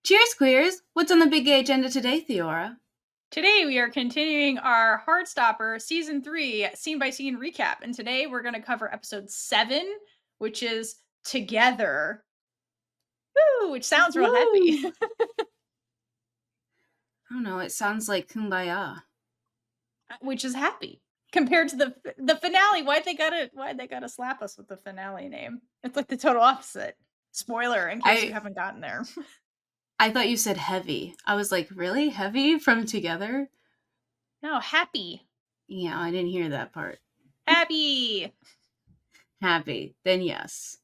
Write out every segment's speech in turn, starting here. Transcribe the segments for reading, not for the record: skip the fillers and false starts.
Cheers, queers! What's on the big gay agenda today, Theora? Today we are continuing our Heartstopper Season 3 scene-by-scene recap, and today we're going to cover Episode 7, which is Together. Woo! Which sounds real happy. I don't know, it sounds like Kumbaya. Which is happy. Compared to the finale, why'd they gotta slap us with the finale name? It's like the total opposite. Spoiler, in case you haven't gotten there. I thought you said heavy. I was like, really? Heavy from Together? No, happy. Yeah, I didn't hear that part. Happy! Happy. Then yes.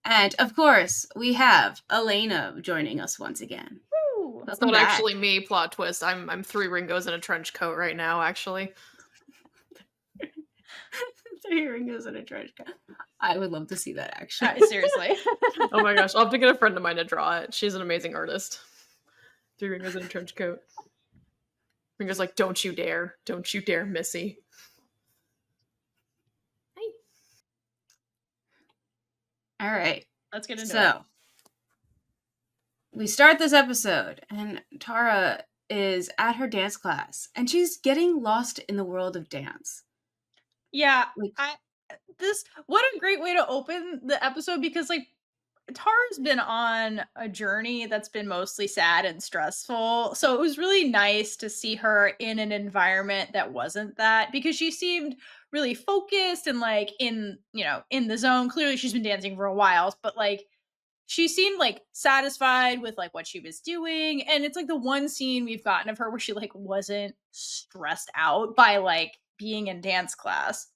And, of course, we have Elena joining us once again. Woo! That's not actually me, plot twist. I'm 3 Ringos in a trench coat right now, actually. 3 Ringos in a trench coat. I would love to see that, actually. Seriously. Oh my gosh, I'll have to get a friend of mine to draw it. She's an amazing artist. 3 Ringos in a trench coat. Ringo's like, don't you dare, Missy. Hey. All right. Let's get into it. So, we start this episode, and Tara is at her dance class, and she's getting lost in the world of dance. Yeah, what a great way to open the episode, because like Tara's been on a journey that's been mostly sad and stressful. So it was really nice to see her in an environment that wasn't that, because she seemed really focused and like in the zone. Clearly she's been dancing for a while, but like she seemed like satisfied with like what she was doing. And it's like the one scene we've gotten of her where she like wasn't stressed out by like being in dance class.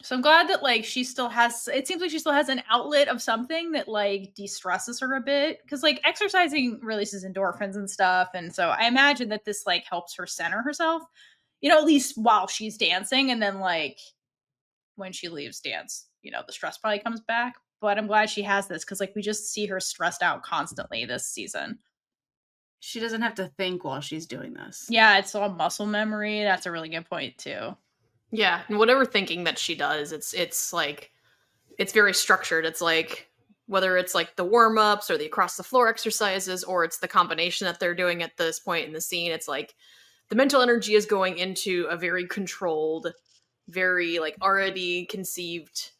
So I'm glad that like she still has, it seems like she still has an outlet of something that like de-stresses her a bit, because like exercising releases endorphins and stuff. And so I imagine that this like helps her center herself, at least while she's dancing. And then like when she leaves dance, the stress probably comes back. But I'm glad she has this, because like we just see her stressed out constantly this season. She doesn't have to think while she's doing this. Yeah, it's all muscle memory. That's a really good point too. Yeah, and whatever thinking that she does, it's like, it's very structured. It's like, whether it's like the warm-ups or the across the floor exercises, or it's the combination that they're doing at this point in the scene, it's like the mental energy is going into a very controlled, very like already conceived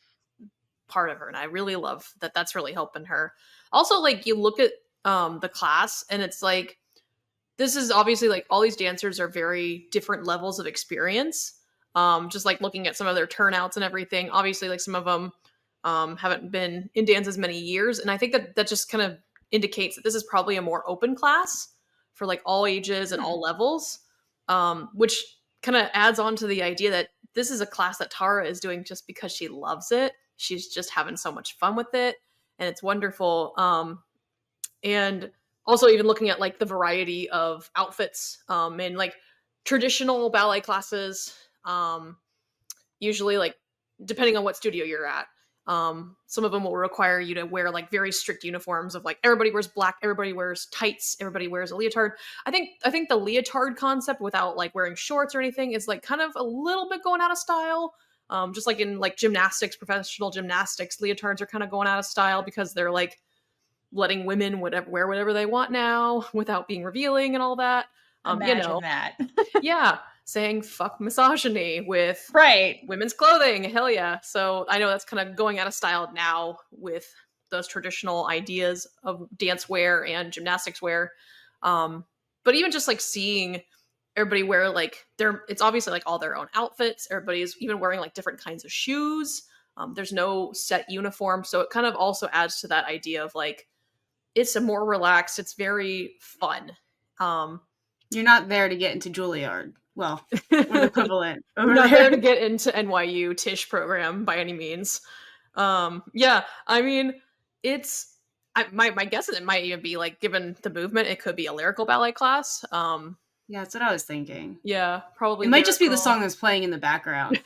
part of her. And I really love that that's really helping her. Also, like you look at the class, and it's like, this is obviously like all these dancers are very different levels of experience. Just like looking at some of their turnouts and everything. Obviously, like some of them haven't been in dance as many years. And I think that just kind of indicates that this is probably a more open class for like all ages and all levels, which kind of adds on to the idea that this is a class that Tara is doing just because she loves it. She's just having so much fun with it, and it's wonderful. And also even looking at like the variety of outfits in like traditional ballet classes, usually like depending on what studio you're at, some of them will require you to wear like very strict uniforms of like everybody wears black, everybody wears tights, everybody wears a leotard. I think the leotard concept without like wearing shorts or anything is like kind of a little bit going out of style. Just like in like gymnastics, professional gymnastics, leotards are kind of going out of style because they're like letting women wear whatever they want now without being revealing and all that. Imagine that. Yeah, saying fuck misogyny with right women's clothing. Hell yeah. So I know that's kind of going out of style now with those traditional ideas of dance wear and gymnastics wear. But even just like seeing everybody wear like it's obviously like all their own outfits. Everybody's even wearing like different kinds of shoes. There's no set uniform. So it kind of also adds to that idea of like, it's a more relaxed, it's very fun. You're not there to get into Juilliard. Well, or the equivalent. We're not there to get into NYU Tisch program by any means. Yeah, I mean, my guess is it might even be like, given the movement, it could be a lyrical ballet class. Yeah, that's what I was thinking. Yeah, probably. It might just be the song that's playing in the background.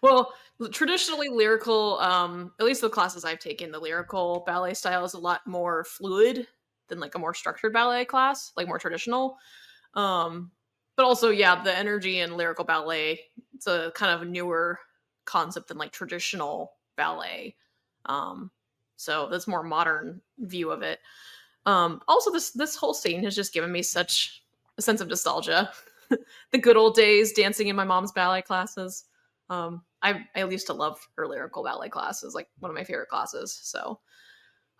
Well, traditionally lyrical, at least the classes I've taken, the lyrical ballet style is a lot more fluid than like a more structured ballet class, like more traditional. But also, yeah, the energy in lyrical ballet, it's a kind of newer concept than like traditional ballet. So that's more modern view of it. Also, this whole scene has just given me such a sense of nostalgia. The good old days dancing in my mom's ballet classes. I used to love her lyrical ballet classes, like one of my favorite classes. So,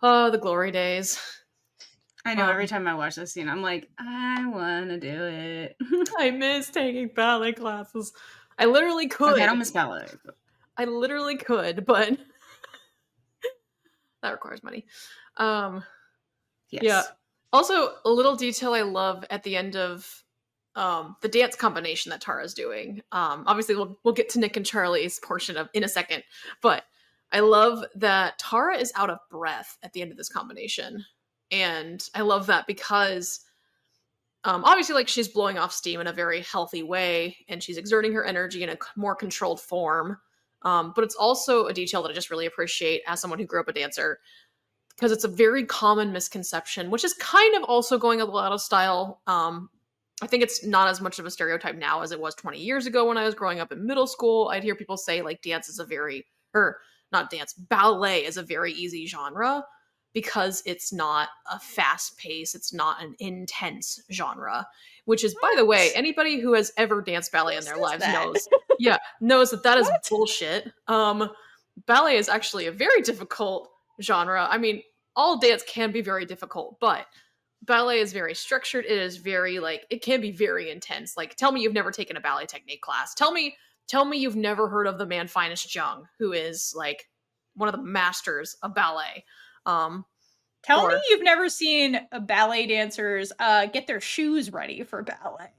the glory days. I know every time I watch this scene, I'm like, I want to do it. I miss taking ballet classes. I literally could. Okay, I don't miss ballet. I literally could, but that requires money. Yes. Yeah. Also, a little detail I love at the end of the dance combination that Tara's doing. Obviously, we'll get to Nick and Charlie's portion of in a second, but I love that Tara is out of breath at the end of this combination, and I love that because obviously, like, she's blowing off steam in a very healthy way, and she's exerting her energy in a more controlled form. But it's also a detail that I just really appreciate as someone who grew up a dancer, because it's a very common misconception, which is kind of also going a little out of style. I think it's not as much of a stereotype now as it was 20 years ago when I was growing up in middle school. I'd hear people say, like, ballet is a very easy genre because it's not a fast pace, it's not an intense genre, which is, by the way, anybody who has ever danced ballet in their lives knows that is bullshit. Ballet is actually a very difficult genre. I mean, all dance can be very difficult, but ballet is very structured. It is very, like, it can be very intense. Like, tell me you've never taken a ballet technique class. Tell me you've never heard of the man Finest Jung, who is, like, one of the masters of ballet. Tell me you've never seen ballet dancers get their shoes ready for ballet.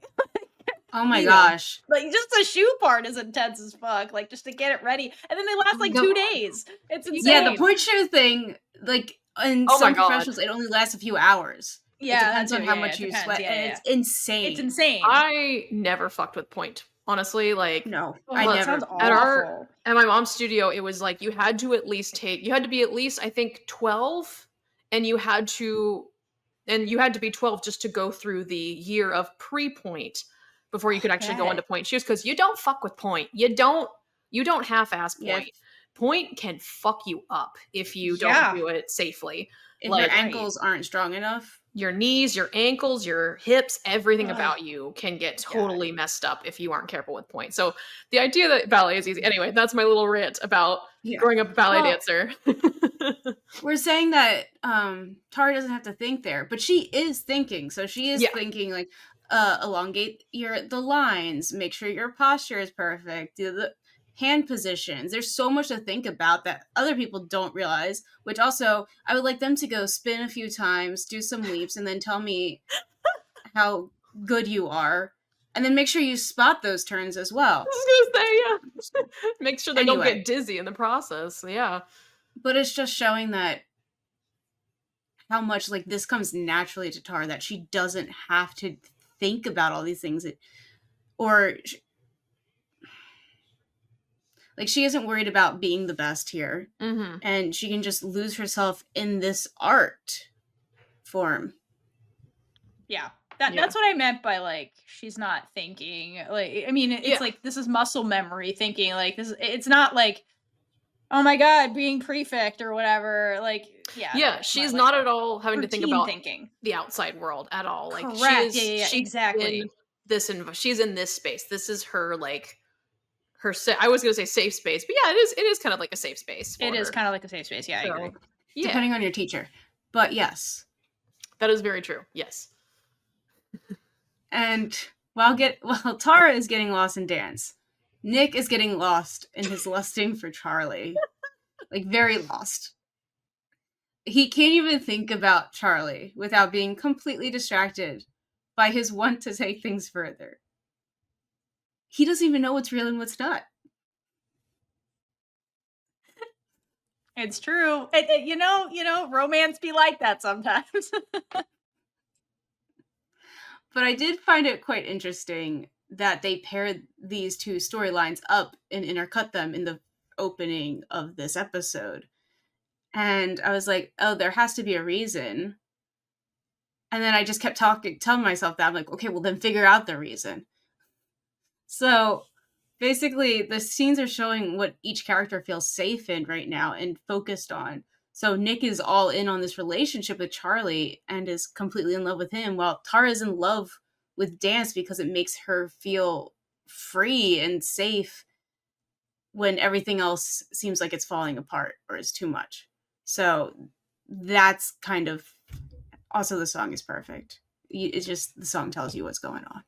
Oh my gosh. Like, just the shoe part is intense as fuck. Like, just to get it ready. And then they last like 2 days. It's insane. Yeah, the point shoe thing, like, in some professionals, it only lasts a few hours. Yeah, it depends on how much you sweat. And it's insane. It's insane. I never fucked with point. Honestly, like, no, I never. Sounds awful. At my mom's studio, it was like you had to be at least, I think, 12, and you had to be 12 just to go through the year of pre-point before you could actually go into point shoes, because you don't fuck with point. You don't half-ass point. Yeah. Point can fuck you up if you don't do it safely. If your ankles aren't strong enough. Your knees, your ankles, your hips, everything about you can get totally messed up if you aren't careful with point. So the idea that ballet is easy. Anyway, that's my little rant about growing up a ballet dancer. We're saying that Tara doesn't have to think there, but she is thinking. So she is thinking, like, elongate the lines, make sure your posture is perfect, the hand positions. There's so much to think about that other people don't realize, which also I would like them to go spin a few times, do some leaps, and then tell me how good you are, and then make sure you spot those turns as well. I was gonna say, make sure they don't get dizzy in the process. But it's just showing that how much, like, this comes naturally to Tara, that she doesn't have to think about all these things, like, she isn't worried about being the best here. Mm-hmm. And she can just lose herself in this art form. Yeah. That's what I meant by, like, she's not thinking. Like, I mean, it's like, this is muscle memory thinking. Like, it's not like, oh my god, being prefect or whatever. Like, she's not at all having to think about thinking. The outside world at all. Like, correct. Exactly. She's in this space. This is her, like, I was gonna say safe space, but it is kind of like a safe space. It is kind of like a safe space. Yeah, I agree. Depending on your teacher, but yes, that is very true. Yes. And while Tara is getting lost in dance, Nick is getting lost in his lusting for Charlie, like, very lost. He can't even think about Charlie without being completely distracted by his want to take things further. He doesn't even know what's real and what's not. It's true. You know, romance be like that sometimes. But I did find it quite interesting that they paired these two storylines up and intercut them in the opening of this episode. And I was like, oh, there has to be a reason. And then I just kept telling myself that. I'm like, okay, well, then figure out the reason. So basically, the scenes are showing what each character feels safe in right now and focused on. So Nick is all in on this relationship with Charlie and is completely in love with him, while Tara's in love with dance because it makes her feel free and safe when everything else seems like it's falling apart or is too much. So that's kind of also, the song is perfect. It's just the song tells you what's going on.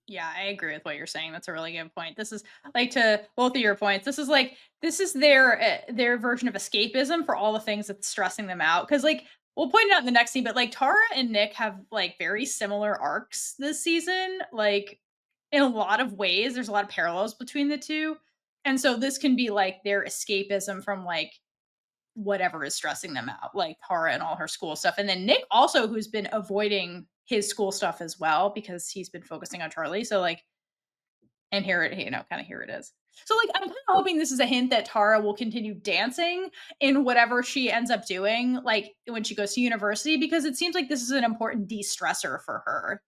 Yeah, I agree with what you're saying. That's a really good point. This is like, to both of your points, this is their version of escapism for all the things that's stressing them out. Because like, we'll point it out in the next scene, but like Tara and Nick have like very similar arcs this season. Like, in a lot of ways, there's a lot of parallels between the two. And so this can be like their escapism from like whatever is stressing them out, like Tara and all her school stuff. And then Nick also, who's been avoiding his school stuff as well because he's been focusing on Charlie. So like, and here it, kind of here it is. So like, I'm kind of hoping this is a hint that Tara will continue dancing in whatever she ends up doing, like when she goes to university, because it seems like this is an important de-stressor for her.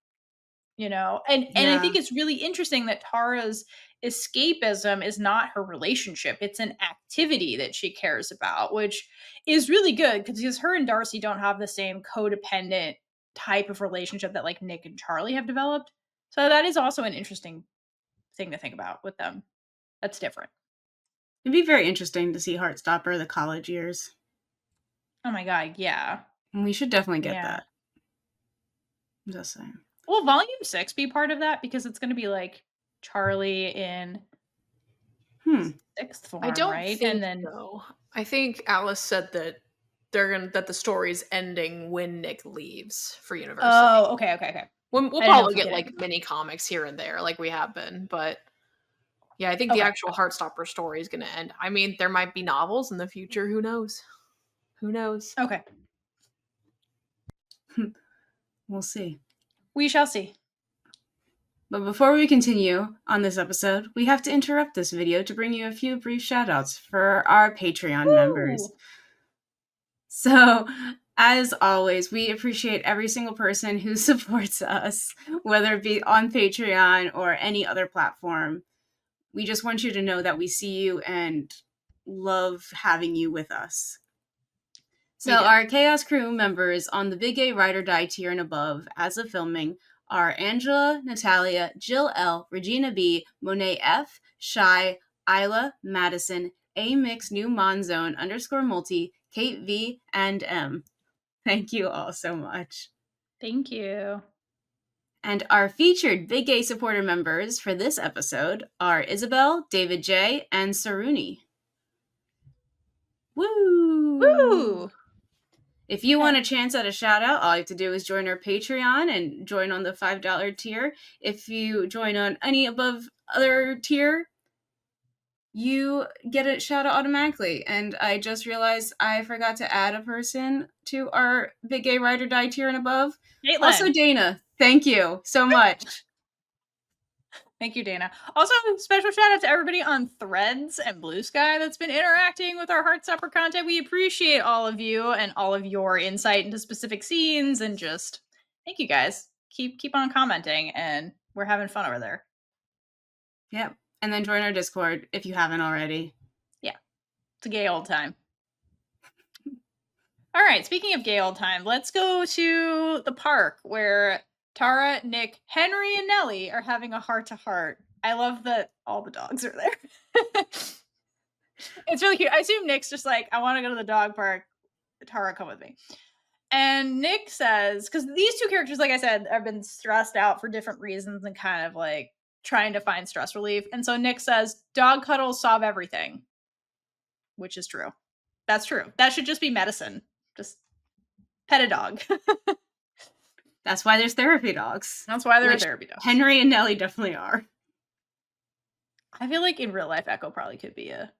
And I think it's really interesting that Tara's escapism is not her relationship. It's an activity that she cares about, which is really good because her and Darcy don't have the same codependent type of relationship that like Nick and Charlie have developed. So that is also an interesting thing to think about with them. That's different. It'd be very interesting to see Heartstopper the college years. Oh my god, yeah. And we should definitely get that. I'm just saying. Will Volume 6 be part of that? Because it's going to be like Charlie in sixth form, I don't right? think so. I think Alice said that that the story's ending when Nick leaves for university. Oh, okay. We'll probably get like mini comics here and there, like we have been, but yeah, I think the actual Heartstopper story is going to end. I mean, there might be novels in the future. Who knows? Okay. We'll see. We shall see. But before we continue on this episode, we have to interrupt this video to bring you a few brief shoutouts for our Patreon members. So, as always, we appreciate every single person who supports us, whether it be on Patreon or any other platform. We just want you to know that we see you and love having you with us. So our Chaos Crew members on the Big A Ride or Die tier and above as of filming are Angela, Natalia, Jill L, Regina B, Monet F, Shy, Isla, Madison, A Mix New Monzone _multi, Kate V, and M. Thank you all so much. Thank you. And our featured Big A supporter members for this episode are Isabel, David J, and Saruni. Woo! Woo! If you want a chance at a shout out, all you have to do is join our Patreon and join on the $5 tier. If you join on any above other tier, you get a shout out automatically. And I just realized I forgot to add a person to our Big A Ride or Die tier and above. Caitlin. Also, Dana. Thank you so much. Thank you, Dana. Also, special shout out to everybody on Threads and Blue Sky that's been interacting with our Heartstopper content. We appreciate all of you and all of your insight into specific scenes, and just thank you guys. Keep on commenting, and we're having fun over there. Yep. And then join our Discord if you haven't already. Yeah. It's a gay old time. All right, speaking of gay old time, let's go to the park where Tara, Nick, Henry, and Nellie are having a heart-to-heart. I love that all the dogs are there. It's really cute. I assume Nick's just like, I want to go to the dog park. Tara, come with me. And Nick says, because these two characters, like I said, have been stressed out for different reasons and kind of like trying to find stress relief. And so Nick says, dog cuddles solve everything. Which is true. That's true. That should just be medicine. Just pet a dog. That's why there's therapy dogs. That's why there are therapy dogs. Henry and Nellie definitely are. I feel like in real life, Echo probably could be a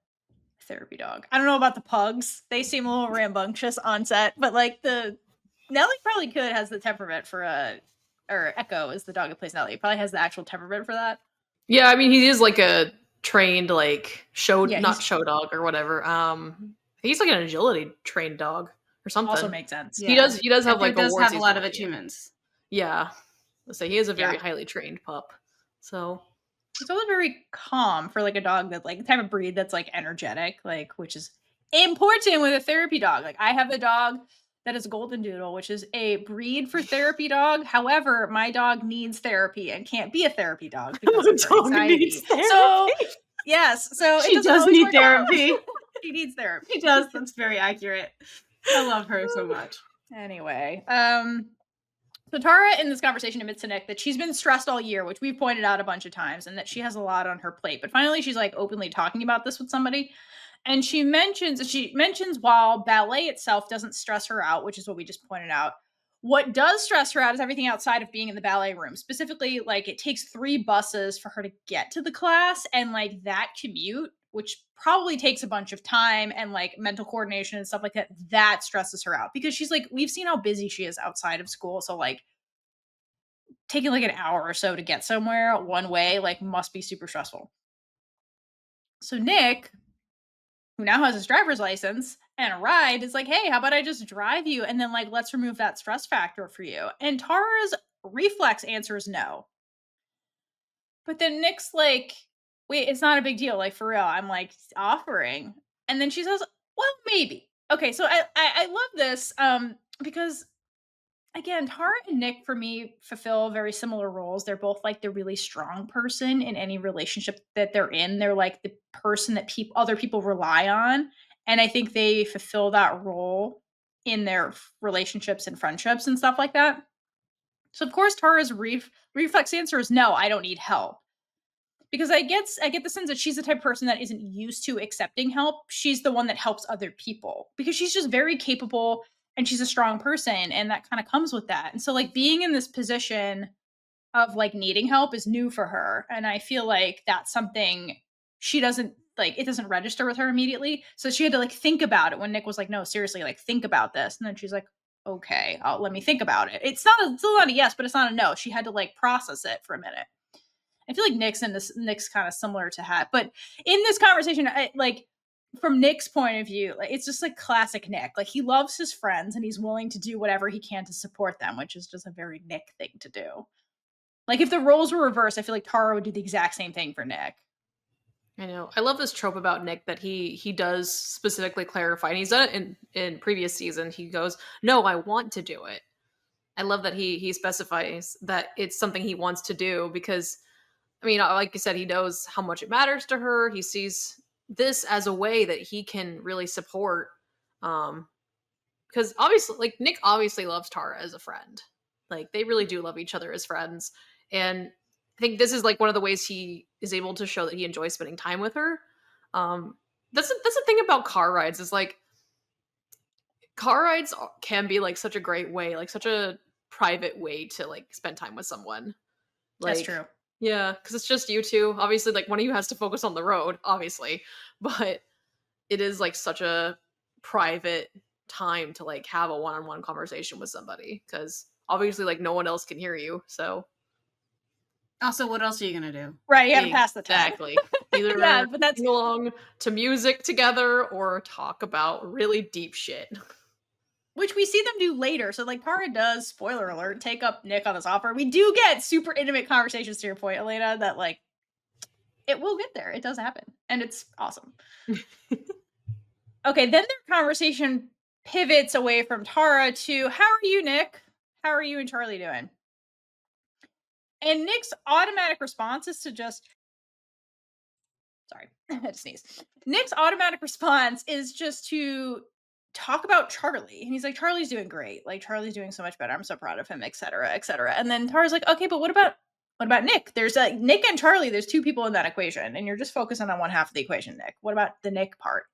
therapy dog. I don't know about the pugs. They seem a little rambunctious on set, but like the Nellie probably has the temperament for or Echo is the dog that plays Nellie. Probably has the actual temperament for that. Yeah, I mean, he is like a trained like show dog or whatever. He's like an agility trained dog or something. Also makes sense. Yeah. He does have like does have a lot of achievements. Yeah. So he is a very highly trained pup. So it's also very calm for like a dog that like the type of breed that's like energetic, like which is important with a therapy dog. Like, I have a dog that is a golden doodle, which is a breed for therapy dog. However, my dog needs therapy and can't be a therapy dog because of her anxiety. So, yes. So she it does need therapy. She needs therapy. She does. That's very accurate. I love her so much. Anyway, so Tara in this conversation admits to Nick that she's been stressed all year, which we've pointed out a bunch of times, and that she has a lot on her plate. But finally, she's like openly talking about this with somebody. And she mentions while ballet itself doesn't stress her out, which is what we just pointed out, what does stress her out is everything outside of being in the ballet room. Specifically, like, it takes 3 buses for her to get to the class, and like that commute, which probably takes a bunch of time and like mental coordination and stuff like that, that stresses her out, because she's like, we've seen how busy she is outside of school. So like taking like an hour or so to get somewhere one way, like, must be super stressful. So Nick, who now has his driver's license and a ride, is like, hey, how about I just drive you? And then, like, let's remove that stress factor for you. And Tara's reflex answer is no. But then Nick's like, wait, it's not a big deal. Like, for real, I'm like offering. And then she says, well, maybe. Okay, so I love this because, again, Tara and Nick, for me, fulfill very similar roles. They're both like the really strong person in any relationship that they're in. They're like the person that other people rely on. And I think they fulfill that role in their relationships and friendships and stuff like that. So, of course, Tara's reflex answer is no, I don't need help. Because I get the sense that she's the type of person that isn't used to accepting help. She's the one that helps other people because she's just very capable and she's a strong person, and that kind of comes with that. And so, like, being in this position of like needing help is new for her, and I feel like that's something she doesn't like, it doesn't register with her immediately. So she had to like think about it when Nick was like, no, seriously, like, think about this. And then she's like, okay, let me think about it. It's still not a yes, but it's not a no. She had to like process it for a minute. I feel like Nick's kind of similar to Hat, but in this conversation, like, from Nick's point of view, like, it's just like classic Nick. Like, he loves his friends and he's willing to do whatever he can to support them, which is just a very Nick thing to do. Like, if the roles were reversed, I feel like Tara would do the exact same thing for Nick. I know. I love this trope about Nick that he does specifically clarify, and he's done it in previous seasons. He goes, "No, I want to do it." I love that he specifies that it's something he wants to do because, I mean, like you said, he knows how much it matters to her. He sees this as a way that he can really support. Because obviously, like, Nick obviously loves Tara as a friend. Like, they really do love each other as friends. And I think this is like one of the ways he is able to show that he enjoys spending time with her. That's the thing about car rides, is like, car rides can be like such a great way, like such a private way to like spend time with someone. Like, that's true. Yeah, because it's just you two. Obviously, like, one of you has to focus on the road, obviously, but it is like such a private time to like have a one-on-one conversation with somebody, because obviously, like, no one else can hear you. So also, what else are you gonna do? Right, you gotta pass the time. Exactly. Either yeah, but that's sing along to music together or talk about really deep shit. Which we see them do later. So, like, Tara does, spoiler alert, take up Nick on this offer. We do get super intimate conversations, to your point, Elena, that, like, it will get there. It does happen. And it's awesome. Okay, then their conversation pivots away from Tara to, how are you, Nick? How are you and Charlie doing? And Nick's automatic response is to just... Sorry, I had to sneeze. Nick's automatic response is just to talk about Charlie. And he's like, Charlie's doing great. Like, Charlie's doing so much better. I'm so proud of him, etc., etc. And then Tara's like, okay, but what about Nick? There's Nick and Charlie. There's 2 people in that equation, and you're just focusing on one half of the equation, Nick. What about the Nick part?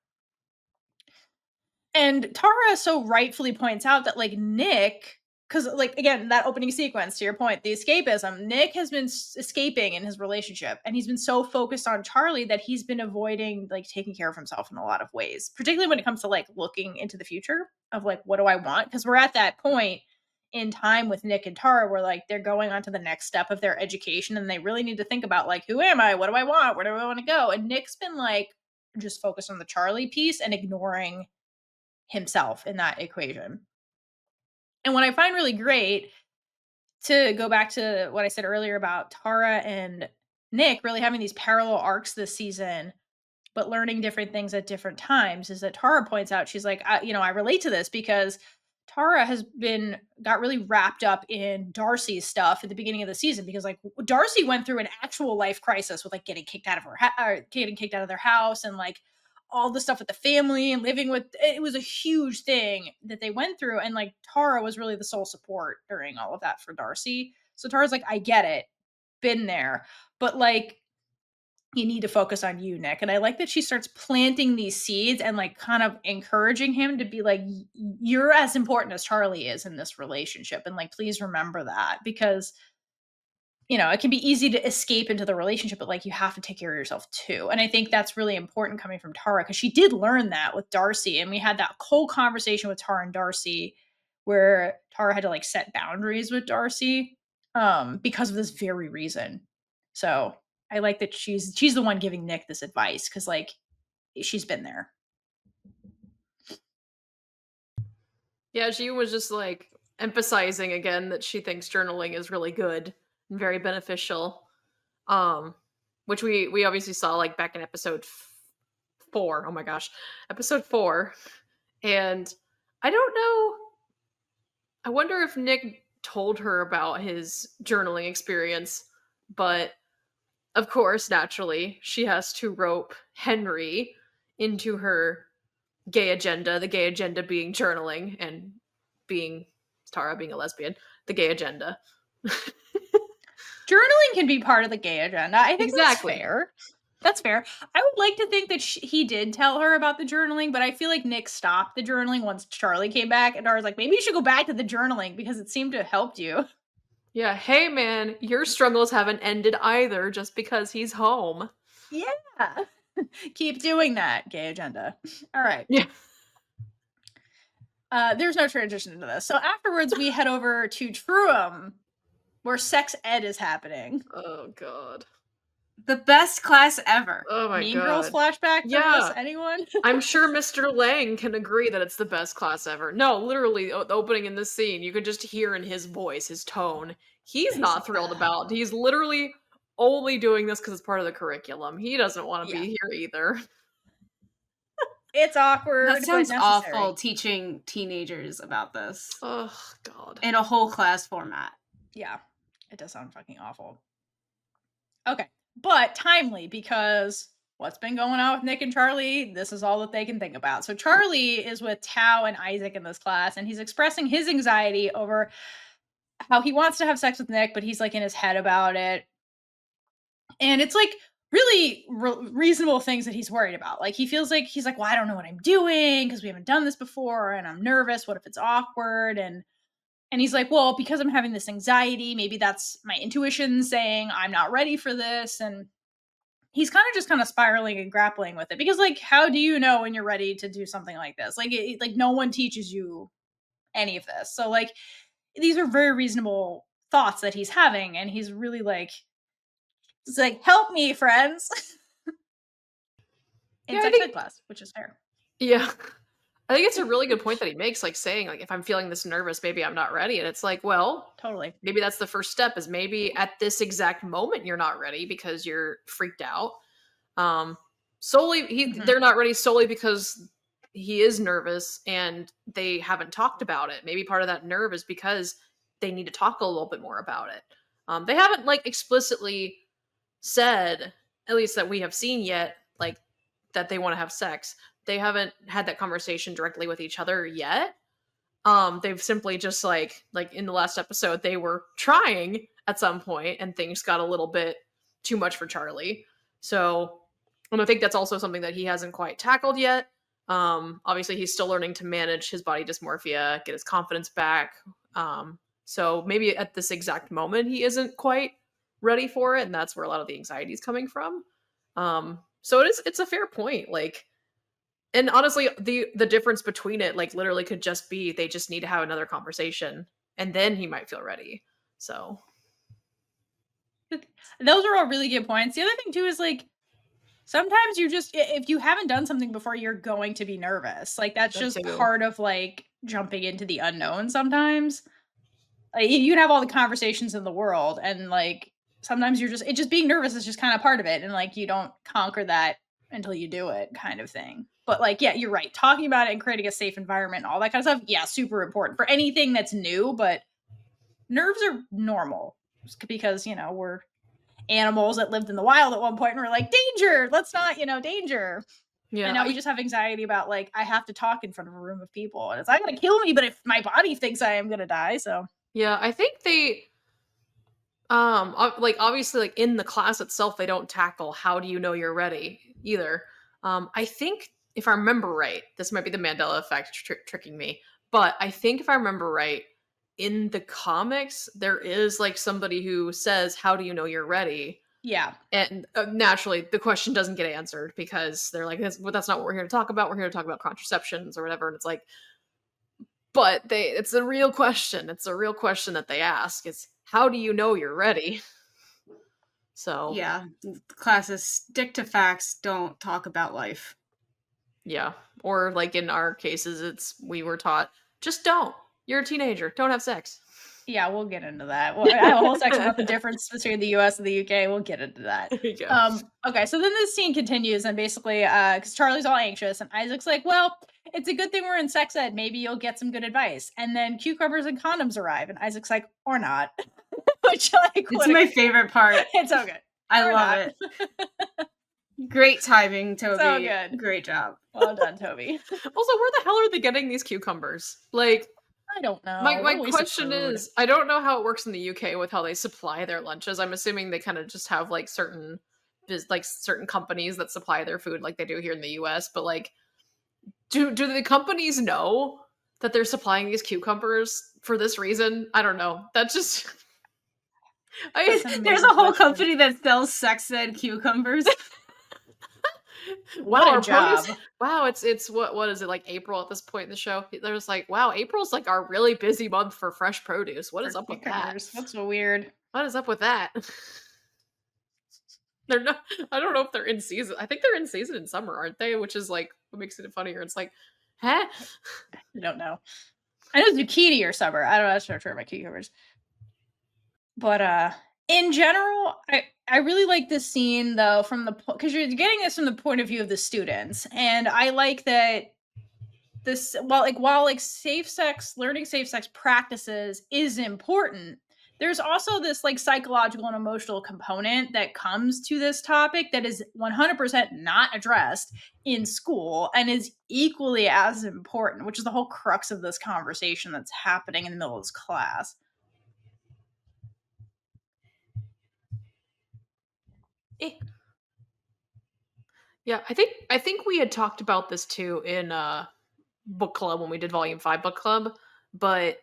And Tara so rightfully points out that, like, Nick, because, like, again, that opening sequence, to your point, the escapism, Nick has been escaping in his relationship, and he's been so focused on Charlie that he's been avoiding, like, taking care of himself in a lot of ways, particularly when it comes to, like, looking into the future of, like, what do I want? Because we're at that point in time with Nick and Tara where, like, they're going on to the next step of their education, and they really need to think about, like, who am I? What do I want? Where do I want to go? And Nick's been, like, just focused on the Charlie piece and ignoring himself in that equation. And what I find really great, to go back to what I said earlier about Tara and Nick really having these parallel arcs this season, but learning different things at different times, is that Tara points out, she's like, I relate to this because Tara got really wrapped up in Darcy's stuff at the beginning of the season, because like Darcy went through an actual life crisis with like getting kicked out of their house, and like all the stuff with the family and living with, it was a huge thing that they went through. And like Tara was really the sole support during all of that for Darcy. So Tara's like, I get it, been there, but like, you need to focus on you, Nick. And I like that she starts planting these seeds and like kind of encouraging him to be like, you're as important as Charlie is in this relationship. And like, please remember that, because it can be easy to escape into the relationship, but like you have to take care of yourself too. And I think that's really important coming from Tara, because she did learn that with Darcy. And we had that whole conversation with Tara and Darcy where Tara had to like set boundaries with Darcy because of this very reason. So I like that she's the one giving Nick this advice, because like she's been there. Yeah, she was just like emphasizing again that she thinks journaling is really good and very beneficial. Which we obviously saw like back in episode 4. Oh my gosh, episode 4. And I don't know. I wonder if Nick told her about his journaling experience, but of course, naturally, she has to rope Henry into her gay agenda, the gay agenda being journaling, and being Tara being a lesbian, the gay agenda. Journaling can be part of the gay agenda. I think exactly. That's fair. That's fair. I would like to think that he did tell her about the journaling, but I feel like Nick stopped the journaling once Charlie came back, and Tara's like, maybe you should go back to the journaling because it seemed to have helped you. Yeah, hey man, your struggles haven't ended either just because he's home. Yeah. Keep doing that, gay agenda. All right. Yeah. There's no transition into this. So afterwards, we head over to Truum, where sex ed is happening. Oh, God. The best class ever. Oh, my God. Mean God. Girls flashback for us? Anyone? I'm sure Mr. Lang can agree that it's the best class ever. No, literally, the opening in this scene, you could just hear in his voice, his tone. He's not thrilled about. He's literally only doing this because it's part of the curriculum. He doesn't want to be here either. It's awkward. That sounds awful, teaching teenagers about this. Oh, God. In a whole class format. Yeah, it does sound fucking awful. Okay, but timely, because what's been going on with Nick and Charlie, this is all that they can think about. So Charlie is with Tao and Isaac in this class, and he's expressing his anxiety over how he wants to have sex with Nick, but he's like in his head about it. And it's like really reasonable things that he's worried about. Like he's like, well, I don't know what I'm doing because we haven't done this before, and I'm nervous. What if it's awkward? And he's like, well, because I'm having this anxiety, maybe that's my intuition saying I'm not ready for this. And he's kind of spiraling and grappling with it, because like, how do you know when you're ready to do something like this? Like, like no one teaches you any of this. So like, these are very reasonable thoughts that he's having, and he's really like, it's like, help me, friends. In sex ed class, which is fair. Yeah. I think it's a really good point that he makes, like saying, like, if I'm feeling this nervous, maybe I'm not ready. And it's like, well, totally. Maybe that's the first step, is maybe at this exact moment you're not ready because you're freaked out. They're not ready solely because he is nervous and they haven't talked about it. Maybe part of that nerve is because they need to talk a little bit more about it. They haven't like explicitly said, at least that we have seen yet, like that they want to have sex. They haven't had that conversation directly with each other yet. They've simply just like in the last episode, they were trying at some point and things got a little bit too much for Charlie. So, and I think that's also something that he hasn't quite tackled yet. Obviously he's still learning to manage his body dysmorphia, get his confidence back. So maybe at this exact moment he isn't quite ready for it, and that's where a lot of the anxiety is coming from. So it's a fair point. Like, and honestly, the difference between it, like, literally could just be they just need to have another conversation, and then he might feel ready. So those are all really good points. The other thing too is like, sometimes you just, if you haven't done something before, you're going to be nervous. Like that's just part of like jumping into the unknown sometimes. Like, you can have all the conversations in the world, and like sometimes you're just being nervous is just kind of part of it, and like you don't conquer that until you do it, kind of thing. But like, yeah, you're right. Talking about it and creating a safe environment, all that kind of stuff, yeah, super important for anything that's new. But nerves are normal because, you know, we're animals that lived in the wild at one point and we're like, danger, let's not, you know, danger. Yeah. And now we just have anxiety about like, I have to talk in front of a room of people and it's not going to kill me, but if my body thinks I am going to die. So yeah, I think they like obviously like in the class itself they don't tackle how do you know you're ready either. I think if I remember right, this might be the Mandela effect tricking me, but I think if I remember right, in the comics there is like somebody who says how do you know you're ready. yeah, and naturally the question doesn't get answered because they're like that's not what we're here to talk about. We're here to talk about contraceptions or whatever. And it's like, but it's a real question. It's a real question that they ask. It's how do you know you're ready? So yeah, classes stick to facts, don't talk about life. Yeah. Or like in our cases, we were taught, just don't. You're a teenager. Don't have sex. Yeah, we'll get into that. Well, I have a whole section about the difference between the US and the UK. We'll get into that. Okay, so then this scene continues, and basically, because Charlie's all anxious, and Isaac's like, well, it's a good thing we're in sex ed. Maybe you'll get some good advice. And then cucumbers and condoms arrive, and Isaac's like, or not. Which, like, it's my favorite part. It's so good. I love it. Great timing, Toby. So good. Great job. Well done, Toby. Also, where the hell are they getting these cucumbers? Like, I don't know. My question is, I don't know how it works in the UK with how they supply their lunches. I'm assuming they kind of just have like certain companies that supply their food like they do here in the US, but like do the companies know that they're supplying these cucumbers for this reason? I don't know. That just there's a whole company that sells sex ed cucumbers. What a job. Wow, it's what is it, like April at this point in the show? There's like, wow, April's like our really busy month for fresh produce. What is up with that? That's so weird. What is up with that? They're not, I don't know if they're in season. I think they're in season in summer, aren't they? Which is like what makes it funnier. It's like, huh? I don't know. I know zucchini or summer. I don't know. That's not sure about cucumbers. But in general, I really like this scene though because you're getting this from the point of view of the students, and I like that this while learning safe sex practices is important. There's also this like psychological and emotional component that comes to this topic that is 100% not addressed in school and is equally as important, which is the whole crux of this conversation that's happening in the middle of this class. Yeah, I think we had talked about this too in book club when we did volume 5 book club, but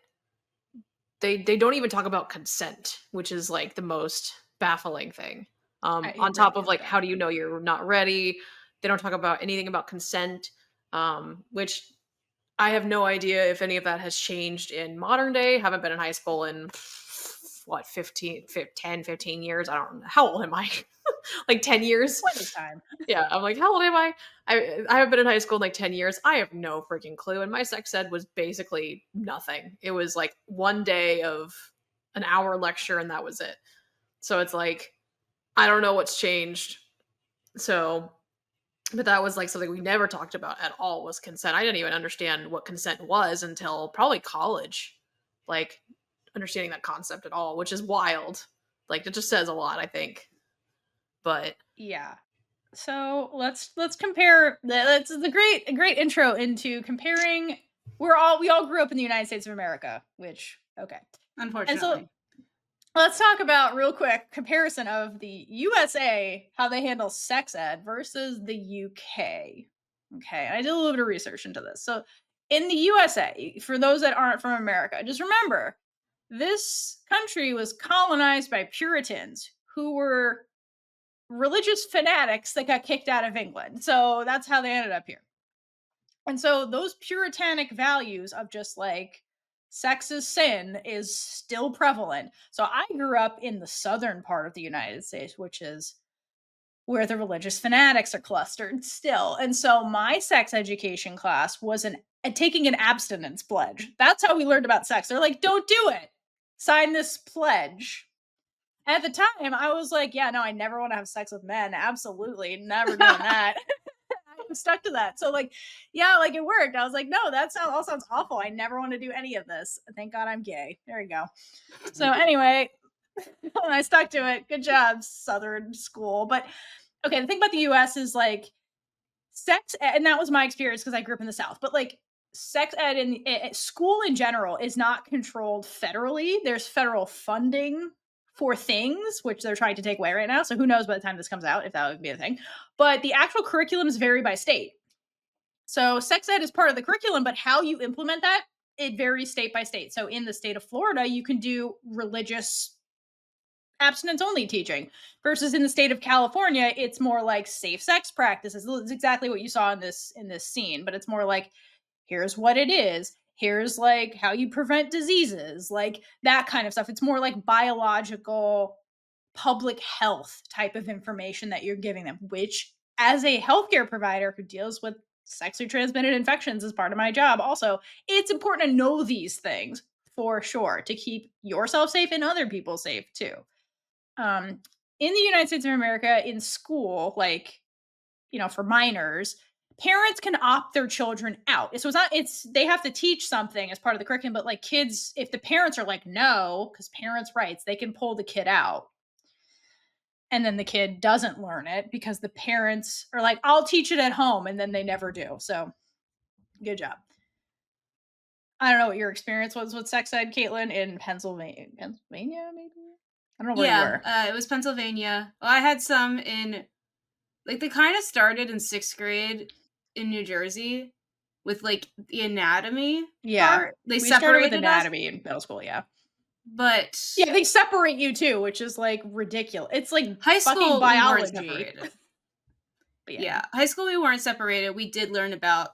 they don't even talk about consent, which is like the most baffling thing. On top of like how do you know you're not ready? They don't talk about anything about consent, which I have no idea if any of that has changed in modern day. Haven't been in high school in what 10 15 years. I don't know. How old am I? Like 10 years. Plenty of time. Yeah, I'm like, how old am I? I haven't been in high school in like 10 years. I have no freaking clue. And my sex ed was basically nothing. It was like one day of an hour lecture and that was it. So it's like, I don't know what's changed. So, but that was like something we never talked about at all was consent. I didn't even understand what consent was until probably college. Like understanding that concept at all, which is wild. Like it just says a lot, I think. But yeah. So let's compare. That's a great intro into comparing. We all grew up in the United States of America, which okay, unfortunately. And so let's talk about real quick comparison of the USA, how they handle sex ed versus the UK. Okay, I did a little bit of research into this. So in the USA, for those that aren't from America, just remember this country was colonized by Puritans who were religious fanatics that got kicked out of England. So that's how they ended up here. And so those puritanic values of just like sex is sin is still prevalent. So I grew up in the southern part of the United States, which is where the religious fanatics are clustered still. And so my sex education class was taking an abstinence pledge. That's how we learned about sex. They're like, don't do it. Sign this pledge. At the time, I was like, yeah, no, I never want to have sex with men. Absolutely. Never doing that. I'm stuck to that. So like, yeah, like it worked. I was like, no, that all sounds awful. I never want to do any of this. Thank God I'm gay. There you go. So anyway, I stuck to it. Good job, Southern school. But okay, the thing about the US is like sex, and that was my experience because I grew up in the South, but like sex ed in school in general is not controlled federally. There's federal funding for things which they're trying to take away right now. So who knows by the time this comes out if that would be a thing. But the actual curriculums vary by state. So sex ed is part of the curriculum, but how you implement that, it varies state by state. So in the state of Florida, you can do religious abstinence only teaching versus in the state of California, it's more like safe sex practices. It's exactly what you saw in this scene, but it's more like, here's what it is. Here's like how you prevent diseases, like that kind of stuff. It's more like biological public health type of information that you're giving them, which as a healthcare provider who deals with sexually transmitted infections as part of my job, also, it's important to know these things for sure to keep yourself safe and other people safe too. In the United States of America, in school, like, you know, for minors, parents can opt their children out. So they have to teach something as part of the curriculum, but like kids, if the parents are like, no, because parents' rights, they can pull the kid out. And then the kid doesn't learn it because the parents are like, I'll teach it at home. And then they never do. So good job. I don't know what your experience was with sex ed, Caitlin, in Pennsylvania, maybe? I don't know where you were. It was Pennsylvania. Well, I had some in, like, they kind of started in 6th grade in New Jersey with, like, the anatomy part. We started with anatomy in middle school, yeah. But yeah, they separate you too, which is like ridiculous. It's like high school biology. We weren't separated. Yeah, high school we weren't separated. We did learn about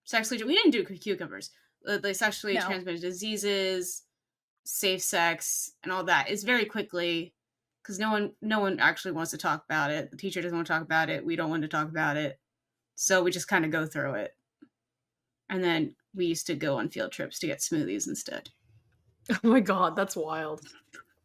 sexually. We didn't do cucumbers. Like sexually transmitted diseases, safe sex, and all that. It's very quickly because no one actually wants to talk about it. The teacher doesn't want to talk about it. We don't want to talk about it. So we just kind of go through it. And then we used to go on field trips to get smoothies instead. Oh my God, that's wild.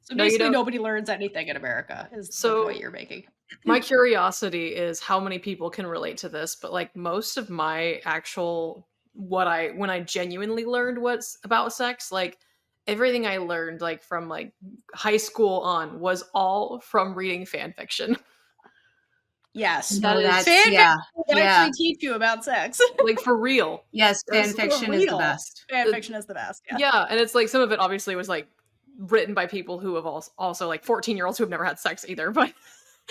So basically nobody learns anything in America is the point you're making. My curiosity is how many people can relate to this, but like most of my actual when I genuinely learned what's about sex, like everything I learned like from like high school on was all from reading fan fiction. Yes. That's actually teach you about sex. Like for real. Yes, fan fiction is the best. Fan fiction is the best. Yeah, and it's like some of it obviously was like written by people who have also like 14-year-olds who have never had sex either, but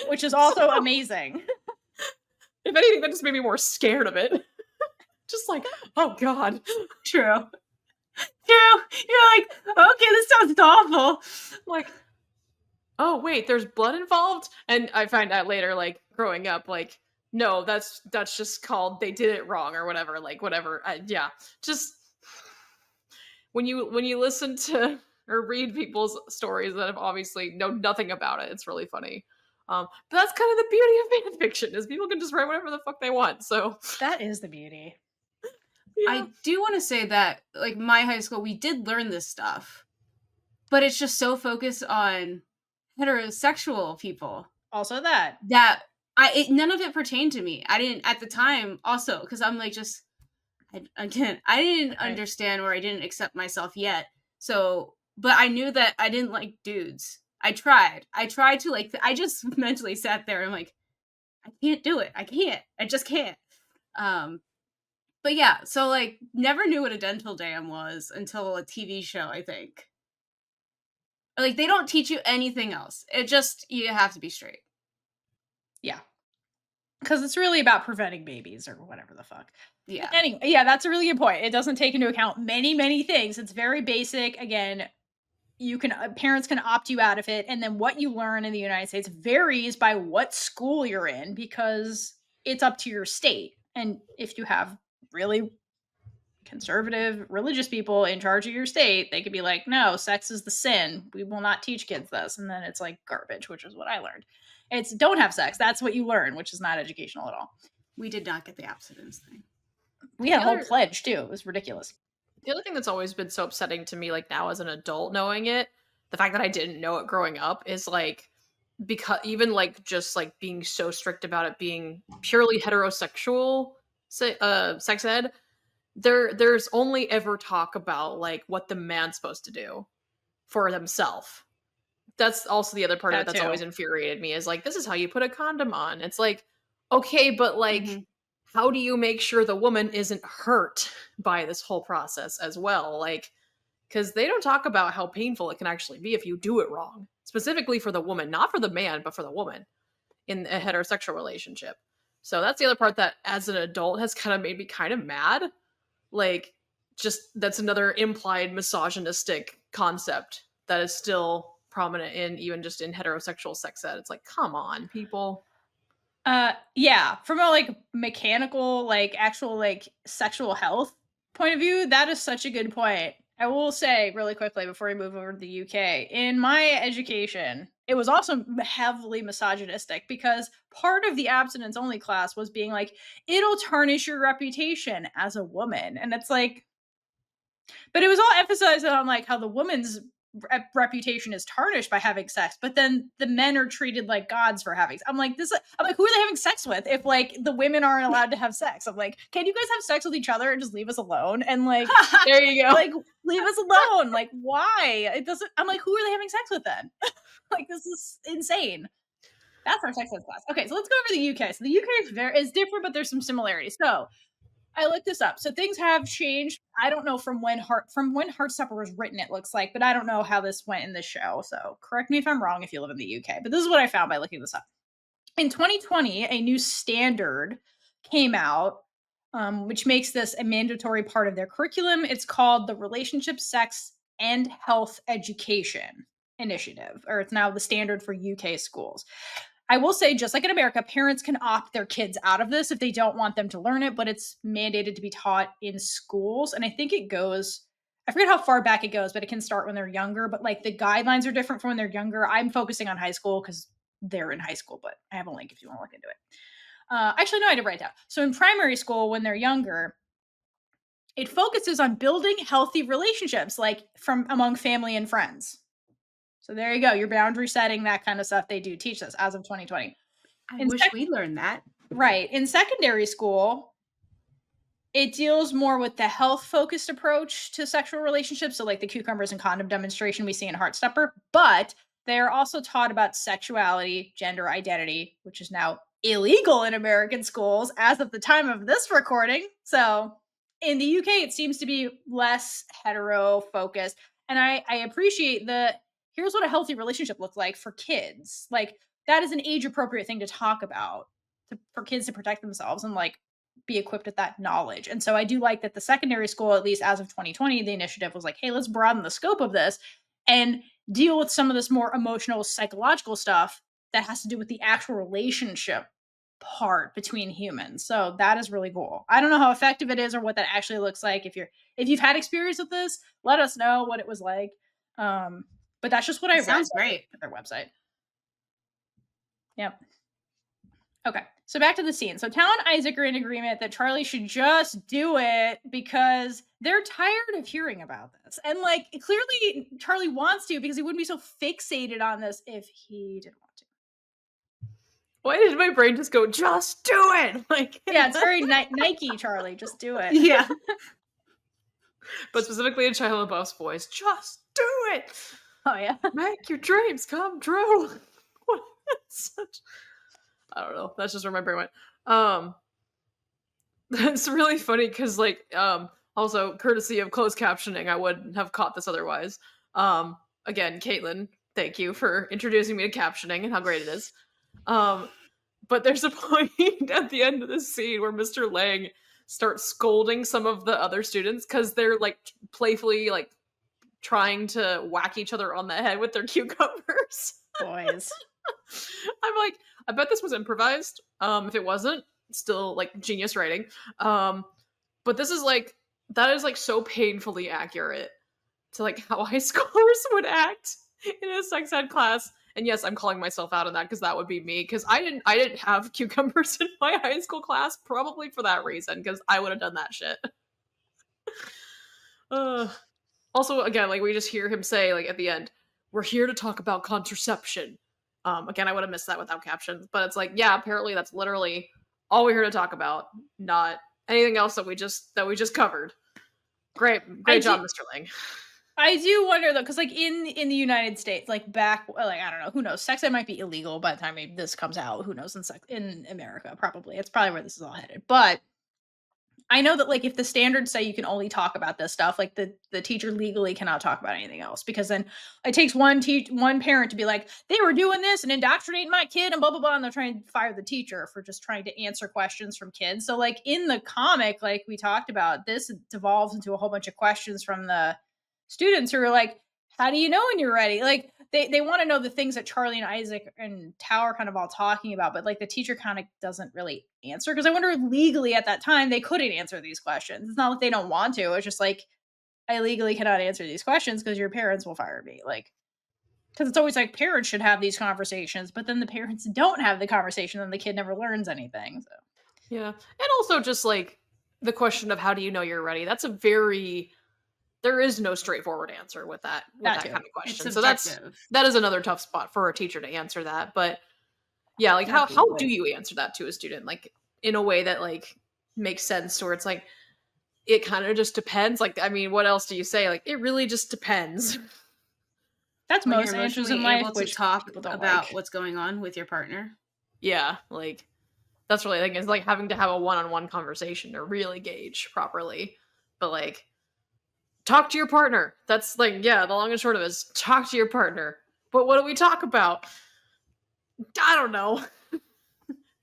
which is also amazing. If anything, that just made me more scared of it. Just like, oh God. True. You're like, okay, this sounds awful. Like, oh wait, there's blood involved? And I find out later, like growing up, like, no, that's just called they did it wrong or whatever. Like whatever. Yeah. Just when you listen to or read people's stories that have obviously know nothing about it, it's really funny. But that's kind of the beauty of fan fiction is people can just write whatever the fuck they want. So that is the beauty. Yeah. I do want to say that, like, my high school, we did learn this stuff, but it's just so focused on heterosexual people. Also that none of it pertained to me. I didn't at the time. Also, because I'm like I didn't understand or I didn't accept myself yet. So, but I knew that I didn't like dudes. I tried to like. I just mentally sat there and like, I can't do it. I can't. I just can't. But yeah, so like never knew what a dental dam was until a TV show, I think. Like they don't teach you anything else. It just you have to be straight. Yeah. Because it's really about preventing babies or whatever the fuck. Yeah. Anyway, yeah, that's a really good point. It doesn't take into account many, many things. It's very basic. Again, parents can opt you out of it. And then what you learn in the United States varies by what school you're in because it's up to your state. And if you have really conservative religious people in charge of your state, they could be like, no, sex is the sin. We will not teach kids this. And then it's like garbage, which is what I learned. It's don't have sex. That's what you learn, which is not educational at all. We did not get the abstinence thing. We had a whole pledge too. It was ridiculous. The other thing that's always been so upsetting to me, like now as an adult knowing it, the fact that I didn't know it growing up is like, because even like just like being so strict about it being purely heterosexual sex ed, there's only ever talk about like what the man's supposed to do for themselves. That's also the other part of it that's always infuriated me, is like, this is how you put a condom on. It's like, okay, but like, how do you make sure the woman isn't hurt by this whole process as well? Like, because they don't talk about how painful it can actually be if you do it wrong, specifically for the woman, not for the man, but for the woman in a heterosexual relationship. So that's the other part that as an adult has kind of made me kind of mad. Like, just that's another implied misogynistic concept that is still prominent in even just in heterosexual sex ed. It's like, come on, people. Yeah, from a like mechanical, like actual like sexual health point of view, that is such a good point. I will say really quickly before we move over to the UK, in my education, it was also heavily misogynistic because part of the abstinence only class was being like, it'll tarnish your reputation as a woman. And it's like, but it was all emphasized on like how the woman's reputation is tarnished by having sex, but then the men are treated like gods for having. I'm like, who are they having sex with if like the women aren't allowed to have sex? I'm like, can you guys have sex with each other and just leave us alone? And like, there you go. Like, leave us alone. Like, why? It doesn't. I'm like, who are they having sex with then? Like, this is insane. That's our sex ed class. Okay, so let's go over the UK. So the UK is different, but there's some similarities. So I looked this up. So things have changed. I don't know from when Heartstopper was written, it looks like, but I don't know how this went in the show. So correct me if I'm wrong if you live in the UK. But this is what I found by looking this up. In 2020, a new standard came out, which makes this a mandatory part of their curriculum. It's called the Relationship, Sex, and Health Education Initiative, or it's now the standard for UK schools. I will say, just like in America, parents can opt their kids out of this if they don't want them to learn it, but it's mandated to be taught in schools. And I think it goes, I forget how far back it goes, but it can start when they're younger. But like the guidelines are different from when they're younger. I'm focusing on high school because they're in high school, but I have a link if you want to look into it. Actually, no, I did write it down. So in primary school, when they're younger, it focuses on building healthy relationships, like from among family and friends. So there you go. Your boundary setting, that kind of stuff. They do teach this as of 2020. I wish we learned that. Right. In secondary school, it deals more with the health-focused approach to sexual relationships. So like the cucumbers and condom demonstration we see in Heartstopper. But they're also taught about sexuality, gender identity, which is now illegal in American schools as of the time of this recording. So in the UK, it seems to be less hetero-focused. And I appreciate here's what a healthy relationship looks like for kids. Like, that is an age-appropriate thing to talk about for kids to protect themselves and, like, be equipped with that knowledge. And so I do like that the secondary school, at least as of 2020, the initiative was like, hey, let's broaden the scope of this and deal with some of this more emotional, psychological stuff that has to do with the actual relationship part between humans. So that is really cool. I don't know how effective it is or what that actually looks like. If you've had experience with this, let us know what it was like. But that's just what I read. Sounds great. At their website. Yep. Okay, so back to the scene. So Tao and Isaac are in agreement that Charlie should just do it because they're tired of hearing about this. And like, clearly Charlie wants to because he wouldn't be so fixated on this if he didn't want to. Why did my brain just go, just do it? Like, yeah, it's very Nike, Charlie. Just do it. Yeah. But specifically in Shia LaBeouf's voice, just do it. Oh yeah. Make your dreams come true. What such? I don't know. That's just where my brain went. That's really funny because, like, also courtesy of closed captioning, I wouldn't have caught this otherwise. Again, Caitlin, thank you for introducing me to captioning and how great it is. But there's a point at the end of this scene where Mr. Lang starts scolding some of the other students because they're like playfully like trying to whack each other on the head with their cucumbers. Boys. I'm like, I bet this was improvised. If it wasn't, still like genius writing. But this is like, that is like so painfully accurate to like how high schoolers would act in a sex ed class. And yes, I'm calling myself out on that because that would be me. Because I didn't have cucumbers in my high school class, probably for that reason. Because I would have done that shit. Also, again, like we just hear him say, like at the end, we're here to talk about contraception. Again, I would have missed that without captions, but it's like, yeah, apparently that's literally all we're here to talk about, not anything else that we just covered. Great job, Mr. Lang. I do wonder though, because like in the United States, like back, like I don't know, who knows? Sex ed might be illegal by the time this comes out. Who knows? In America, probably it's probably where this is all headed. But I know that like if the standards say you can only talk about this stuff, like the teacher legally cannot talk about anything else, because then it takes one parent to be like, they were doing this and indoctrinating my kid and blah blah blah, and they're trying to fire the teacher for just trying to answer questions from kids. So like in the comic, like we talked about, this devolves into a whole bunch of questions from the students who are like, how do you know when you're ready? Like they want to know the things that Charlie and Isaac and Tao are kind of all talking about, but like the teacher kind of doesn't really answer, because I wonder legally at that time they couldn't answer these questions. It's not like they don't want to. It's just like, I legally cannot answer these questions because your parents will fire me. Like, because it's always like parents should have these conversations, but then the parents don't have the conversation and the kid never learns anything. So yeah, and also just like the question of how do you know you're ready? That's a very, there is no straightforward answer with that kind of question. So that is another tough spot for a teacher to answer that. But yeah, like how do you answer that to a student, like in a way that like makes sense, where it's like, it kind of just depends. Like, I mean, what else do you say? Like, it really just depends. That's when most answers in life, able to talk about what's going on with your partner. Yeah, like that's really, like, it's like having to have a one-on-one conversation to really gauge properly. But like, talk to your partner. That's like, yeah, the long and short of it is talk to your partner. But what do we talk about? I don't know.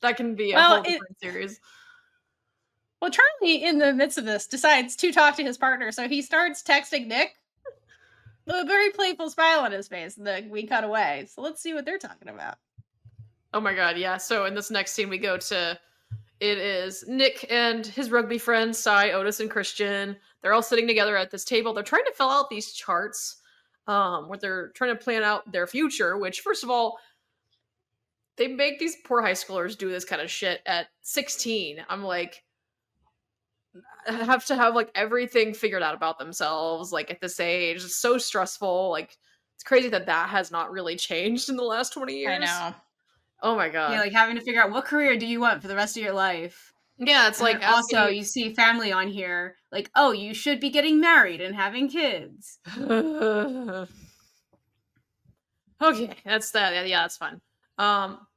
That can be a whole different series. Well, Charlie, in the midst of this, decides to talk to his partner, so he starts texting Nick with a very playful smile on his face, and then we cut away. So let's see what they're talking about. Oh my god, yeah. So in this next scene, we go to, it is Nick and his rugby friends, Cy, Otis, and Christian. They're all sitting together at this table. They're trying to fill out these charts, where they're trying to plan out their future, which, first of all, they make these poor high schoolers do this kind of shit at 16. I'm like, have to have like everything figured out about themselves, like at this age. It's so stressful. Like, it's crazy that has not really changed in the last 20 years. I know. Oh my god. Yeah, like having to figure out what career do you want for the rest of your life. Yeah, it's like also you see family on here, like, oh, you should be getting married and having kids. Okay, that's that. Yeah, that's fun.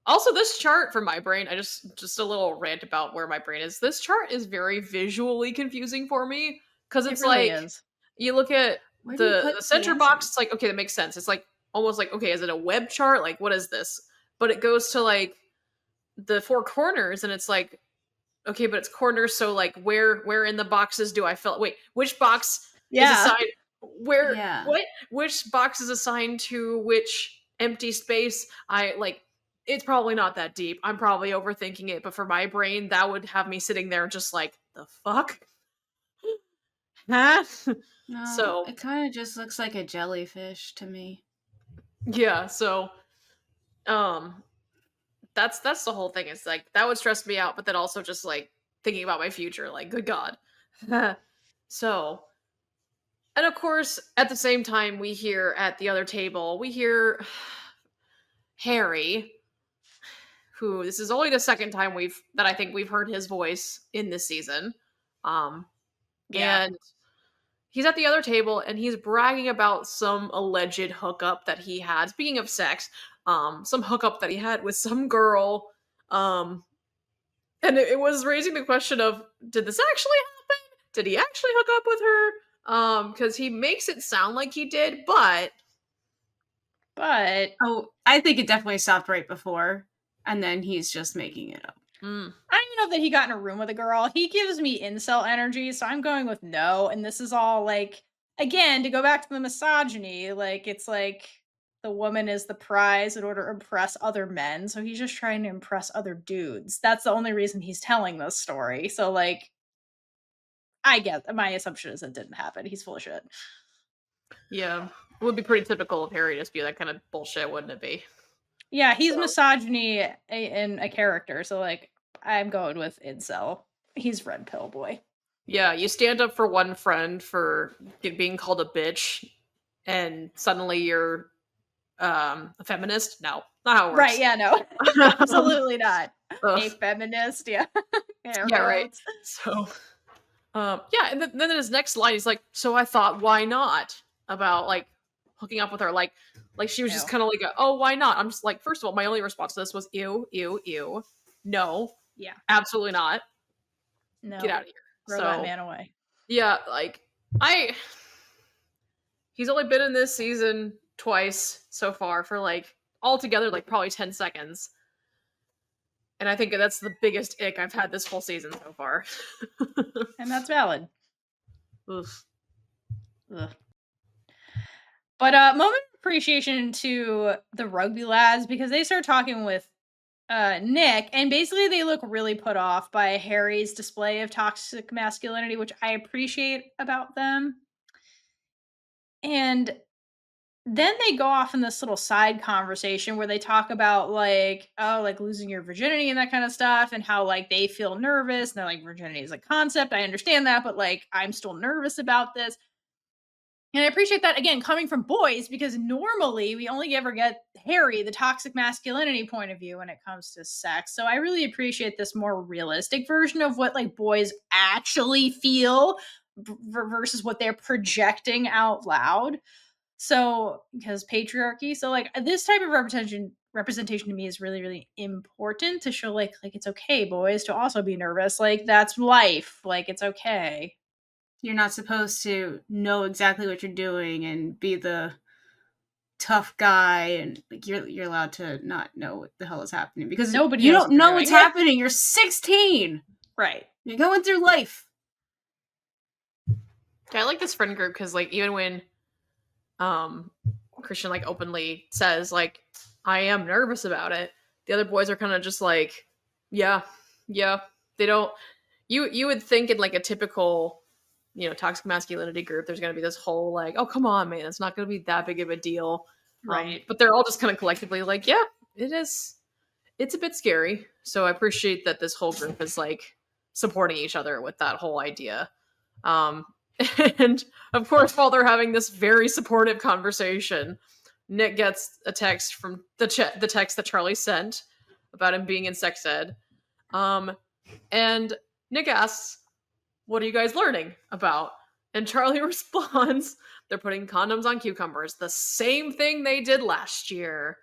Also, this chart for my brain, I just a little rant about where my brain is. This chart is very visually confusing for me, because it's really like is. You look at the center box. It's like, okay, that makes sense. It's like almost like, okay, is it a web chart? Like, what is this? But it goes to like the four corners, and it's like, okay, but it's corners. So like, where in the boxes do I fill? Wait, which box is assigned? Where? Yeah. What? Which box is assigned to which empty space? I like. It's probably not that deep. I'm probably overthinking it, but for my brain, that would have me sitting there just like, the fuck? Huh? No, so it kind of just looks like a jellyfish to me. Yeah, so that's the whole thing. It's like, that would stress me out, but then also just like thinking about my future, like, good god. So, and of course, at the same time, we hear at the other table, we hear Harry, who, this is only the second time that I think we've heard his voice in this season. And he's at the other table and he's bragging about some alleged hookup that he had. Speaking of sex, some hookup that he had with some girl. And it was raising the question of, did this actually happen? Did he actually hook up with her? Because he makes it sound like he did, but oh, I think it definitely stopped right before, and then he's just making it up. I don't even know that he got in a room with a girl. He gives me incel energy, so I'm going with no. And this is all like, again, to go back to the misogyny, like, it's like the woman is the prize in order to impress other men, so he's just trying to impress other dudes. That's the only reason he's telling this story. So like, I get, my assumption is it didn't happen. He's full of shit. Yeah, it would be pretty typical of Harry to spew that kind of bullshit, wouldn't it be? Yeah, he's misogyny in a character, so like, I'm going with incel. He's red pill boy. Yeah, you stand up for one friend for being called a bitch, and suddenly you're a feminist. No, not how it works. Right, yeah, no. Absolutely not. A feminist, yeah. Yeah, right. So, yeah, and then his next line, he's like, so I thought, why not? About, like, hooking up with her. Like she was just kind of like, oh, why not? I'm just like, first of all, my only response to this was, ew, ew, ew. No. Yeah. Absolutely not. No. Get out of here. Throw that man away. Yeah, like, he's only been in this season twice so far for, like, altogether, like, probably 10 seconds. And I think that's the biggest ick I've had this whole season so far. And that's valid. Oof. Ugh. But moment of appreciation to the rugby lads, because they start talking with Nick, and basically they look really put off by Harry's display of toxic masculinity, which I appreciate about them. And then they go off in this little side conversation where they talk about, like, oh, like losing your virginity and that kind of stuff, and how, like, they feel nervous. And they're like, virginity is a concept. I understand that, but, like, I'm still nervous about this. And I appreciate that, again, coming from boys, because normally we only ever get Harry, the toxic masculinity point of view when it comes to sex. So I really appreciate this more realistic version of what, like, boys actually feel versus what they're projecting out loud. So, because patriarchy, so, like, this type of representation to me is really, really important to show, like it's okay, boys, to also be nervous. Like, that's life. Like, it's okay. You're not supposed to know exactly what you're doing and be the tough guy, and, like, you're allowed to not know what the hell is happening, because you don't know what's happening. You're 16. Right. You're going through life. Yeah, I like this friend group because, like, even when Christian, like, openly says, like, I am nervous about it, the other boys are kind of just like, yeah. They don't. You would think in, like, a typical, you know, toxic masculinity group, there's going to be this whole, like, oh, come on, man, it's not going to be that big of a deal. Right. But they're all just kind of collectively like, yeah, it is. It's a bit scary. So I appreciate that this whole group is, like, supporting each other with that whole idea. And of course, while they're having this very supportive conversation, Nick gets a text from the text that Charlie sent about him being in sex ed. And Nick asks, what are you guys learning about? And Charlie responds, they're putting condoms on cucumbers. The same thing they did last year.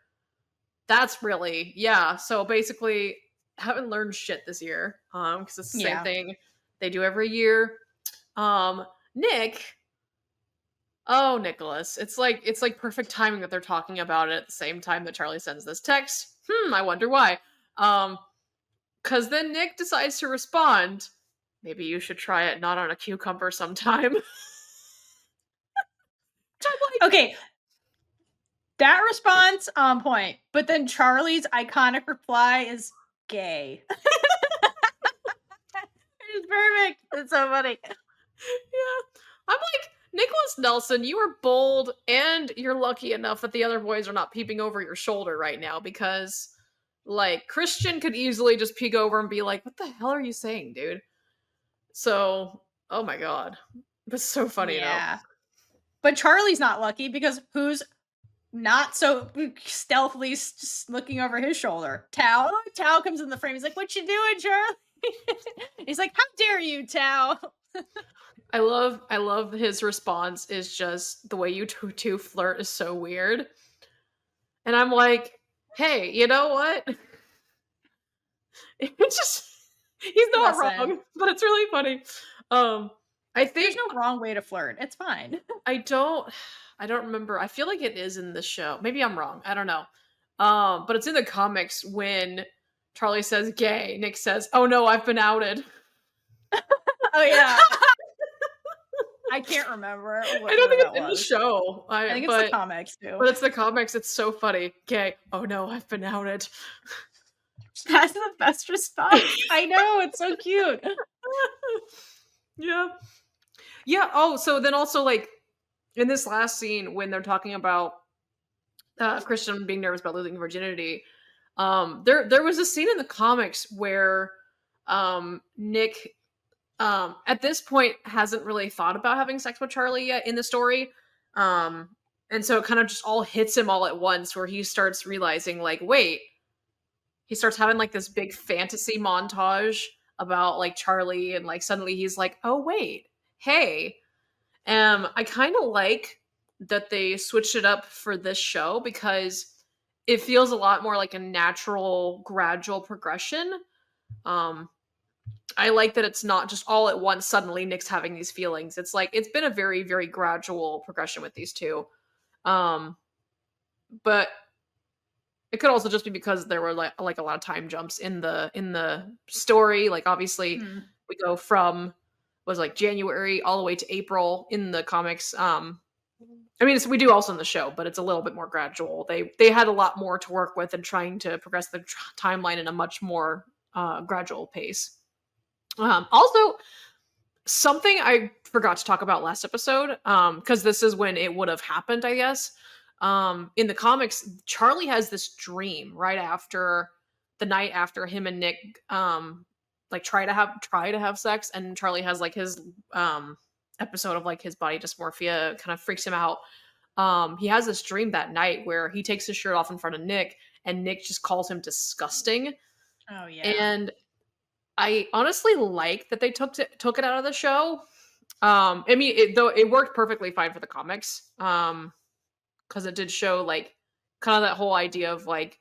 That's really, yeah. So basically, haven't learned shit this year. Because it's the same thing they do every year. Nick. Oh, Nicholas. It's like perfect timing that they're talking about it at the same time that Charlie sends this text. I wonder why. Because then Nick decides to respond, maybe you should try it not on a cucumber sometime. Okay. That response on point. But then Charlie's iconic reply is gay. It's perfect. It's so funny. Yeah. I'm like, Nicholas Nelson, you are bold, and you're lucky enough that the other boys are not peeping over your shoulder right now, because, like, Christian could easily just peek over and be like, what the hell are you saying, dude? So, oh my god. That's so funny, yeah. But Charlie's not lucky, because who's not so stealthily just looking over his shoulder? Tao. Tao comes in the frame. He's like, what you doing, Charlie? He's like, how dare you, Tao? I love his response is just the way you two flirt is so weird. And I'm like, hey, you know what? It's just, he's not wrong, but it's really funny. I think there's no wrong way to flirt. It's fine. I don't remember. I feel like it is in the show. Maybe I'm wrong. I don't know. But it's in the comics when Charlie says gay, Nick says, oh no, I've been outed. Oh yeah. I can't remember. I don't think it's in the show. I think it's the comics too. But it's the comics. It's so funny. Gay. Oh no, I've been outed. That's the best response. I know, it's so cute. Yeah. Yeah. Oh, so then also, like, in this last scene when they're talking about Christian being nervous about losing virginity, there was a scene in the comics where Nick at this point hasn't really thought about having sex with Charlie yet in the story. And so it kind of just all hits him all at once, where he starts realizing, like, wait, he starts having like this big fantasy montage about like Charlie, and like suddenly he's like, oh wait, hey. I kind of like that they switched it up for this show, because it feels a lot more like a natural, gradual progression. I like that it's not just all at once, suddenly Nick's having these feelings. It's like, it's been a very, very gradual progression with these two. But it could also just be because there were like a lot of time jumps in the story. Like, obviously we go from, was like January all the way to April in the comics. I mean, we do also in the show, but it's a little bit more gradual. They had a lot more to work with and trying to progress the timeline in a much more gradual pace. Also, something I forgot to talk about last episode, because this is when it would have happened, I guess. In the comics, Charlie has this dream right after the night after him and Nick like try to have sex, and Charlie has like his episode of like his body dysmorphia kind of freaks him out. He has this dream that night where he takes his shirt off in front of Nick, and Nick just calls him disgusting. Oh yeah. And I honestly like that they took it out of the show. I mean, though it worked perfectly fine for the comics, because it did show like kind of that whole idea of like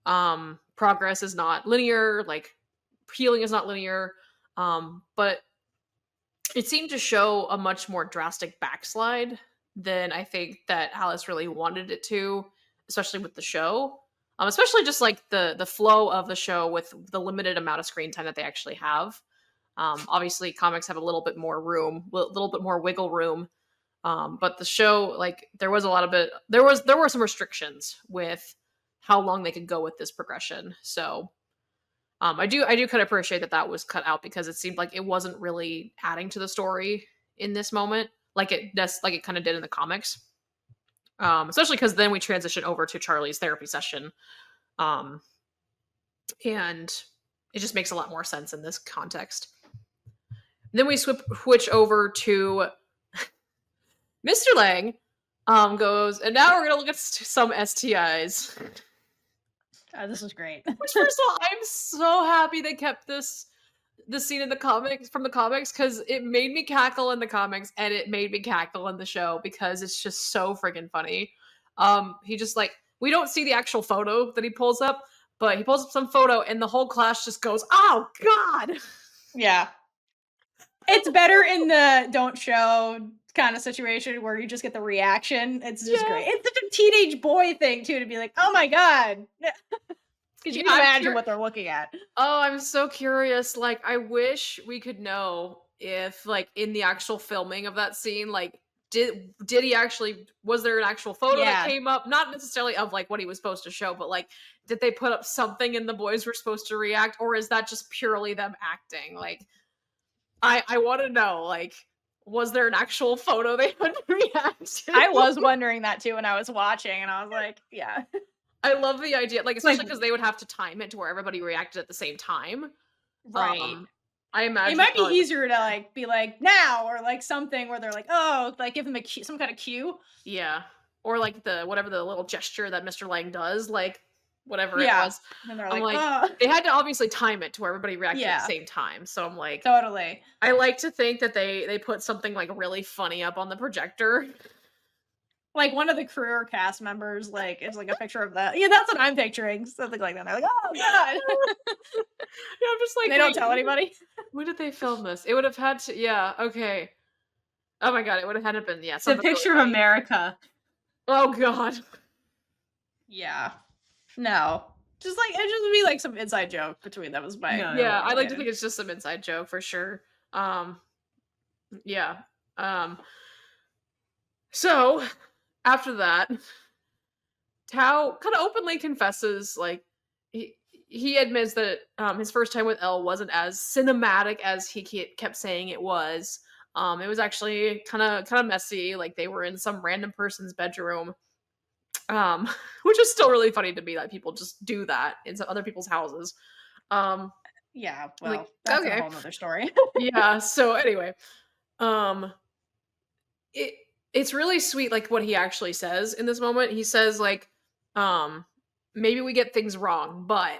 progress is not linear, like healing is not linear, but it seemed to show a much more drastic backslide than I think that Alice really wanted it to, especially with the show. Especially just like the flow of the show with the limited amount of screen time that they actually have. Obviously, comics have a little bit more room, a little bit more wiggle room. But the show, like, there were some restrictions with how long they could go with this progression. So I do kind of appreciate that was cut out, because it seemed like it wasn't really adding to the story in this moment, like it kind of did in the comics. Especially because then we transition over to Charlie's therapy session. And it just makes a lot more sense in this context. Then we switch over to Mr. Lang goes, and now we're going to look at some STIs. Oh, this is great. Which, first of all, I'm so happy they kept the scene in the comics, because it made me cackle in the comics, and it made me cackle in the show, because it's just so freaking funny. He just like, we don't see the actual photo that he pulls up, but he pulls up some photo, and the whole class just goes, "Oh God!" Yeah, it's better in the don't show kind of situation where you just get the reaction. It's just great. It's such a teenage boy thing too, to be like, "Oh my God." Because you can imagine what they're looking at. Oh, I'm so curious. Like, I wish we could know if, like, in the actual filming of that scene, like, did he actually, was there an actual photo that came up? Not necessarily of, like, what he was supposed to show, but, like, did they put up something and the boys were supposed to react? Or is that just purely them acting? Like, I want to know, like, was there an actual photo they had to react to? I was wondering that, too, when I was watching, and I was like, yeah. I love the idea, like, especially because they would have to time it to where everybody reacted at the same time. Right. I imagine it might be easier to like be like now, or like something where they're like, oh, like give them some kind of cue. Yeah, or like the little gesture that Mr. Lang does, like whatever it was. And they're like, they had to obviously time it to where everybody reacted at the same time. So I'm like, totally. I like to think that they put something like really funny up on the projector. Like one of the career cast members, like, is like a picture of that. Yeah, that's what I'm picturing. Something like that. They're like, oh God. Yeah, I'm just like, they don't tell anybody. When did they film this? It would have had to, yeah, okay. Oh my God, it would have had to been, yeah. The picture of America. Oh God. Yeah. No. Just like, it just be like some inside joke between them is my. Yeah, I like to think it's just some inside joke for sure. Yeah. So after that, Tao kind of openly confesses, like, he admits that his first time with Elle wasn't as cinematic as he kept saying it was. It was actually kind of messy. Like, they were in some random person's bedroom, which is still really funny to me that people just do that in some other people's houses. Yeah, well, like, that's a whole other story. Yeah. So anyway, it's really sweet, like, what he actually says in this moment. He says, like, maybe we get things wrong, but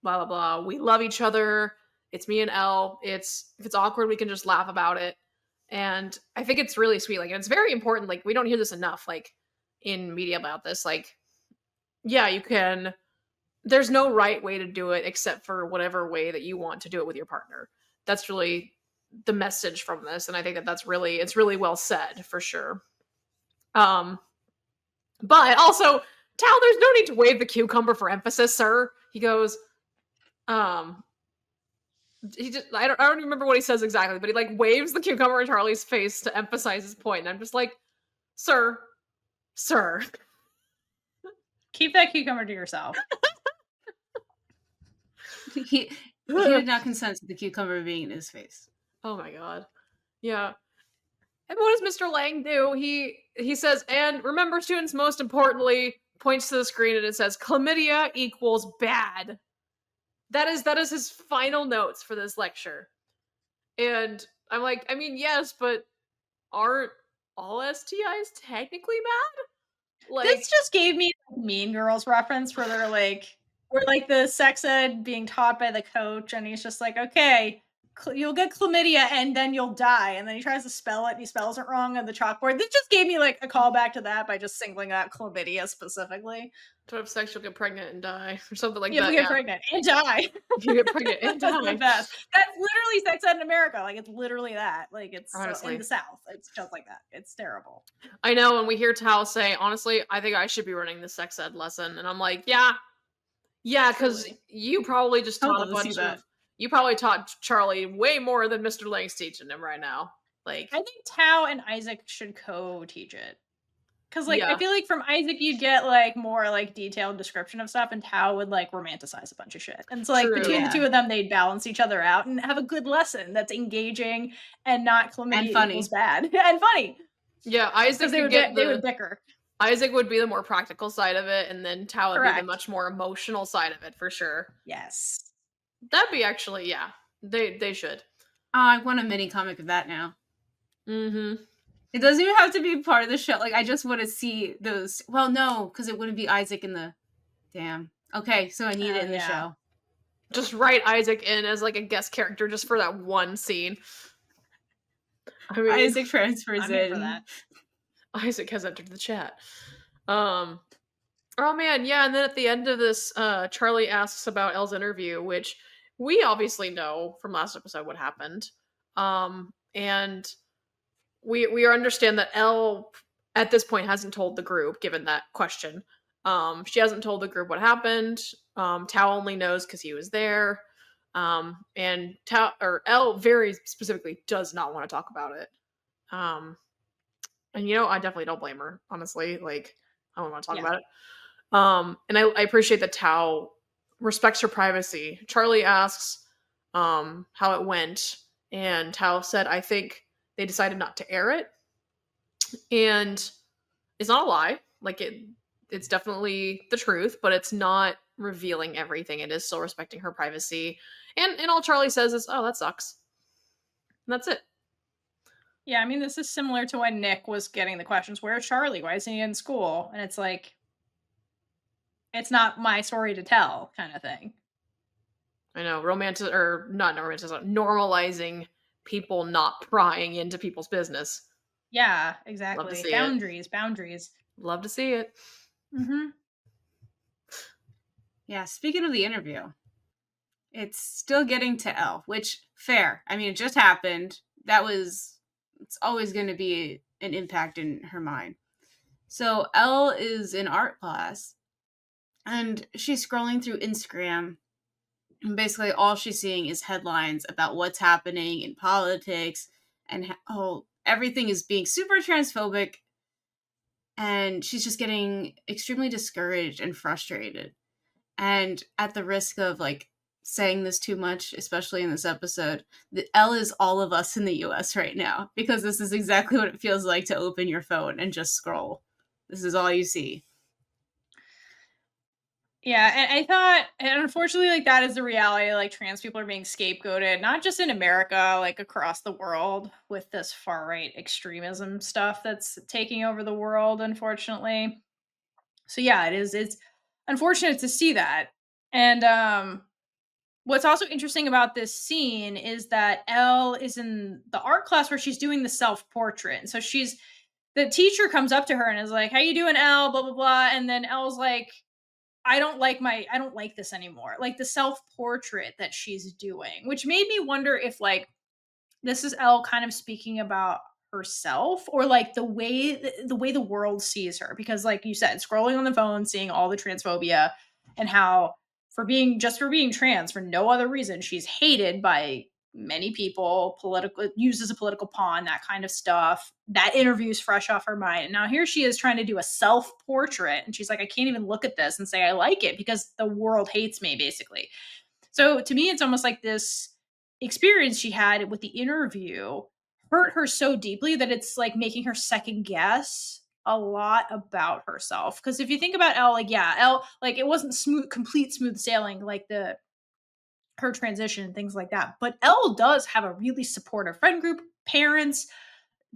blah, blah, blah. We love each other. It's me and Elle. If it's awkward, we can just laugh about it. And I think it's really sweet. Like, and it's very important. Like, we don't hear this enough, like, in media about this. Like, yeah, you can, there's no right way to do it except for whatever way that you want to do it with your partner. That's really the message from this. And I think that it's really well said for sure. But also, Tao, there's no need to wave the cucumber for emphasis, sir. He goes, he just, I don't remember what he says exactly, but he like waves the cucumber in Charlie's face to emphasize his point. And I'm just like, sir. Keep that cucumber to yourself. He did not consent to the cucumber being in his face. Oh my god. Yeah. And what does Mr. Lang do? He says, and remember, students, most importantly, points to the screen and it says, chlamydia equals bad. That is his final notes for this lecture. And I'm like, I mean, yes, but aren't all STIs technically bad? Like, this just gave me a Mean Girls reference where they're like, where like the sex ed being taught by the coach, and he's just like, okay, you'll get chlamydia and then you'll die. And then he tries to spell it and he spells it wrong on the chalkboard. This just gave me like a callback to that by just singling out chlamydia specifically. To have sex, you'll get pregnant and die, or something like that. You'll get pregnant and die. You get pregnant and die. That's the best. That's literally sex ed in America. Like, it's literally that. Like, it's honestly in the South. It's just like that. It's terrible. I know, and we hear Tao say, honestly, I think I should be running the sex ed lesson. And I'm like, yeah, because you probably just taught a bunch of... You probably taught Charlie way more than Mr. Lang's teaching him right now. Like, I think Tao and Isaac should co-teach it. Because, like, I feel like from Isaac, you'd get, like, more, like, detailed description of stuff, and Tao would, like, romanticize a bunch of shit. And so, like, between the two of them, they'd balance each other out and have a good lesson that's engaging and not chlamydia equals bad. And funny. Yeah, Isaac they would bicker. Isaac would be the more practical side of it, and then Tao would be the much more emotional side of it, for sure. Yes. That'd be actually, yeah. They should. I want a mini comic of that now. Mm-hmm. It doesn't even have to be part of the show. Like, I just want to see those. Well, no, because it wouldn't be Isaac in the... Damn. Okay, so I need it in the show. Just write Isaac in as, like, a guest character just for that one scene. I mean, Isaac transfers in. For that. Isaac has entered the chat. Oh, man, yeah, and then at the end of this, Charlie asks about Elle's interview, which we obviously know from last episode what happened. And... We understand that Elle, at this point, hasn't told the group, given that question. She hasn't told the group what happened. Tao only knows because he was there. And Elle very specifically does not want to talk about it. And, you know, I definitely don't blame her, honestly. Like, I don't want to talk about it. And I appreciate that Tao respects her privacy. Charlie asks how it went. And Tao said, I think they decided not to air it. And it's not a lie. Like, it's definitely the truth, but it's not revealing everything. It is still respecting her privacy. And all Charlie says is, oh, that sucks. And that's it. Yeah, I mean, this is similar to when Nick was getting the questions, where's Charlie? Why isn't he in school? And it's like, it's not my story to tell kind of thing. I know, normalizing people not prying into people's business. Yeah, exactly. Boundaries. Love to see it. Mm-hmm. Yeah, speaking of the interview, it's still getting to Elle, which, fair. I mean, it just happened. It's always going to be an impact in her mind. So Elle is in art class, and she's scrolling through Instagram. And basically all she's seeing is headlines about what's happening in politics and how everything is being super transphobic. And she's just getting extremely discouraged and frustrated. And at the risk of, like, saying this too much, especially in this episode, Elle is all of us in the US right now. Because this is exactly what it feels like to open your phone and just scroll. This is all you see. Yeah, and I thought, and unfortunately, like, that is the reality, like, trans people are being scapegoated, not just in America, like, across the world with this far-right extremism stuff that's taking over the world, unfortunately. So, yeah, it's unfortunate to see that. And, what's also interesting about this scene is that Elle is in the art class where she's doing the self-portrait, and so the teacher comes up to her and is like, "How you doing, Elle? Blah, blah, blah," and then Elle's like, I don't like this anymore. Like the self-portrait that she's doing, which made me wonder if like this is Elle kind of speaking about herself or like the way the world sees her, because like you said, scrolling on the phone, seeing all the transphobia and how for being trans for no other reason, she's hated by many people, political used as a political pawn, that kind of stuff. That interview's fresh off her mind. And now here she is trying to do a self-portrait and she's like, I can't even look at this and say I like it because the world hates me, basically. So to me, it's almost like this experience she had with the interview hurt her so deeply that it's like making her second guess a lot about herself. Because if you think about Elle, like yeah, Elle, like it wasn't complete smooth sailing like the her transition and things like that. But Elle does have a really supportive friend group, parents,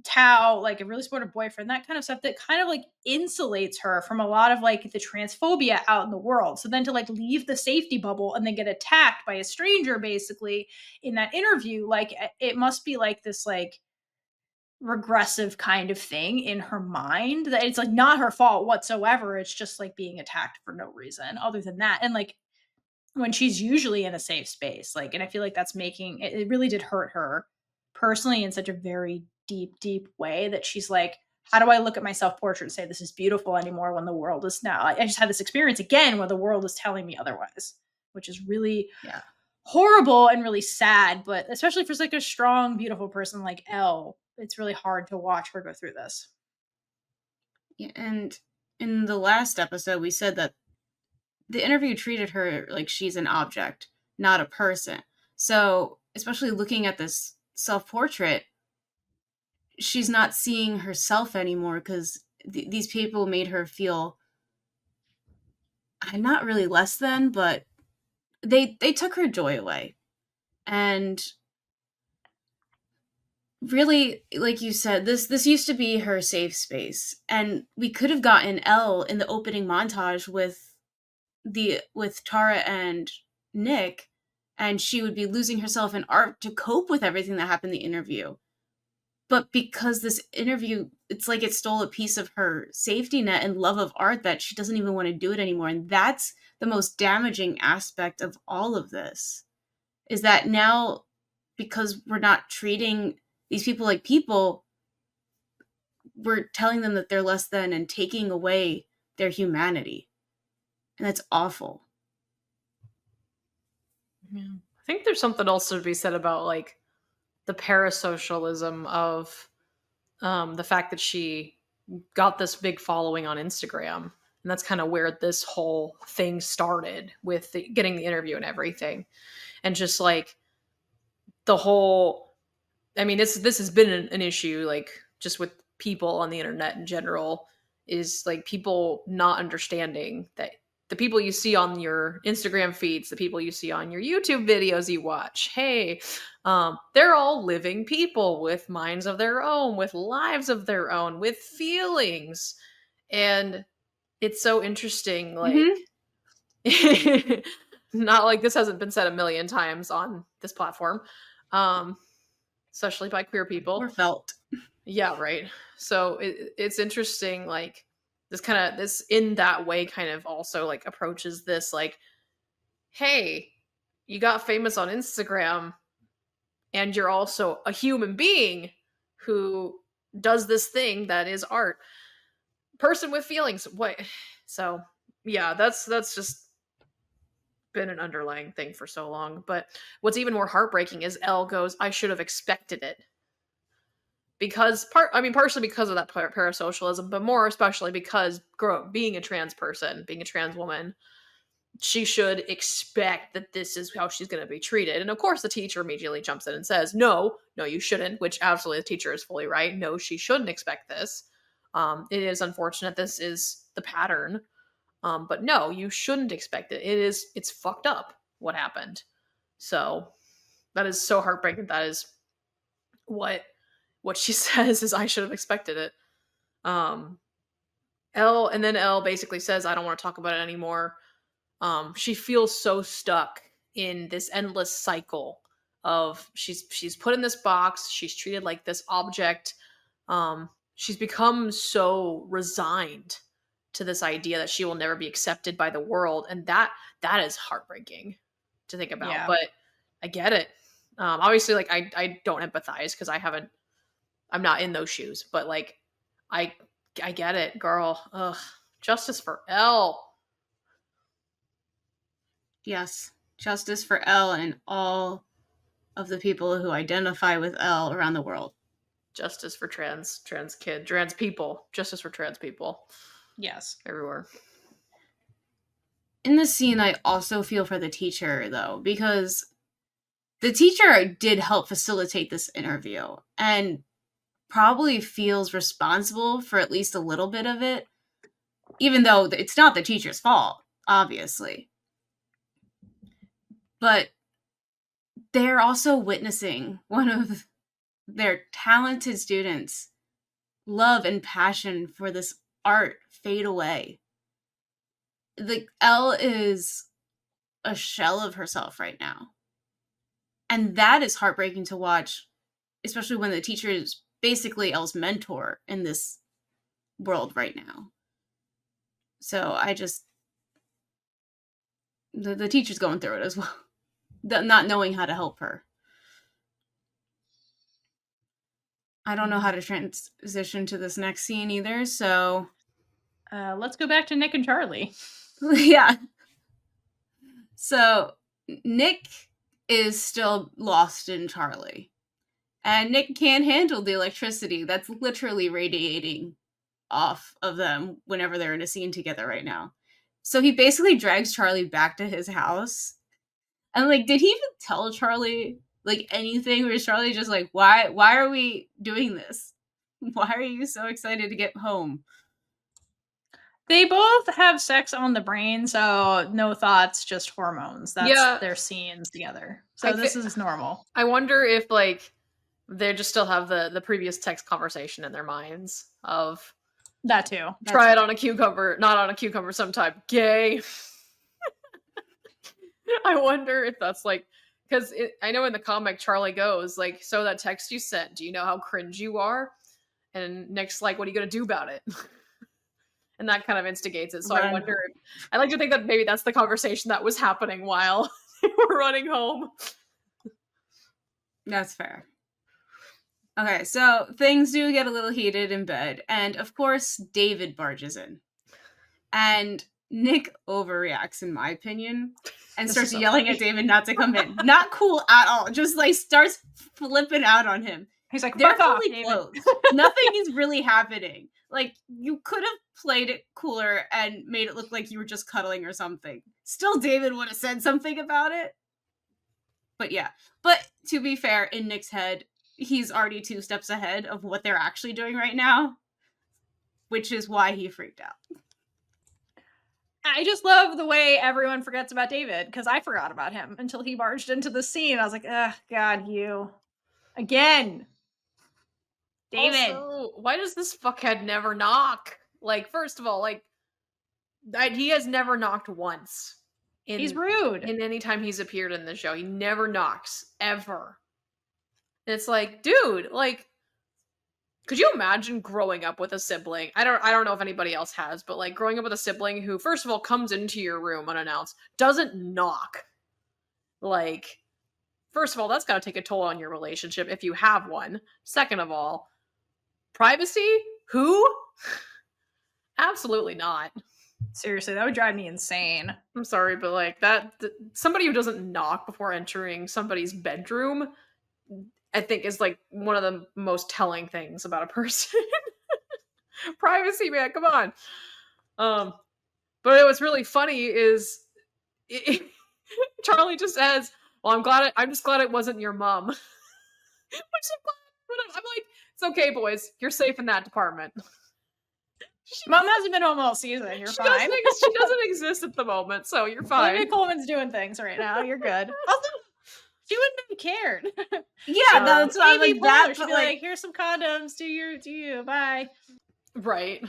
Tao, like a really supportive boyfriend, that kind of stuff that kind of like insulates her from a lot of like the transphobia out in the world. So then to like leave the safety bubble and then get attacked by a stranger basically in that interview, like it must be like this like regressive kind of thing in her mind that it's like not her fault whatsoever. It's just like being attacked for no reason other than that. And like when she's usually in a safe space, like, and I feel like that's making it really did hurt her personally in such a very deep way that she's like, how do I look at my self-portrait and say this is beautiful anymore when the world is now? I just had this experience again where the world is telling me otherwise, which is really horrible and really sad. But especially for like a strong, beautiful person like Elle, it's really hard to watch her go through this. Yeah, and in the last episode, we said that the interview treated her like she's an object, not a person. So, especially looking at this self-portrait, she's not seeing herself anymore because these people made her feel not really less than, but they took her joy away. And really, like you said, this used to be her safe space, and we could have gotten Elle in the opening montage with Tara and Nick, and she would be losing herself in art to cope with everything that happened in the interview. But because this interview, it's like it stole a piece of her safety net and love of art that she doesn't even want to do it anymore. And that's the most damaging aspect of all of this, is that now, because we're not treating these people like people, we're telling them that they're less than and taking away their humanity. And that's awful. Yeah. I think there's something else to be said about like the parasocialism of the fact that she got this big following on Instagram. And that's kind of where this whole thing started with getting the interview and everything. And just like the whole, I mean, this has been an issue, like just with people on the internet in general, is like people not understanding that the people you see on your Instagram feeds, the people you see on your YouTube videos you watch, hey, they're all living people with minds of their own, with lives of their own, with feelings. And it's so interesting, like, not like this hasn't been said a million times on this platform, especially by queer people. Or felt. Yeah, right. So it's interesting, like, this in that way kind of also like approaches this like, hey, you got famous on Instagram and you're also a human being who does this thing that is art. Person with feelings. What? So yeah, that's just been an underlying thing for so long. But what's even more heartbreaking is Elle goes, I should have expected it. Because partially because of that parasocialism, but more especially because being a trans person, being a trans woman, she should expect that this is how she's going to be treated. And of course, the teacher immediately jumps in and says, no, you shouldn't, which absolutely the teacher is fully right. No, she shouldn't expect this. It is unfortunate. This is the pattern. But no, you shouldn't expect it. It's fucked up what happened. So that is so heartbreaking. That is what she says is I should have expected it. Elle basically says, I don't want to talk about it anymore. She feels so stuck in this endless cycle of she's put in this box, she's treated like this object. She's become so resigned to this idea that she will never be accepted by the world, and that is heartbreaking to think about. Yeah. But I get it. Obviously, like I don't empathize because I'm not in those shoes, but like I get it, girl. Ugh. Justice for Elle. Yes, justice for Elle and all of the people who identify with Elle around the world. Justice for trans people. Justice for trans people. Yes. Everywhere. In this scene, I also feel for the teacher, though, because the teacher did help facilitate this interview and probably feels responsible for at least a little bit of it, even though it's not the teacher's fault, obviously. But they're also witnessing one of their talented students' love and passion for this art fade away. Elle is a shell of herself right now. And that is heartbreaking to watch, especially when the teacher is basically Elle's mentor in this world right now. So the teacher's going through it as well. Not knowing how to help her. I don't know how to transition to this next scene either, so... let's go back to Nick and Charlie. Yeah. So, Nick is still lost in Charlie. And Nick can't handle the electricity that's literally radiating off of them whenever they're in a scene together right now. So he basically drags Charlie back to his house. And, like, did he even tell Charlie, like, anything? Or is Charlie just like, why are we doing this? Why are you so excited to get home? They both have sex on the brain, so no thoughts, just hormones. That's their scenes together. So this is normal. I wonder if, like, they just still have the previous text conversation in their minds of... That too. Try it on a cucumber, not on a cucumber sometime. Gay. I wonder if that's like, because I know in the comic Charlie goes like, so that text you sent, do you know how cringe you are? And Nick's like, what are you gonna do about it? And that kind of instigates it. So I wonder I like to think that maybe that's the conversation that was happening while they were running home. That's fair. Okay, so things do get a little heated in bed, and of course David barges in. And Nick overreacts, in my opinion, and starts yelling at David not to come in. Not cool at all. Just like starts flipping out on him. He's like, they're fuck fully off, clothed. Nothing is really happening. Like, you could have played it cooler and made it look like you were just cuddling or something. Still, David would have said something about it. But yeah. But to be fair, in Nick's head, he's already 2 steps ahead of what they're actually doing right now, which is why he freaked out. I just love the way everyone forgets about David, because I forgot about him until he barged into the scene. I was like, ugh, God, you. Again. David. Also, why does this fuckhead never knock? Like, first of all, like, he has never knocked once. He's rude. In any time he's appeared in the show. He never knocks. Ever. And it's like, dude, like, could you imagine growing up with a sibling? I don't know if anybody else has, but like growing up with a sibling who, first of all, comes into your room unannounced, doesn't knock. Like, first of all, that's got to take a toll on your relationship if you have one. Second of all, privacy? Who? Absolutely not. Seriously, that would drive me insane. I'm sorry, but like somebody who doesn't knock before entering somebody's bedroom, I think is like one of the most telling things about a person. Privacy, man, come on. But what's really funny is Charlie just says, well, I'm just glad it wasn't your mom. Which I'm like, it's okay, boys. You're safe in that department. Mom hasn't been home all season. You're fine. She doesn't exist at the moment, so you're fine. Olivia Colman's doing things right now. You're good. Also, she wouldn't have cared. Yeah, that's why I'm like that. She'd be like, here's some condoms. Do you? Bye. Right.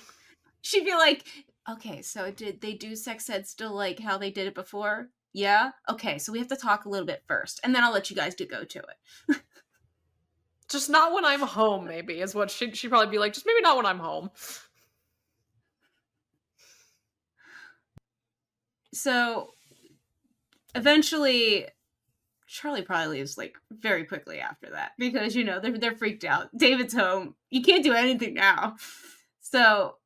She'd be like, okay, so did they do sex ed still like how they did it before? Yeah? Okay, so we have to talk a little bit first, and then I'll let you guys go to it. Just not when I'm home, maybe, is what she'd probably be like, just maybe not when I'm home. So, eventually, Charlie probably leaves, like, very quickly after that, because, you know, they're freaked out. David's home. You can't do anything now. So,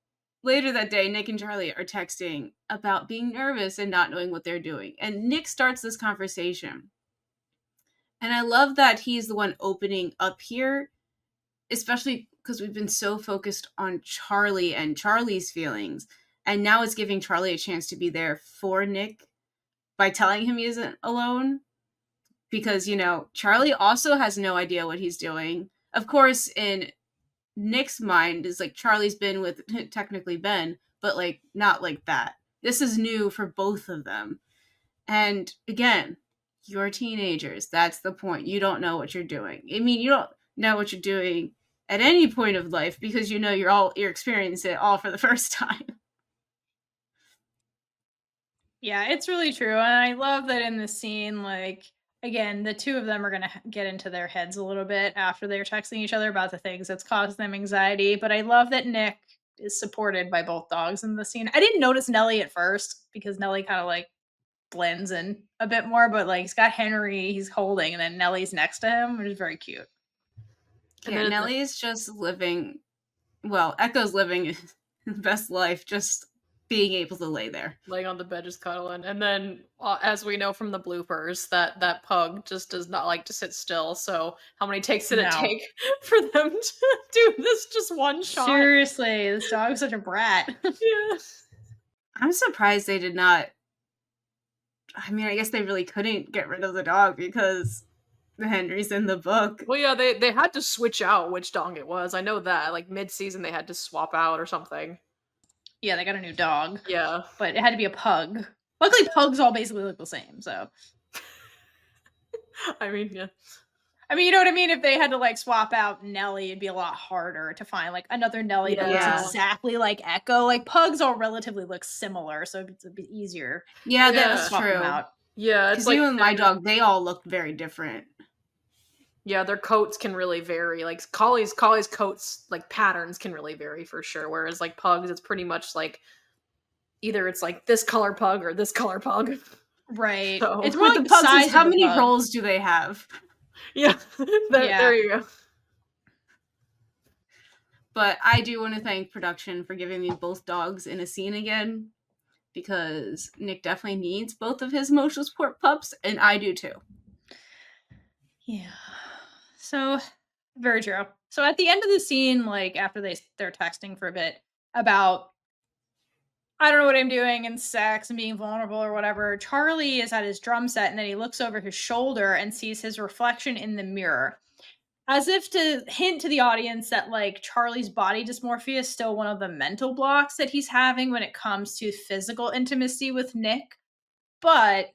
later that day, Nick and Charlie are texting about being nervous and not knowing what they're doing. And Nick starts this conversation. And I love that he's the one opening up here, especially because we've been so focused on Charlie and Charlie's feelings. And now it's giving Charlie a chance to be there for Nick by telling him he isn't alone. Because, you know, Charlie also has no idea what he's doing. Of course, in Nick's mind is like Charlie's been with technically Ben, but like not like that. This is new for both of them. And again, you're teenagers. That's the point. You don't know what you're doing. I mean, you don't know what you're doing at any point of life because you know you're experiencing it all for the first time. Yeah, it's really true. And I love that in the scene, like, again, the two of them are going to get into their heads a little bit after they're texting each other about the things that's caused them anxiety. But I love that Nick is supported by both dogs in the scene. I didn't notice Nellie at first because Nellie kind of like blends in a bit more, but like he's got Henry he's holding, and then Nellie's next to him, which is very cute. Yeah, and Nellie's just living, well, Echo's living his best life, just being able to lay there. Laying on the bed, just cuddling. And then, as we know from the bloopers, that pug just does not like to sit still. So how many takes did it take for them to do this just one shot? Seriously, this dog's such a brat. Yeah. I'm surprised they did not. I mean, I guess they really couldn't get rid of the dog because Henry's in the book. Well, yeah, they had to switch out which dog it was. I know that. Like, mid-season, they had to swap out or something. Yeah, they got a new dog. Yeah. But it had to be a pug. Luckily, pugs all basically look the same, so. I mean, yeah. I mean, you know what I mean? If they had to, like, swap out Nellie, it'd be a lot harder to find, like, another Nellie that looks exactly like Echo. Like, pugs all relatively look similar, so it's a bit easier. Yeah, that's true. Yeah, it's like... you and my dog, they all look very different. Yeah, their coats can really vary. Like Collie's coats, like patterns can really vary for sure. Whereas like pugs, it's pretty much like either it's like this color pug or this color pug. Right. So, it's more like the pugs. How many rolls do they have? Yeah. There you go. But I do want to thank production for giving me both dogs in a scene again, because Nick definitely needs both of his emotional support pups, and I do too. Yeah. So, very true. So at the end of the scene, like after they're texting for a bit about, I don't know what I'm doing, and sex and being vulnerable or whatever, Charlie is at his drum set and then he looks over his shoulder and sees his reflection in the mirror. As if to hint to the audience that like Charlie's body dysmorphia is still one of the mental blocks that he's having when it comes to physical intimacy with Nick. But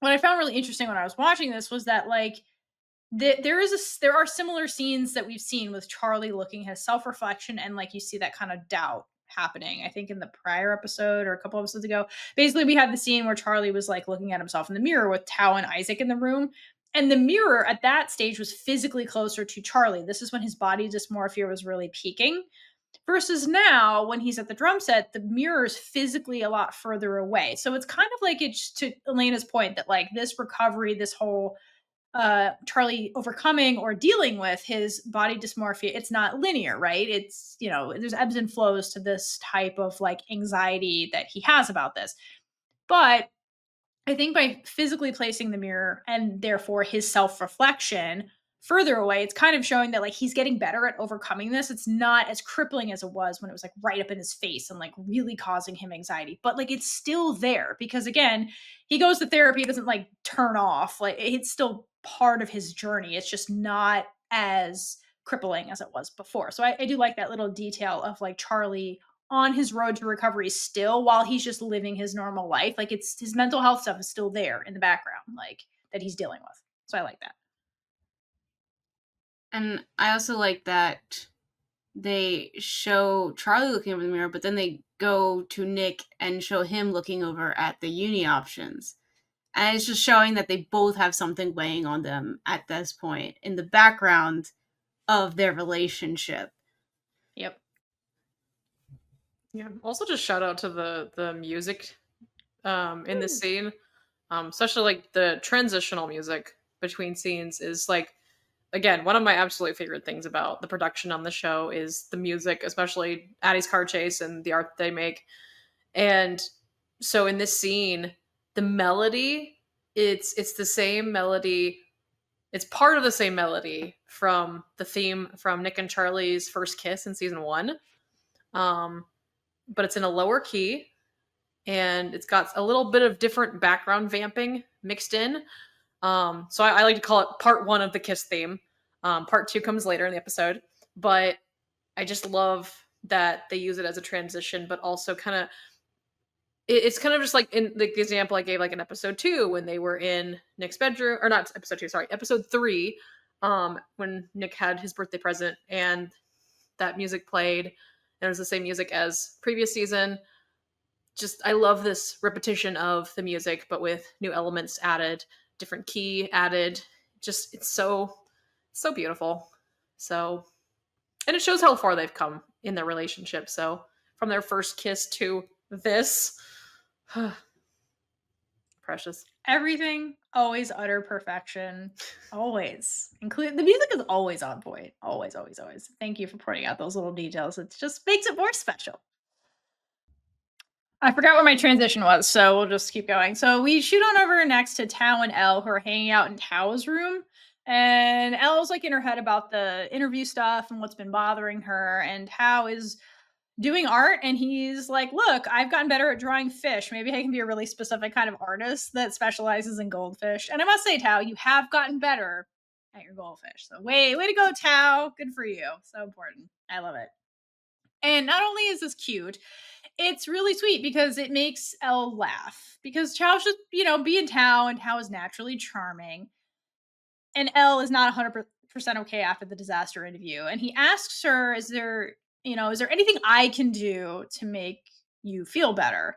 what I found really interesting when I was watching this was that like there are similar scenes that we've seen with Charlie looking at his self-reflection, and like you see that kind of doubt happening. I think in the prior episode or a couple episodes ago, basically we had the scene where Charlie was like looking at himself in the mirror with Tao and Isaac in the room, and the mirror at that stage was physically closer to Charlie. This is when his body dysmorphia was really peaking. Versus now, when he's at the drum set, the mirror is physically a lot further away. So it's kind of like, it's to Elena's point that like this recovery, this whole Charlie overcoming or dealing with his body dysmorphia, it's not linear, right? It's, you know, there's ebbs and flows to this type of like anxiety that he has about this. But I think by physically placing the mirror and therefore his self-reflection further away, it's kind of showing that like he's getting better at overcoming this. It's not as crippling as it was when it was like right up in his face and like really causing him anxiety, but like it's still there because again, he goes to therapy, it doesn't like turn off, like it's still part of his journey. It's just not as crippling as it was before. So I do like that little detail of like Charlie on his road to recovery still, while he's just living his normal life. Like, it's his mental health stuff is still there in the background, like, that he's dealing with. So I like that. And I also like that they show Charlie looking over the mirror, but then they go to Nick and show him looking over at the uni options. And it's just showing that they both have something weighing on them at this point in the background of their relationship. Yep. Yeah. Also, just shout out to the music in this scene. Especially like the transitional music between scenes is like, again, one of my absolute favorite things about the production on the show is the music, especially Addie's car chase and the art they make. And so in this scene, the melody, it's the same melody. It's part of the same melody from the theme from Nick and Charlie's first kiss in season 1. But it's in a lower key, and it's got a little bit of different background vamping mixed in. So I like to call it part 1 of the kiss theme. Part 2 comes later in the episode, but I just love that they use it as a transition, but also kind of it's kind of just like in the example I gave, like in episode 2 when they were in Nick's bedroom, or not episode 2, sorry, episode 3, when Nick had his birthday present and that music played, and it was the same music as previous season. Just I love this repetition of the music, but with new elements added, different key added. Just it's so beautiful. So, and it shows how far they've come in their relationship. So from their first kiss to this, precious. Everything always utter perfection. Always. Include the music is always on point. Always, always, always. Thank you for pointing out those little details. It just makes it more special. I forgot what my transition was, so we'll just keep going. So we shoot on over next to Tao and Elle, who are hanging out in Tao's room. And Elle's like in her head about the interview stuff and what's been bothering her. And Tao is doing art, and he's like, look, I've gotten better at drawing fish. Maybe I can be a really specific kind of artist that specializes in goldfish. And I must say, Tao, you have gotten better at your goldfish. So way to go, Tao. Good for you. So important. I love it. And not only is this cute, it's really sweet because it makes Elle laugh. Because Tao should, be in Tao, and Tao is naturally charming. And Elle is not 100% okay after the disaster interview. And he asks her, is there anything I can do to make you feel better?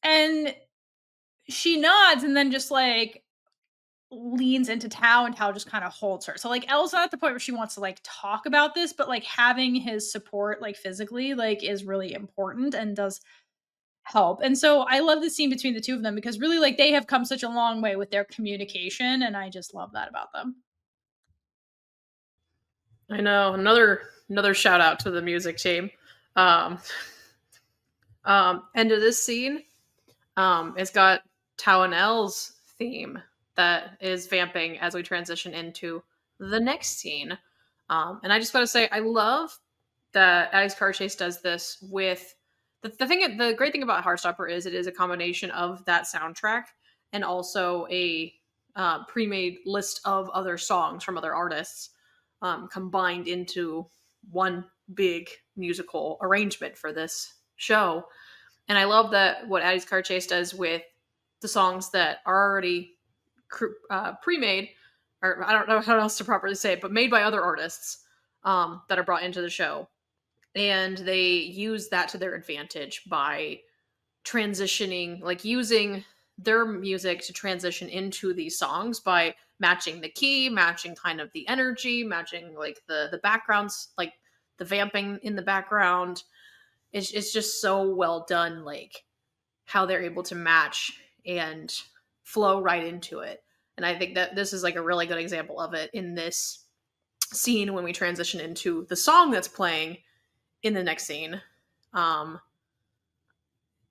And she nods and then just like leans into Tao, and Tao just kind of holds her. So like Elle's not at the point where she wants to like talk about this, but like having his support like physically like is really important and does help. And so I love the scene between the two of them because really like they have come such a long way with their communication, and I just love that about them. I know, another shout out to the music team. And to this scene, it's got Tao and Elle's theme that is vamping as we transition into the next scene. And I just want to say, I love that Addie's car chase does this with the great thing about Heartstopper is it is a combination of that soundtrack and also a pre-made list of other songs from other artists combined into one big musical arrangement for this show. And I love that what Addie's car chase does with the songs that are already pre-made, or I don't know how else to properly say it, but made by other artists that are brought into the show. And they use that to their advantage by transitioning, like using their music to transition into these songs by matching the key, matching kind of the energy, matching like the backgrounds, like the vamping in the background. It's just so well done, like how they're able to match and flow right into it. And I think that this is like a really good example of it in this scene when we transition into the song that's playing in the next scene.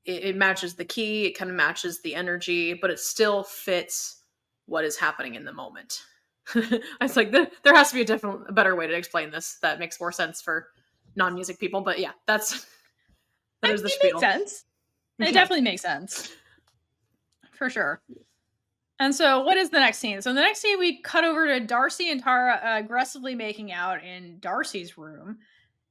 It matches the key, it kind of matches the energy, but it still fits what is happening in the moment. I was like, there has to be a better way to explain this that makes more sense for non-music people. But yeah, that is the spiel. Makes sense. It definitely makes sense. For sure. And so what is the next scene? So the next scene, we cut over to Darcy and Tara aggressively making out in Darcy's room.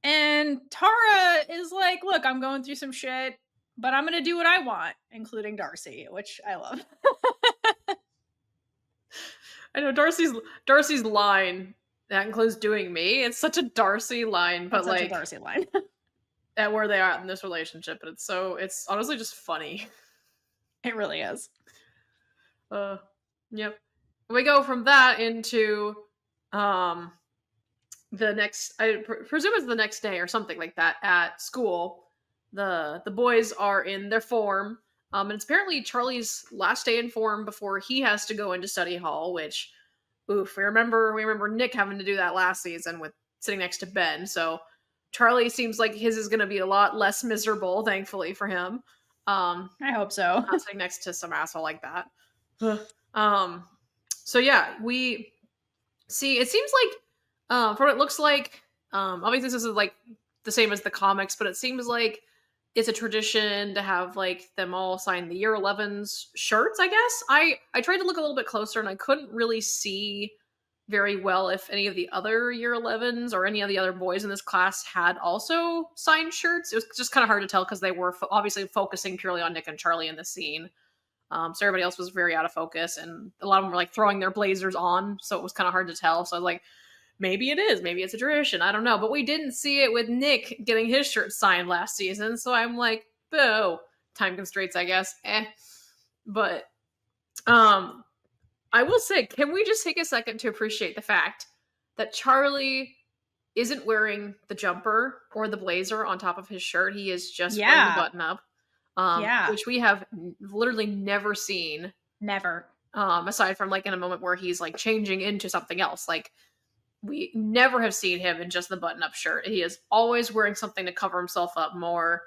And Tara is like, look, I'm going through some shit, but I'm gonna do what I want, including Darcy, which I love. I know Darcy's line, that includes doing me. It's such a Darcy line, but That's such a like Darcy line. at where they are in this relationship, but it's honestly just funny. It really is. Yep. We go from that into the next, I presume it's the next day or something like that at school. The boys are in their form, and it's apparently Charlie's last day in form before he has to go into study hall. Which, oof, we remember Nick having to do that last season with sitting next to Ben. So Charlie seems like his is going to be a lot less miserable, thankfully for him. I hope so. Not sitting next to some asshole like that. So yeah, we see. It seems like, from what it looks like, obviously this is like the same as the comics, but it seems like it's a tradition to have like them all sign the year 11's shirts. I guess I tried to look a little bit closer and I couldn't really see very well if any of the other year 11's or any of the other boys in this class had also signed shirts. It was just kind of hard to tell because they were obviously focusing purely on Nick and Charlie in the scene. So everybody else was very out of focus, and a lot of them were like throwing their blazers on, so it was kind of hard to tell. So I was like, maybe it is, maybe it's a tradition, I don't know. But we didn't see it with Nick getting his shirt signed last season, so I'm like, boo. Time constraints, I guess. But I will say, can we just take a second to appreciate the fact that Charlie isn't wearing the jumper or the blazer on top of his shirt? He is just wearing the button up. Which we have literally never seen. Never. Aside from like in a moment where he's like changing into something else. Like we never have seen him in just the button-up shirt. He is always wearing something to cover himself up more.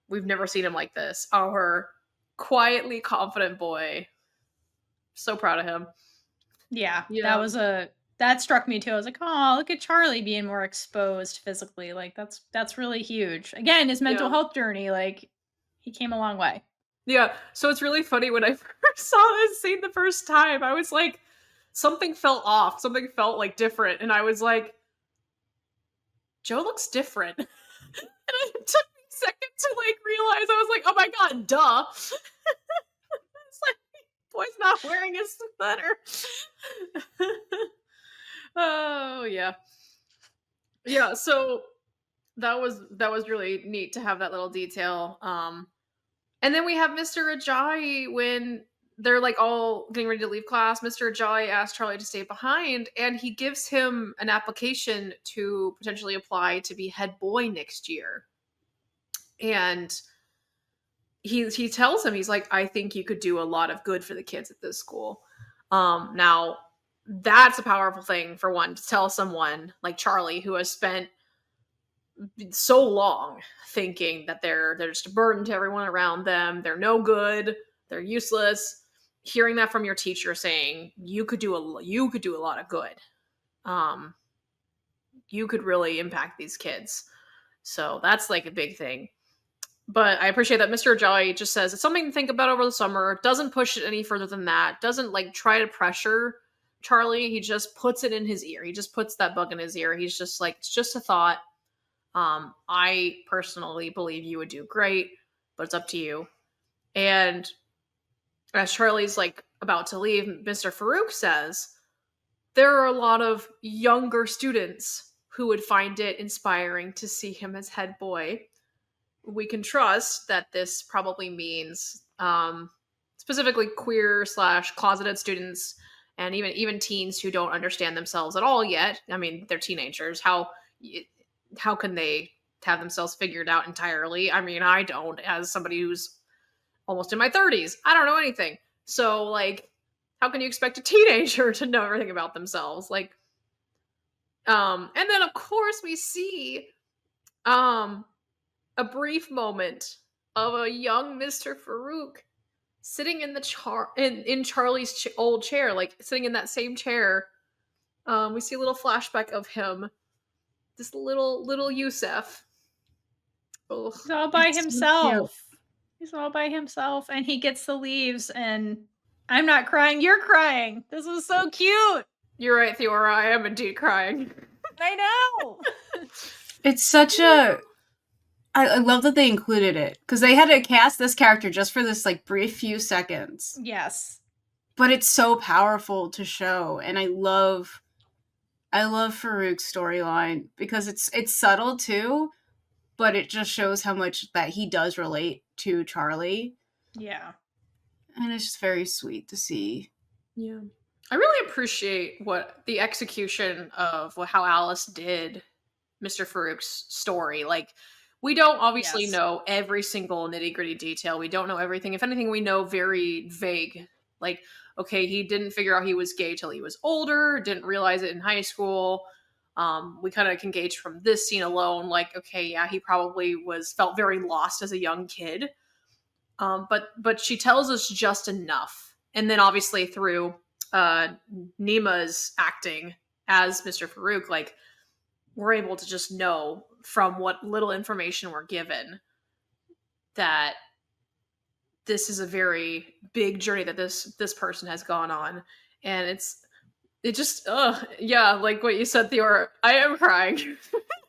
We've never seen him like this. Our quietly confident boy. So proud of him. Yeah. That struck me too. I was like, oh, look at Charlie being more exposed physically. Like that's really huge. Again, his mental health journey, like he came a long way. Yeah. So it's really funny when I first saw this scene the first time, I was like, something felt off. Something felt like different. And I was like, Joe looks different. And it took me a second to like realize, I was like, oh my God, duh. It's like, boy's not wearing a sweater. Oh yeah. Yeah, so that was really neat to have that little detail. And then we have Mr. Ajayi when they're like all getting ready to leave class. Mr. Ajayi asks Charlie to stay behind, and he gives him an application to potentially apply to be head boy next year. And he tells him, he's like, I think you could do a lot of good for the kids at this school. Now that's a powerful thing for one to tell someone like Charlie, who has spent so long thinking that they're just a burden to everyone around them. They're no good. They're useless. Hearing that from your teacher saying you could do a lot of good. You could really impact these kids. So that's like a big thing. But I appreciate that Mr. Ajayi just says it's something to think about over the summer. Doesn't push it any further than that. Doesn't like try to pressure Charlie. He just puts it in his ear. He just puts that bug in his ear. He's just like, it's just a thought. I personally believe you would do great, but it's up to you. And as Charlie's like about to leave, Mr. Farouk says, there are a lot of younger students who would find it inspiring to see him as head boy. We can trust that this probably means specifically queer / closeted students and even teens who don't understand themselves at all yet. I mean, they're teenagers. How can they have themselves figured out entirely? I mean, I don't, as somebody who's almost in my 30s. I don't know anything. So, like, how can you expect a teenager to know everything about themselves? Like, and then of course we see a brief moment of a young Mr. Farouk sitting in the in Charlie's old chair, like sitting in that same chair. We see a little flashback of him, this little Yusef. Ugh, he's all by himself. He's all by himself, and he gets the leaves, and I'm not crying, you're crying. This was so cute. You're right, Theora, I am indeed crying. I know. It's such a... I love that they included it, because they had to cast this character just for this, like, brief few seconds. Yes. But it's so powerful to show, and I love Farouk's storyline, because it's subtle, too, but it just shows how much that he does relate to Charlie. Yeah. And it's just very sweet to see. Yeah. I really appreciate what the execution of how Alice did Mr. Farouk's story. Like, we don't obviously know every single nitty-gritty detail. We don't know everything. If anything, we know very vague. Like, okay, he didn't figure out he was gay till he was older, didn't realize it in high school. We kind of can gauge from this scene alone, like, okay, yeah, he probably felt very lost as a young kid. But she tells us just enough. And then obviously through Nima's acting as Mr. Farouk, like, we're able to just know from what little information we're given that this is a very big journey that this person has gone on. And it just, yeah, like what you said, Theora, I am crying.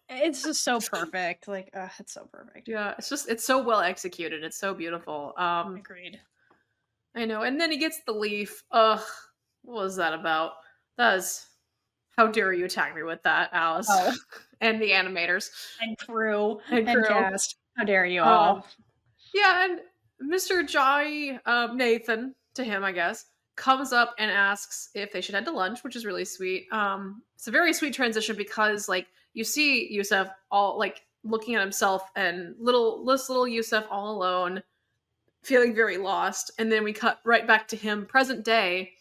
It's just so perfect. Like, it's so perfect. Yeah, it's so well executed. It's so beautiful. Agreed. I know. And then he gets the leaf. Ugh, what was that about? That is, how dare you attack me with that, Alice? Oh. And the animators. And crew. And cast. How dare you Oh. all? Yeah, and Mr. Jai, Nathan, to him, I guess, comes up and asks if they should head to lunch, which is really sweet. It's a very sweet transition because, like, you see Yusuf all, like, looking at himself and little Yusuf all alone, feeling very lost. And then we cut right back to him present day,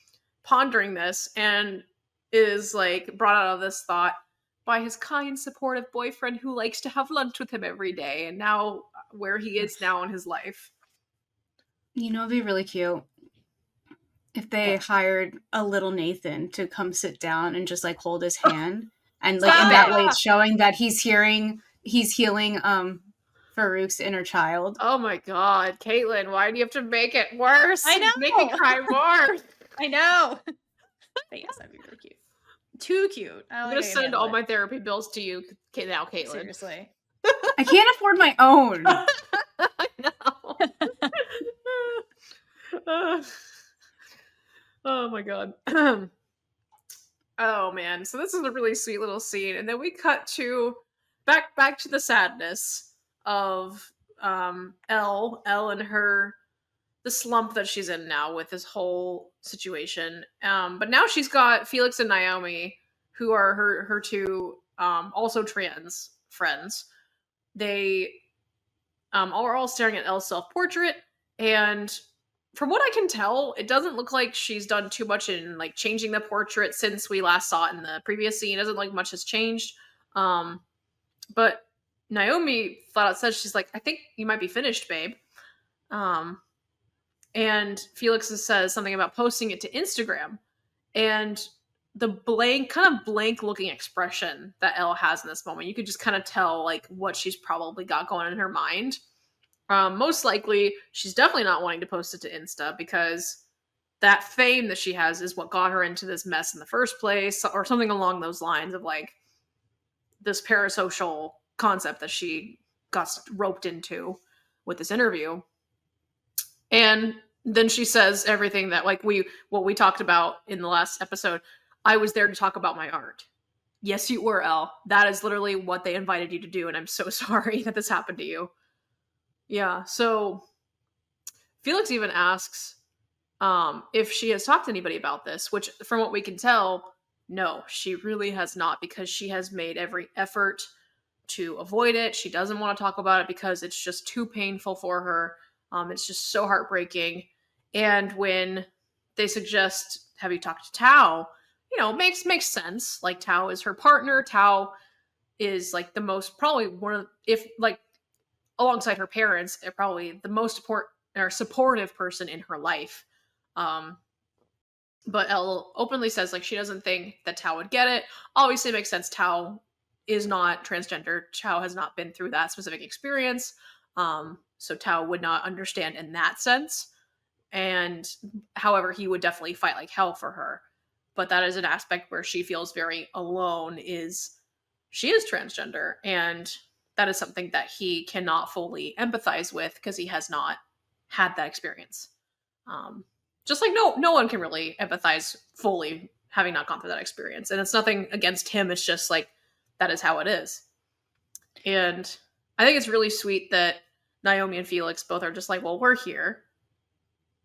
pondering this, and is, like, brought out of this thought by his kind, supportive boyfriend who likes to have lunch with him every day, and now where he is now in his life. You know, it'd be really cute if they hired a little Nathan to come sit down and just, like, hold his hand. And, like, in that way, it's showing that he's healing Farouk's inner child. Oh my god, Caitlin, why do you have to make it worse? I know! Make me cry more! I know! But yes, that'd be really cute. Too cute. I'm gonna send all my therapy bills to you now, Caitlin. Seriously. I can't afford my own! I know. Oh my god. Oh man, so this is a really sweet little scene, and then we cut to back to the sadness of Elle and the slump that she's in now with this whole situation. But now she's got Felix and Naomi, who are her two also trans friends. They are all staring at Elle's self-portrait, and from what I can tell, it doesn't look like she's done too much in, like, changing the portrait since we last saw it in the previous scene. It doesn't look like much has changed. But Naomi flat out says, she's like, I think you might be finished, babe. And Felix says something about posting it to Instagram. And the kind of blank looking expression that Elle has in this moment, you could just kind of tell, like, what she's probably got going on in her mind. Most likely, she's definitely not wanting to post it to Insta because that fame that she has is what got her into this mess in the first place, or something along those lines of, like, this parasocial concept that she got roped into with this interview. And then she says everything that, like, what we talked about in the last episode. I was there to talk about my art. Yes, you were, Elle. That is literally what they invited you to do, and I'm so sorry that this happened to you. Yeah, so Felix even asks if she has talked to anybody about this, which, from what we can tell, no, she really has not, because she has made every effort to avoid it. She doesn't want to talk about it because it's just too painful for her. It's just so heartbreaking. And when they suggest, have you talked to Tao? You know, makes sense. Like, Tao is her partner. Tao is, like, the most, probably one of, if, like, alongside her parents, probably the most supportive person in her life. But Elle openly says, like, she doesn't think that Tao would get it. Obviously, it makes sense. Tao is not transgender. Tao has not been through that specific experience. So Tao would not understand in that sense. And however, he would definitely fight like hell for her. But that is an aspect where she feels very alone, is she is transgender, and that is something that he cannot fully empathize with because he has not had that experience. Just like no one can really empathize fully having not gone through that experience, and it's nothing against him. It's just like that is how it is. And I think it's really sweet that Naomi and Felix both are just like, well, we're here.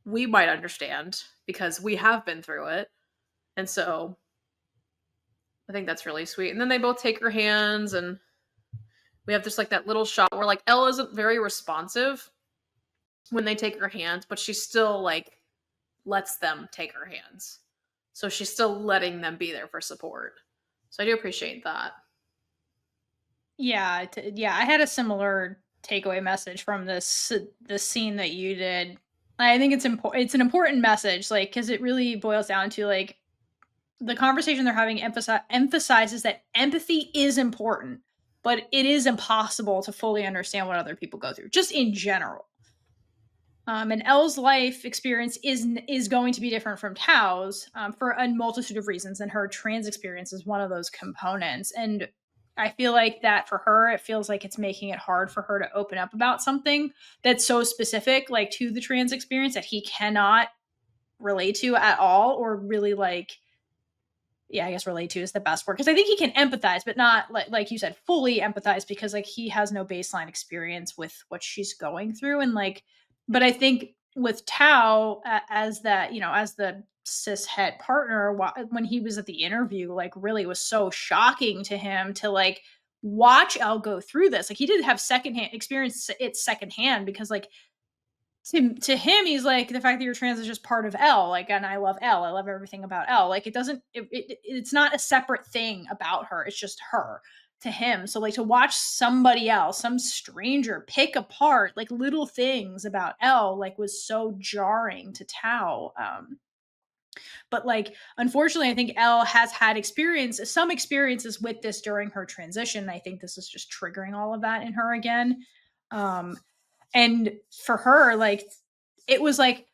We might understand because we have been through it. And so I think that's really sweet. And then they both take her hands, and we have just like that little shot where like Elle isn't very responsive when they take her hands, but she still like lets them take her hands. So she's still letting them be there for support. So I do appreciate that. Yeah, I had a similar takeaway message from this scene that you did. I think it's an important message, like, because it really boils down to like the conversation they're having emphasizes that empathy is important, but it is impossible to fully understand what other people go through, just in general. And Elle's life experience is going to be different from Tao's for a multitude of reasons, and her trans experience is one of those components. And I feel like that for her, it feels like it's making it hard for her to open up about something that's so specific, like to the trans experience, that he cannot relate to at all, or really like, yeah, I guess relate to is the best word, because I think he can empathize, but not like you said, fully empathize, because like he has no baseline experience with what she's going through. And like, but I think with Tao as that, as the cis het partner, when he was at the interview, like really was so shocking to him to like watch Elle go through this. Like he did have secondhand experience it secondhand, because like to him, he's like, the fact that you're trans is just part of Elle. Like, and I love Elle. I love everything about Elle. Like, it's not a separate thing about her. It's just her to him. So like to watch somebody else, some stranger, pick apart like little things about Elle, like was so jarring to Tao. But like, unfortunately, I think Elle has had some experiences with this during her transition. I think this is just triggering all of that in her again. And for her, like, it was like,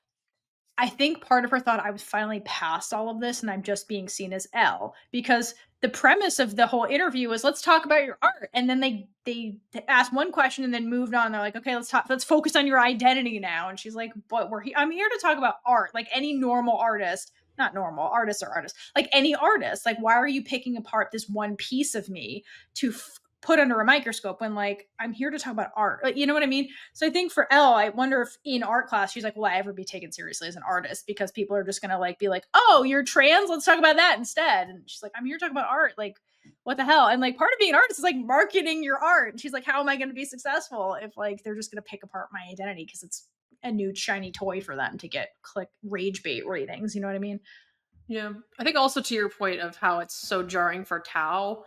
I think part of her thought I was finally past all of this and I'm just being seen as Elle, because the premise of the whole interview was, let's talk about your art. And then they asked one question and then moved on. They're like, okay, let's focus on your identity now. And she's like, but I'm here to talk about art. Like any normal artist, not normal artists or artists, like any artist, like, why are you picking apart this one piece of me to put under a microscope when like I'm here to talk about art? Like, you know what I mean? So I think for Elle, I wonder if in art class she's like, will I ever be taken seriously as an artist? Because people are just gonna like be like, oh, you're trans, let's talk about that instead. And she's like, I'm here to talk about art. Like, what the hell? And like part of being an artist is like marketing your art. And she's like, how am I gonna be successful if like they're just gonna pick apart my identity because it's a new shiny toy for them to get click rage bait ratings? You know what I mean? Yeah. I think also to your point of how it's so jarring for Tao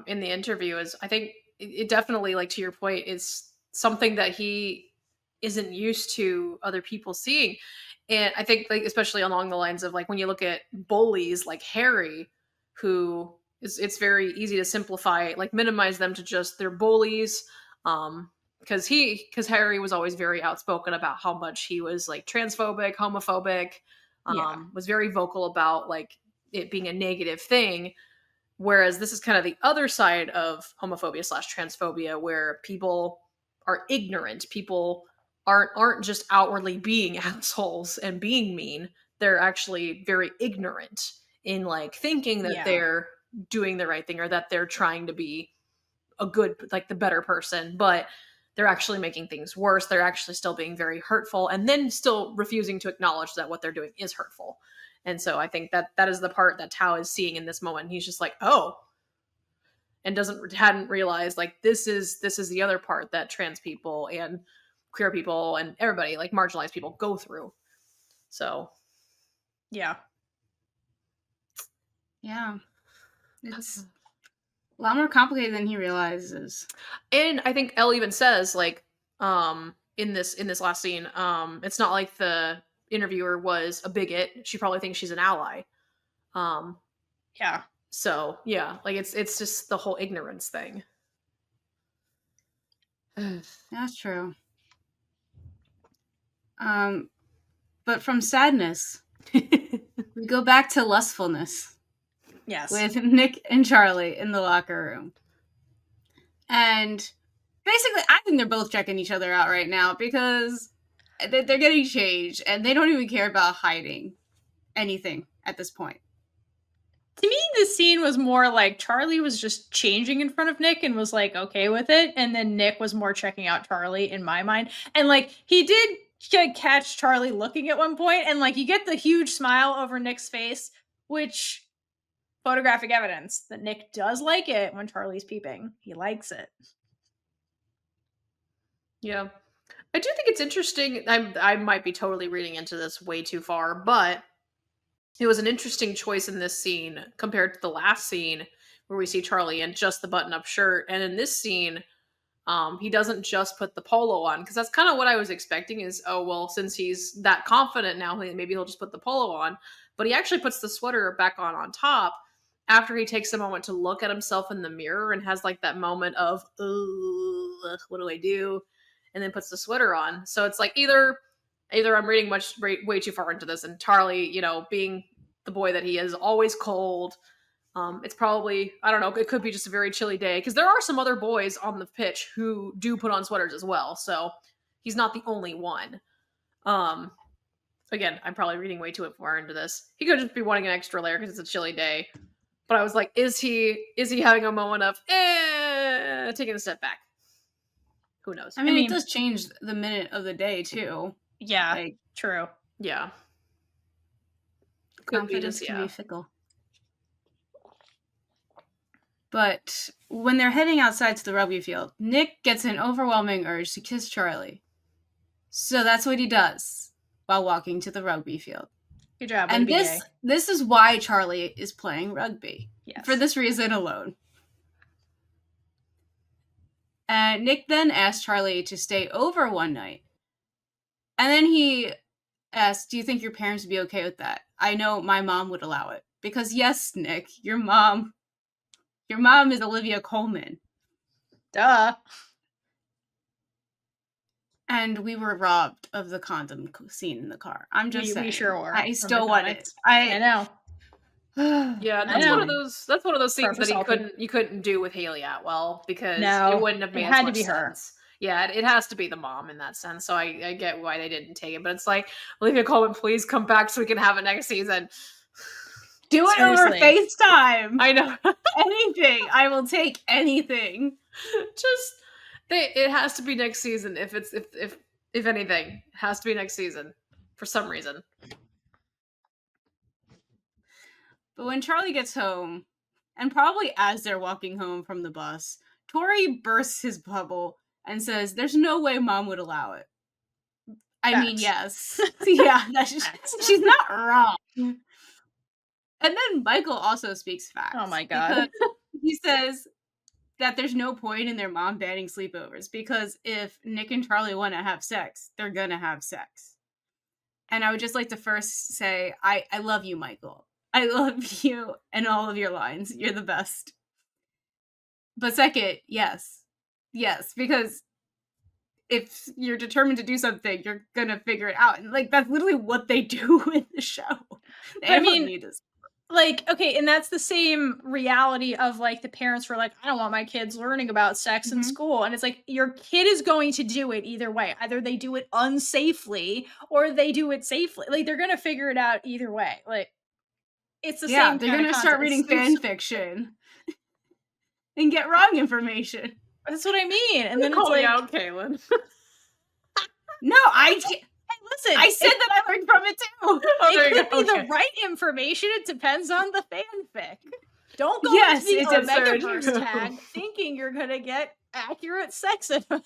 in the interview is, I think it definitely, like to your point, is something that he isn't used to other people seeing. And I think like especially along the lines of like when you look at bullies like Harry, who it's very easy to simplify, like minimize them to just they're bullies. Because Harry was always very outspoken about how much he was like transphobic, homophobic, was very vocal about like it being a negative thing. Whereas this is kind of the other side of homophobia / transphobia, where people are ignorant. People aren't just outwardly being assholes and being mean. They're actually very ignorant in like thinking that they're doing the right thing or that they're trying to be a good, like the better person, but they're actually making things worse. They're actually still being very hurtful and then still refusing to acknowledge that what they're doing is hurtful. And so I think that is the part that Tao is seeing in this moment. He's just like, oh, and hadn't realized like this is the other part that trans people and queer people and everybody, like marginalized people, go through. So yeah, it's a lot more complicated than he realizes. And I think Elle even says like in this last scene, it's not like the interviewer was a bigot. She probably thinks she's an ally. Yeah. So yeah, like it's just the whole ignorance thing. That's true. But from sadness, we go back to lustfulness. Yes. With Nick and Charlie in the locker room. And basically, I think they're both checking each other out right now because they're getting changed and they don't even care about hiding anything at this point. To me, this scene was more like Charlie was just changing in front of Nick and was like okay with it, and then Nick was more checking out Charlie in my mind. And like he did catch Charlie looking at one point, and like you get the huge smile over Nick's face, which photographic evidence that Nick does like it when Charlie's peeping. He likes it. Yeah. I do think it's interesting. I might be totally reading into this way too far, but it was an interesting choice in this scene compared to the last scene where we see Charlie in just the button-up shirt. And in this scene, he doesn't just put the polo on, because that's kind of what I was expecting is, oh, well, since he's that confident now, maybe he'll just put the polo on. But he actually puts the sweater back on top after he takes a moment to look at himself in the mirror and has like that moment of, what do I do? And then puts the sweater on. So it's like either I'm reading way too far into this, and Charlie, you know, being the boy that he is, always cold. It's probably, I don't know, it could be just a very chilly day, because there are some other boys on the pitch who do put on sweaters as well, so he's not the only one. Again, I'm probably reading way too far into this. He could just be wanting an extra layer because it's a chilly day. But I was like, is he having a moment of taking a step back? Who knows? I mean, it does change the minute of the day too. Yeah, like, true. Yeah. Confidence can be fickle. But when they're heading outside to the rugby field, Nick gets an overwhelming urge to kiss Charlie. So that's what he does while walking to the rugby field. Good job. And this is why Charlie is playing rugby. Yes. For this reason alone. And Nick then asks Charlie to stay over one night. And then he asks, do you think your parents would be okay with that? I know my mom would allow it. Because yes, Nick, your mom is Olivia Colman. Duh. And we were robbed of the condom scene in the car. I'm just saying. We sure were. I still want it. I know. Yeah, that's one of those. That's one of those scenes that you couldn't do with Haley Atwell, because it wouldn't have made as much sense. Yeah, it has to be the mom in that sense. So I get why they didn't take it, but it's like, Olivia Colman, please come back so we can have it next season. Do it over FaceTime. I know. Anything. I will take anything. It has to be next season. If anything, it has to be next season for some reason. But when Charlie gets home, and probably as they're walking home from the bus, Tori bursts his bubble and says, there's no way mom would allow it. I mean, yes. Yeah, she's not wrong. And then Michael also speaks facts. Oh my God. He says that there's no point in their mom banning sleepovers, because if Nick and Charlie want to have sex, they're going to have sex. And I would just like to first say, I love you, Michael. I love you and all of your lines. You're the best. But second, yes. Yes, because if you're determined to do something, you're going to figure it out. And like, that's literally what they do in the show. I mean, like, okay, and that's the same reality of like the parents were like, I don't want my kids learning about sex in school. And it's like, your kid is going to do it either way. Either they do it unsafely or they do it safely. Like, they're going to figure it out either way. Like, it's the same. Yeah, they're going to start reading fan fiction and get wrong information. That's what I mean. And then calling out Kaylin. No, listen, I said that I learned from it too. It could be the right information. It depends on the fanfic. Don't go into the Omegaverse tag thinking you're gonna get accurate sex advice.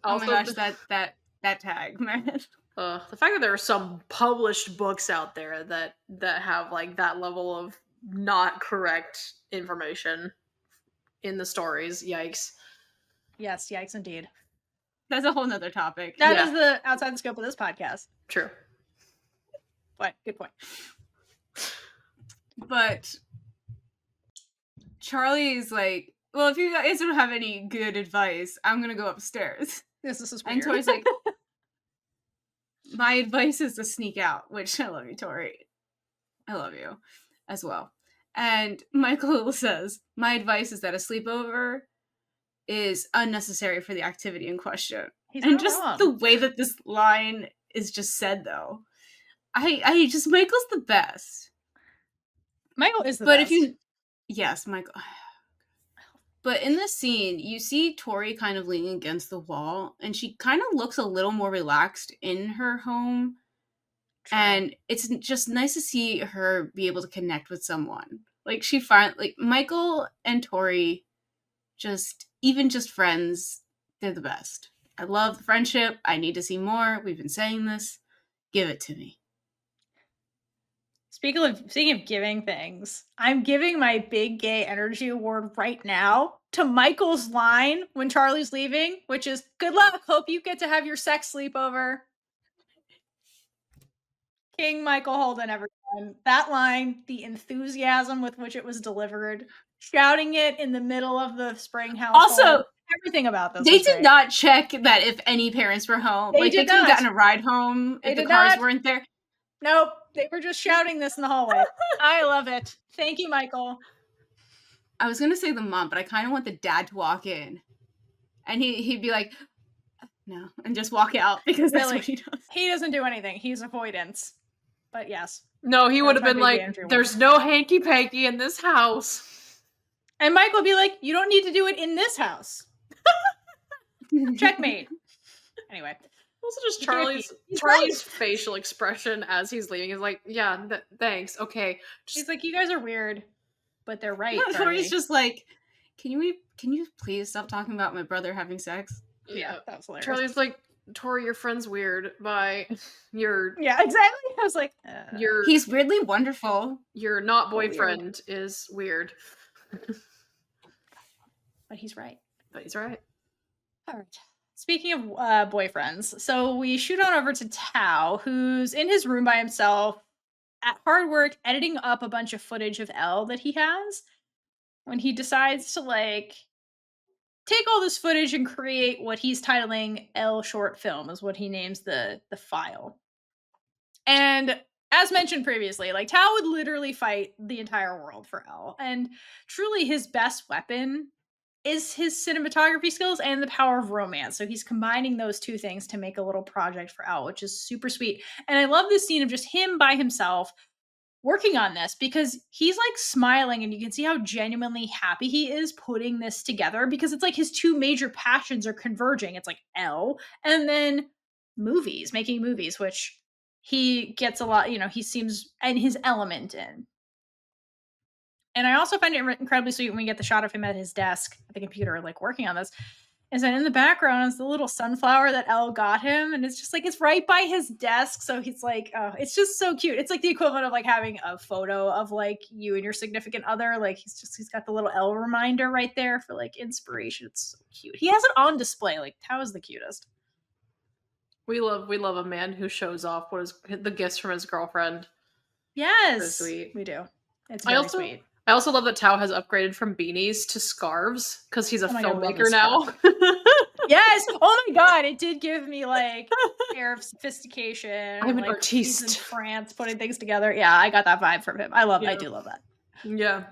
Oh my gosh, that tag, man. The fact that there are some published books out there that have like that level of not correct information in the stories, yikes. Yes, yikes indeed. That's a whole nother topic. That is the outside the scope of this podcast. True. But good point. But Charlie's like, well, if you guys don't have any good advice, I'm gonna go upstairs. This is weird. And Tori's like, my advice is to sneak out, which I love you, Tori. I love you as well. And Michael says, my advice is that a sleepover is unnecessary for the activity in question. And just wrong. the way that this line is just said, though, I just, Michael's the best. Michael is the best. Yes, Michael. But in this scene, you see Tori kind of leaning against the wall, and she kind of looks a little more relaxed in her home. True. And it's just nice to see her be able to connect with someone. Like, Michael and Tori, even just friends, they're the best. I love the friendship. I need to see more. We've been saying this. Give it to me. Speaking of giving things, I'm giving my big gay energy award right now to Michael's line when Charlie's leaving, which is, good luck, hope you get to have your sex sleepover. King Michael Holden, everyone. That line, the enthusiasm with which it was delivered, shouting it in the middle of the Spring household. Also, everything about this. They did not check that if any parents were home. They could have gotten a ride home if the cars weren't there. Nope. They were just shouting this in the hallway. I love it. Thank you, Michael. I was going to say the mom, but I kind of want the dad to walk in. And he'd be like, no, and just walk out because that's what he does. He doesn't do anything. He's avoidance. But yes. No, he would have been like, there's no hanky-panky in this house. And Michael would be like, you don't need to do it in this house. Checkmate. Anyway. Also just Charlie's facial expression as he's leaving is like, yeah, thanks, okay. He's like, you guys are weird, but they're right, Charlie's just like, can you please stop talking about my brother having sex? Yeah, that was hilarious. Charlie's like, Tori, your friend's weird. Bye. Yeah, exactly. I was like, he's weirdly wonderful. Your not boyfriend is weird. But he's right. All right. Speaking of boyfriends, so we shoot on over to Tao, who's in his room by himself at hard work editing up a bunch of footage of Elle that he has, when he decides to take all this footage and create what he's titling Elle short film, is what he names the file. And as mentioned previously, Tao would literally fight the entire world for Elle, and truly his best weapon is his cinematography skills and the power of romance. So he's combining those two things to make a little project for Elle, which is super sweet. And I love this scene of just him by himself working on this, because he's smiling and you can see how genuinely happy he is putting this together, because it's his two major passions are converging. It's Elle and then making movies, which he gets a lot, he seems in his element in. And I also find it incredibly sweet when we get the shot of him at his desk at the computer, working on this. Is that in the background is the little sunflower that Elle got him, and it's just it's right by his desk. So he's it's just so cute. It's the equivalent of having a photo of you and your significant other. He's got the little Elle reminder right there for inspiration. It's so cute. He has it on display. Tao is the cutest. We love a man who shows off what is the gifts from his girlfriend. Yes, so sweet. We do. It's very sweet. I also love that Tao has upgraded from beanies to scarves because he's a filmmaker now. Yes. Oh my god, it did give me air of sophistication. I'm an artiste. He's in France putting things together. Yeah, I got that vibe from him. I do love that. Yeah.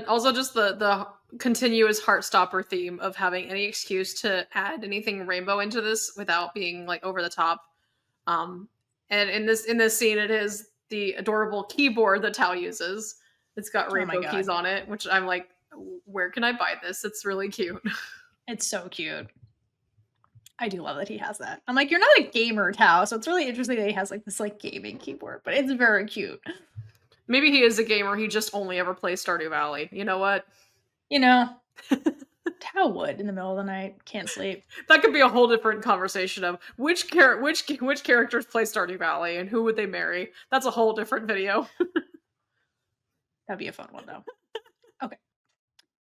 Also just the continuous Heartstopper theme of having any excuse to add anything rainbow into this without being over the top. And in this scene, it is the adorable keyboard that Tao uses. It's got rainbow keys on it, which I'm like, where can I buy this? It's really cute. It's so cute. I do love that he has that. I'm you're not a gamer, Tao, so it's really interesting that he has this gaming keyboard, but it's very cute. Maybe he is a gamer. He just only ever plays Stardew Valley. You know what? Tao would in the middle of the night. Can't sleep. That could be a whole different conversation of which characters play Stardew Valley and who would they marry. That's a whole different video. That'd be a fun one, though. Okay.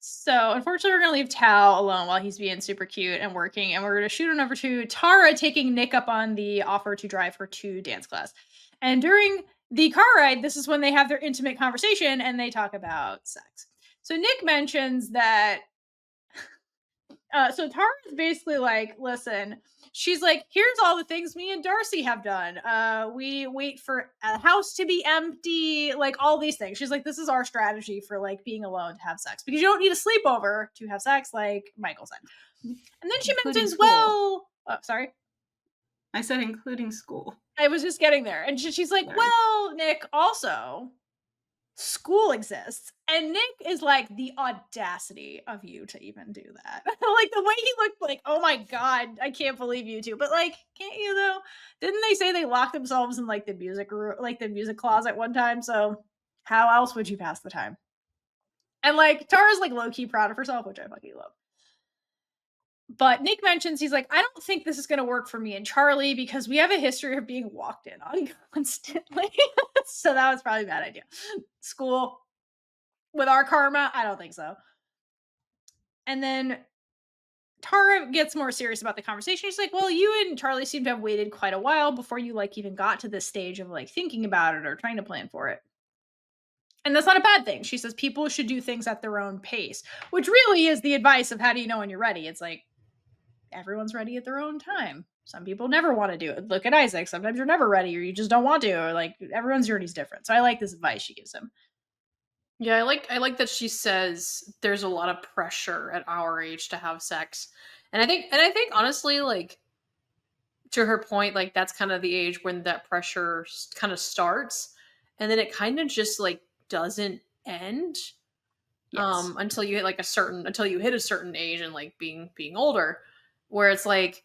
So, unfortunately, we're going to leave Tao alone while he's being super cute and working, and we're going to shoot on over to Tara taking Nick up on the offer to drive her to dance class. And during the car ride, this is when they have their intimate conversation, and they talk about sex. So, Nick mentions that So Tara's basically like, listen, she's like, here's all the things me and Darcy have done. We wait for a house to be empty, like all these things. She's like, this is our strategy for like being alone to have sex, because you don't need a sleepover to have sex, like Michael said. And then she mentions, sorry. I said including school. I was just getting there. And she's like, well, Nick, also school exists. And Nick is like, the audacity of you to even do that. Like the way he looked, like, oh my God, I can't believe you two. But like, can't you though? Didn't they say they locked themselves in like the music room, like the music closet one time? So how else would you pass the time? And like Tara's like low-key proud of herself, which I fucking love. But Nick mentions, he's like, I don't think this is going to work for me and Charlie because we have a history of being walked in on constantly. So that was probably a bad idea. School with our karma? I don't think so. And then Tara gets more serious about the conversation. She's like, well, you and Charlie seem to have waited quite a while before you like even got to this stage of like thinking about it or trying to plan for it. And that's not a bad thing. She says people should do things at their own pace, which really is the advice of how do you know when you're ready? It's like, everyone's ready at their own time. Some people never want to do it. Look at Isaac. Sometimes you're never ready or you just don't want to, or like everyone's journey's different. So I like this advice she gives him. Yeah, I like that she says there's a lot of pressure at our age to have sex. And I think honestly, like, to her point, like that's kind of the age when that pressure kind of starts, and then it kind of just like doesn't end. Yes. Until you hit like until you hit a certain age and like being older, where it's like,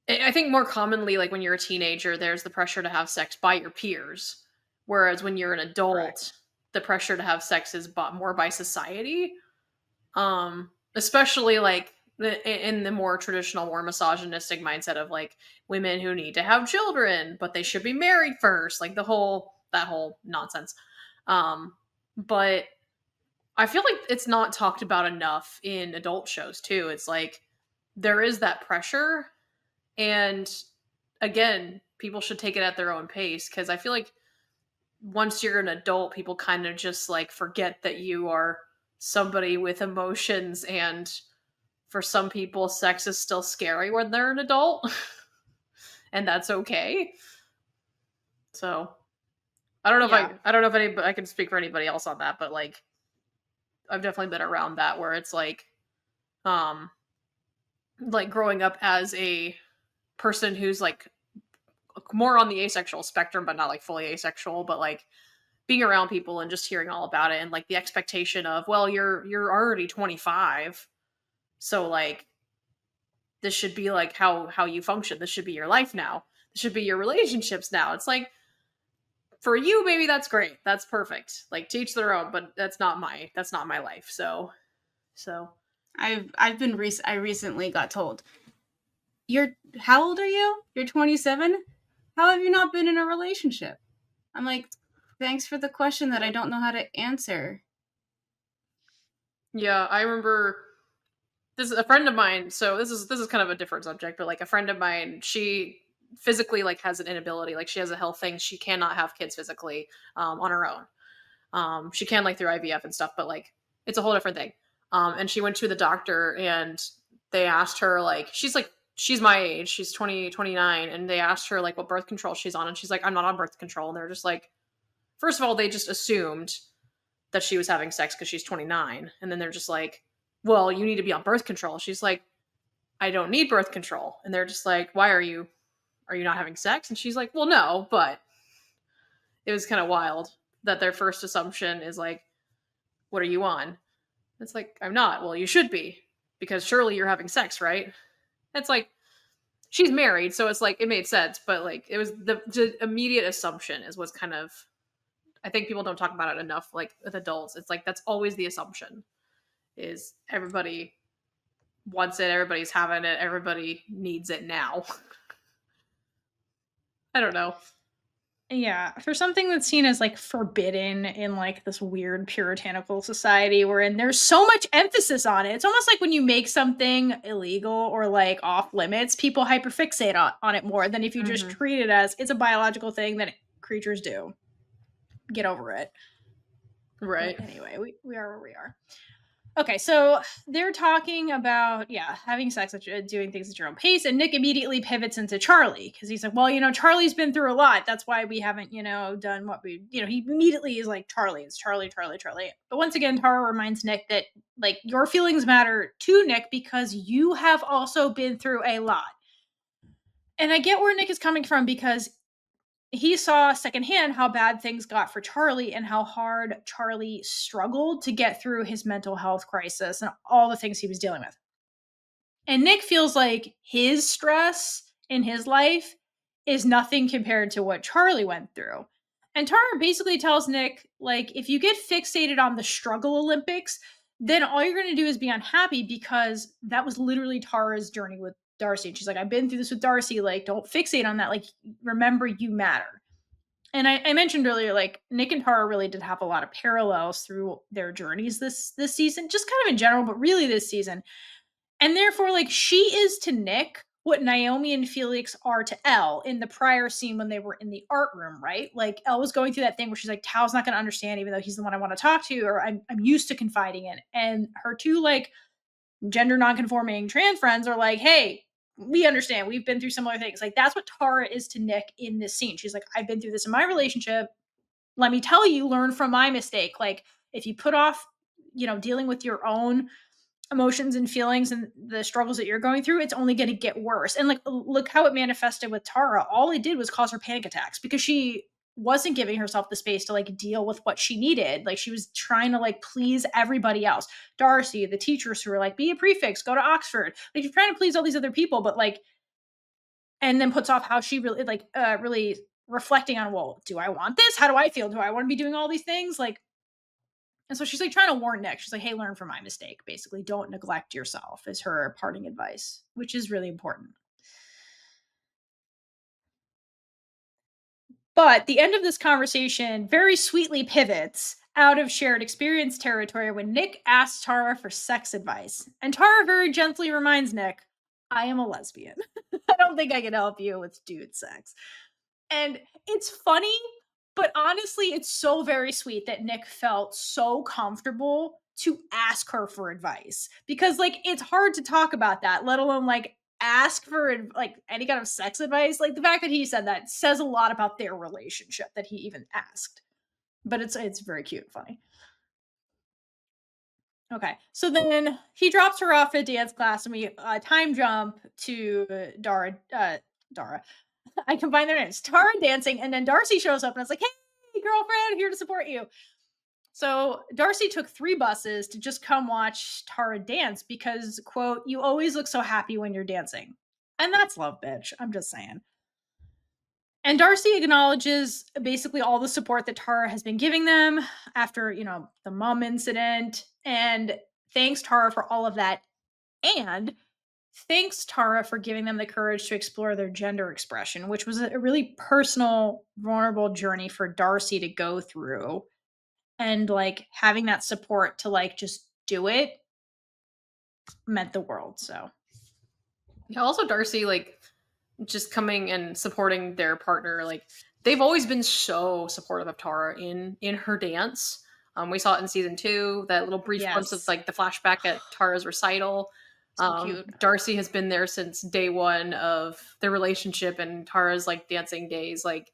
I think more commonly, like when you're a teenager, there's the pressure to have sex by your peers. Whereas when you're an adult, the pressure to have sex is more by society. Especially like in the more traditional, more misogynistic mindset of like women who need to have children, but they should be married first. Like that whole nonsense. But I feel like it's not talked about enough in adult shows too. It's like there is that pressure, and again, people should take it at their own pace, because I feel like once you're an adult, people kind of just like forget that you are somebody with emotions, and for some people sex is still scary when they're an adult. And that's okay. So I don't know if I can speak for anybody else on that, but like I've definitely been around that where it's like growing up as a person who's like more on the asexual spectrum, but not like fully asexual, but like being around people and just hearing all about it, and like the expectation of, well, you're already 25, so like this should be like how you function. This should be your life now. This should be your relationships now. It's like, for you, maybe that's great. That's perfect. Like, to each their own, but that's not my life. So I recently got told, how old are you? You're 27? How have you not been in a relationship? I'm like, thanks for the question that I don't know how to answer. Yeah, I remember this is a friend of mine. So this is kind of a different subject, but like a friend of mine, she physically like has an inability, like she has a health thing. She cannot have kids physically on her own. She can like through IVF and stuff, but like it's a whole different thing. And she went to the doctor and they asked her, like, she's my age, she's 29, and they asked her like what birth control she's on, and she's like, I'm not on birth control. And they're just like, first of all, they just assumed that she was having sex because she's 29, and then they're just like, well, you need to be on birth control. She's like, I don't need birth control. And they're just like, why are you not having sex? And she's like, well, no, but it was kind of wild that their first assumption is like, what are you on? It's like, I'm not. Well, you should be, because surely you're having sex, right? It's like, she's married, so it's like, it made sense, but like, it was the immediate assumption is what's kind of, I think people don't talk about it enough, like with adults. It's like, that's always the assumption, is everybody wants it, everybody's having it, everybody needs it now. I don't know. Yeah, for something that's seen as like forbidden in like this weird puritanical society wherein there's so much emphasis on it. It's almost like when you make something illegal or like off limits, people hyperfixate on it more than if you just treat it as it's a biological thing that creatures do. Get over it. Right. But anyway, we are where we are. Okay, so they're talking about, having sex, doing things at your own pace, and Nick immediately pivots into Charlie because he's like, well, Charlie's been through a lot. That's why we haven't, done what we, he immediately is like, Charlie, it's Charlie, Charlie, Charlie. But once again, Tara reminds Nick that, like, your feelings matter to Nick because you have also been through a lot. And I get where Nick is coming from because he saw secondhand how bad things got for Charlie and how hard Charlie struggled to get through his mental health crisis and all the things he was dealing with. And Nick feels like his stress in his life is nothing compared to what Charlie went through. And Tara basically tells Nick, like, if you get fixated on the struggle Olympics, then all you're going to do is be unhappy because that was literally Tara's journey with Darcy. And she's like, I've been through this with Darcy. Like, don't fixate on that. Like, remember, you matter. And I mentioned earlier, like, Nick and Tara really did have a lot of parallels through their journeys this season, just kind of in general, but really this season. And therefore, like, she is to Nick what Naomi and Felix are to Elle in the prior scene when they were in the art room, right? Like, Elle was going through that thing where she's like, Tao's not going to understand, even though he's the one I want to talk to, or I'm used to confiding in. And her two, like, gender nonconforming trans friends are like, hey, we understand. We've been through similar things. Like, that's what Tara is to Nick in this scene. She's like, I've been through this in my relationship. Let me tell you, learn from my mistake. Like, if you put off, dealing with your own emotions and feelings and the struggles that you're going through, it's only going to get worse. And, like, look how it manifested with Tara. All it did was cause her panic attacks because she wasn't giving herself the space to, like, deal with what she needed. Like, she was trying to, like, please everybody else. Darcy, the teachers who were like, be a prefix, go to Oxford. Like, you're trying to please all these other people, but, like, and then puts off how she really, like, really reflecting on, well, do I want this? How do I feel? Do I want to be doing all these things? Like, and so she's, like, trying to warn Nick. She's like, hey, learn from my mistake. Basically, don't neglect yourself is her parting advice, which is really important. But the end of this conversation very sweetly pivots out of shared experience territory when Nick asks Tara for sex advice. And Tara very gently reminds Nick, I am a lesbian. I don't think I can help you with dude sex. And it's funny, but honestly, it's so very sweet that Nick felt so comfortable to ask her for advice. Because, like, it's hard to talk about that, let alone, like, ask for, like, any kind of sex advice. Like, the fact that he said that says a lot about their relationship that he even asked. But it's very cute and funny. Okay, so then he drops her off at dance class, and we time jump to Dara. I combine their names, Tara dancing, and then Darcy shows up, and it's like, hey, girlfriend, here to support you. So Darcy took 3 buses to just come watch Tara dance because, quote, you always look so happy when you're dancing. And that's love, bitch. I'm just saying. And Darcy acknowledges basically all the support that Tara has been giving them after, the mom incident, and thanks Tara for all of that. And thanks Tara for giving them the courage to explore their gender expression, which was a really personal, vulnerable journey for Darcy to go through. And, like, having that support to, like, just do it meant the world. So yeah, also Darcy, like, just coming and supporting their partner, like, they've always been so supportive of Tara in her dance. We saw it in season 2, that little brief glimpse of, like, the flashback at Tara's recital. So cute. Darcy has been there since day 1 of their relationship, and Tara's, like, dancing days. Like,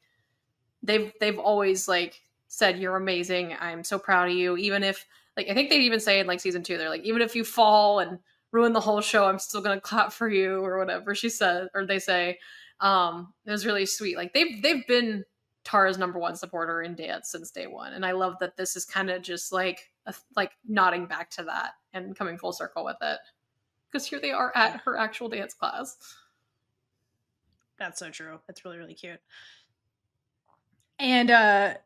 they've always, like, said, you're amazing, I'm so proud of you. Even if, like, I think they even say in, like, season 2, they're like, even if you fall and ruin the whole show, I'm still gonna clap for you, or whatever she said, or they say. It was really sweet. Like, they've been Tara's number 1 supporter in dance since day 1, and I love that this is kind of just like nodding back to that and coming full circle with it, because here they are at her actual dance class. That's so true. That's really, really cute. And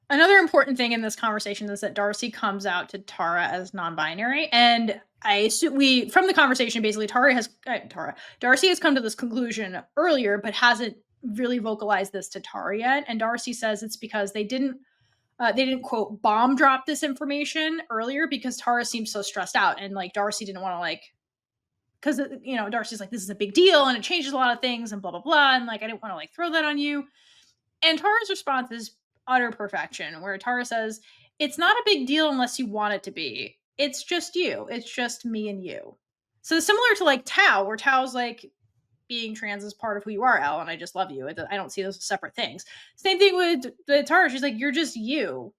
another important thing in this conversation is that Darcy comes out to Tara as non-binary, and I assume from the conversation, basically, Darcy has come to this conclusion earlier, but hasn't really vocalized this to Tara yet. And Darcy says it's because they didn't quote bomb drop this information earlier because Tara seemed so stressed out, and, like, Darcy didn't want to, like, because Darcy's like, this is a big deal and it changes a lot of things and blah blah blah, and, like, I didn't want to, like, throw that on you. And Tara's response is utter perfection, where Tara says, it's not a big deal unless you want it to be. it's just you. It's just me and you. So similar to like Tao, where Tao's like, being trans is part of who you are, Elle, and I just love you. I don't see those as separate things. Same thing with Tara. She's like, you're just you.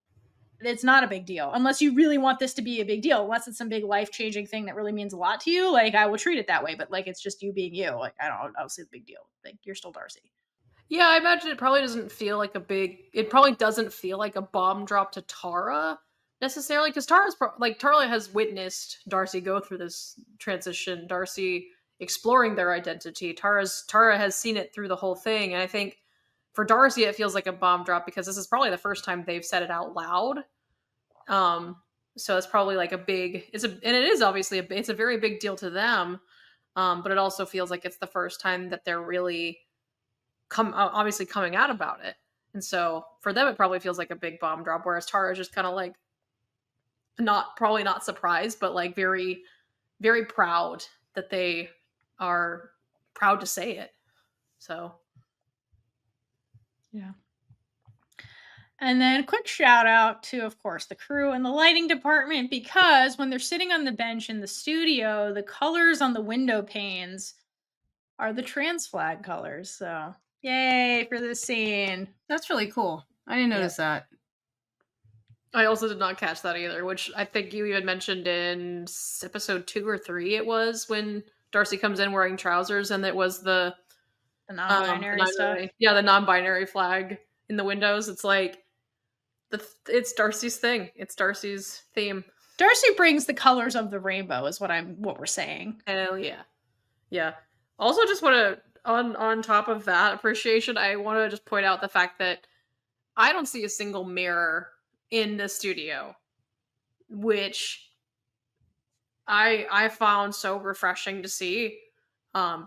It's not a big deal unless you really want this to be a big deal. Unless it's some big life-changing thing that really means a lot to you. Like, I will treat it that way. But like, it's just you being you. Like, I don't see the big deal. Like, you're still Darcy. Yeah, I imagine it probably doesn't feel like a bomb drop to Tara necessarily, because Tara has witnessed Darcy go through this transition, Darcy exploring their identity. Tara has seen it through the whole thing, and I think for Darcy it feels like a bomb drop because this is probably the first time they've said it out loud. So it's probably like and it is obviously it's a very big deal to them. But it also feels like it's the first time that they're really obviously coming out about it. And so for them it probably feels like a big bomb drop, whereas Tara is just kind of like probably not surprised, but like very, very proud that they are proud to say it. So yeah. And then a quick shout out to, of course, the crew and the lighting department, because when they're sitting on the bench in the studio, the colors on the window panes are the trans flag colors. So yay for this scene. That's really cool. I didn't notice that. I also did not catch that either, which I think you even mentioned in episode 2 or 3 it was, when Darcy comes in wearing trousers and it was the non-binary stuff. Yeah, the non-binary flag in the windows. It's like it's Darcy's thing. It's Darcy's theme. Darcy brings the colors of the rainbow is what we're saying. Hell yeah. Yeah. Also just want to on top of that appreciation, I want to just point out the fact that I don't see a single mirror in the studio, which I found so refreshing to see,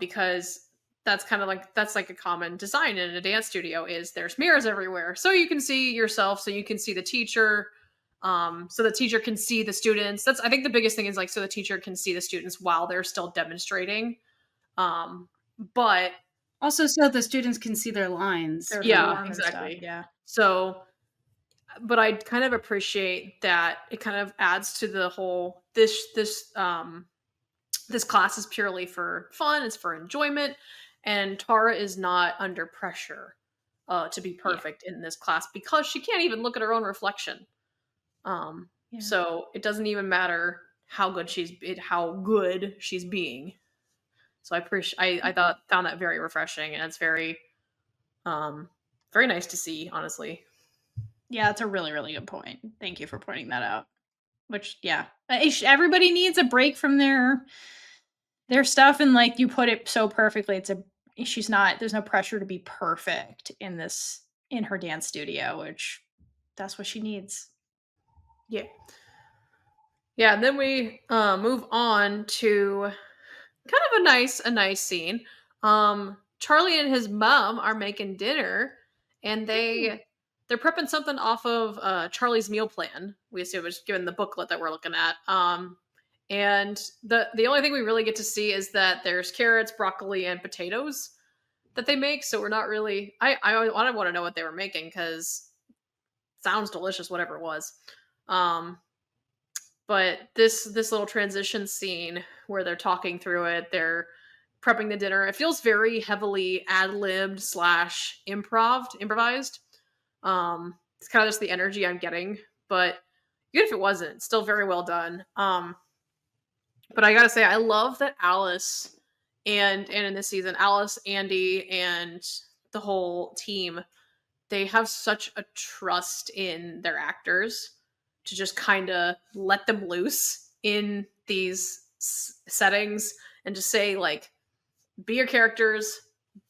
because that's like a common design in a dance studio is there's mirrors everywhere, so you can see yourself, so you can see the teacher, so the teacher can see the students. That's, I think, the biggest thing is like, so the teacher can see the students while they're still demonstrating, but also so the students can see their lines. Yeah, exactly. Yeah. So, but I kind of appreciate that it kind of adds to the whole this class is purely for fun, it's for enjoyment, and Tara is not under pressure to be perfect in this class because she can't even look at her own reflection. So it doesn't even matter how good she's being. So I found that very refreshing, and it's very very nice to see, honestly. Yeah, that's a really, really good point. Thank you for pointing that out. Which, yeah, everybody needs a break from their stuff, and like you put it so perfectly, there's no pressure to be perfect in her dance studio, which that's what she needs. Yeah. Yeah, and then we move on to kind of a nice scene. Charlie and his mom are making dinner, and they're prepping something off of Charlie's meal plan. We assume it's given the booklet that we're looking at. And the only thing we really get to see is that there's carrots, broccoli, and potatoes that they make. So we're not really. I want to know what they were making, because it sounds delicious, whatever it was. But this little transition scene where they're talking through it, they're prepping the dinner. It feels very heavily ad-libbed / improvised. It's kind of just the energy I'm getting, but even if it wasn't, it's still very well done. But I gotta say, I love that Alice and in this season, Alice, Andy, and the whole team, they have such a trust in their actors to just kind of let them loose in these settings and just say, like, be your characters,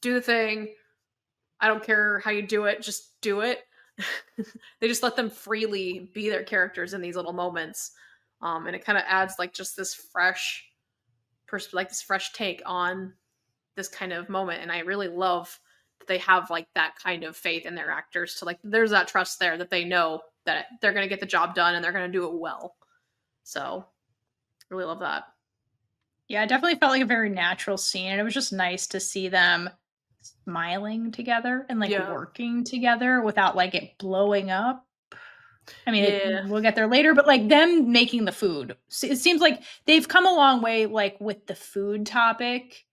do the thing. I don't care how you do it, just do it. They just let them freely be their characters in these little moments. And it kind of adds like just this fresh take on this kind of moment. And I really love that they have like that kind of faith in their actors to like, there's that trust there that they know that they're going to get the job done and they're going to do it well. So really love that. Yeah, it definitely felt like a very natural scene. And it was just nice to see them smiling together and like working together without like it blowing up. I mean, we'll get there later, but like them making the food, it seems like they've come a long way, like with the food topic.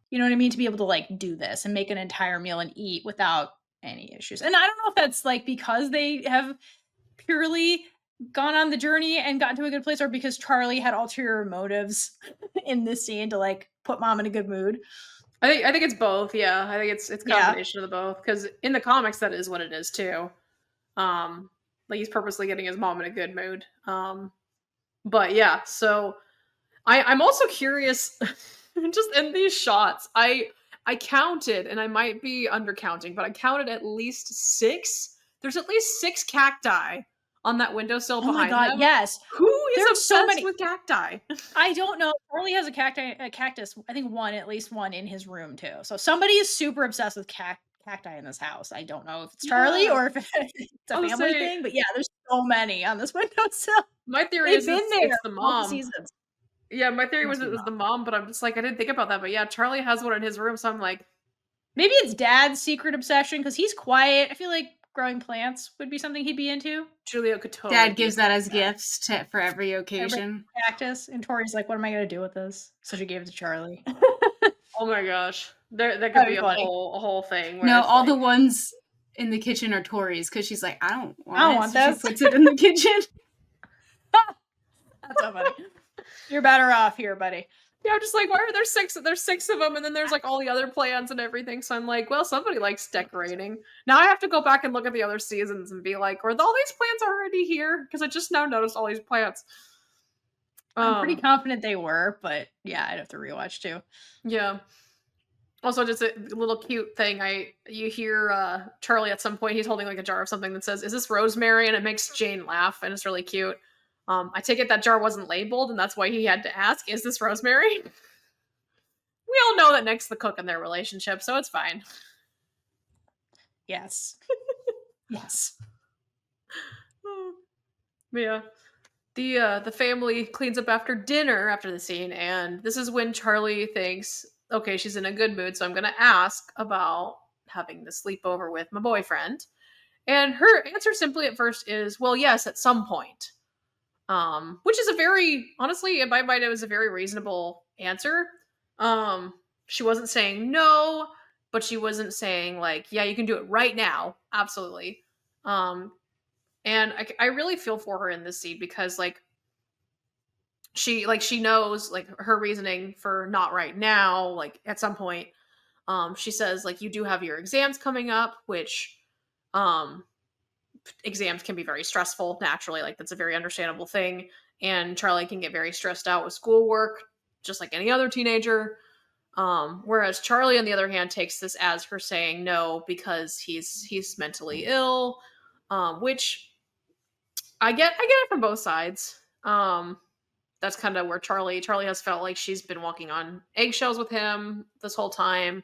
You know what I mean? To be able to like do this and make an entire meal and eat without any issues. And I don't know if that's like because they have purely gone on the journey and gotten to a good place, or because Charlie had ulterior motives in this scene to like put mom in a good mood. I think it's both. Yeah, I think it's a combination of the both. Because in the comics, that is what it is too. Like he's purposely getting his mom in a good mood. But yeah, so I'm also curious. Just in these shots, I counted, and I might be undercounting, but I counted at least 6. There's at least 6 cacti on that windowsill behind them. Oh my god, yes. Who is obsessed with cacti? I don't know. Charlie has a cactus, I think at least one in his room too. So somebody is super obsessed with cacti in this house. I don't know if it's Charlie or if it's a family thing, but yeah, there's so many on this windowsill. My theory is it's the mom. Yeah, my theory was it was the mom, but I'm just like, I didn't think about that. But yeah, Charlie has one in his room, so I'm like, maybe it's Dad's secret obsession because he's quiet. I feel like growing plants would be something he'd be into. Julio could totally. Dad gives that as gifts for every occasion. Cactus, and Tori's like, "What am I gonna do with this?" So she gave it to Charlie. Oh my gosh, that could be a whole thing. No, all the ones in the kitchen are Tori's because she's like, I don't want this. She puts it in the kitchen. That's so funny. You're better off here, buddy. Yeah, I'm just like, why are there 6? There's 6 of them, and then there's like all the other plans and everything. So I'm like, well, somebody likes decorating. Now I have to go back and look at the other seasons and be like, were all these plants already here? Because I just now noticed all these plants. I'm pretty confident they were, but yeah, I'd have to rewatch too. Yeah. Also, just a little cute thing. You hear Charlie at some point. He's holding like a jar of something that says, "Is this rosemary?" And it makes Jane laugh, and it's really cute. I take it that jar wasn't labeled, and that's why he had to ask, "Is this rosemary?" We all know that Nick's the cook in their relationship, so it's fine. Yes. Yes. Yeah. The family cleans up after dinner after the scene, and this is when Charlie thinks, okay, she's in a good mood, so I'm going to ask about having the sleepover with my boyfriend. And her answer simply at first is, well, yes, at some point. Which is honestly, in my mind, it was a very reasonable answer. She wasn't saying no, but she wasn't saying like, yeah, you can do it right now. Absolutely. And I really feel for her in this scene because like, she knows like her reasoning for not right now, like at some point, she says like, you do have your exams coming up, which, exams can be very stressful naturally, like that's a very understandable thing, and Charlie can get very stressed out with schoolwork just like any other teenager, whereas Charlie on the other hand takes this as her saying no because he's mentally ill, which I get it from both sides. That's kind of where Charlie has felt like she's been walking on eggshells with him this whole time.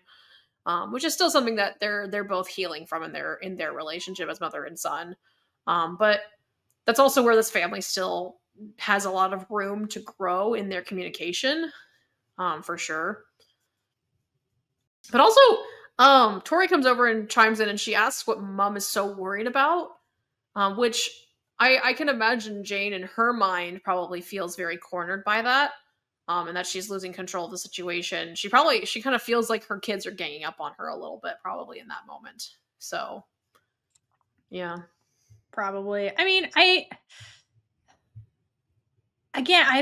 Which is still something that they're both healing from in their relationship as mother and son. But that's also where this family still has a lot of room to grow in their communication, for sure. But also, Tori comes over and chimes in, and she asks what Mom is so worried about, which I can imagine Jane in her mind probably feels very cornered by that. And that she's losing control of the situation. She kind of feels like her kids are ganging up on her a little bit, probably in that moment. So, yeah, probably. I mean, I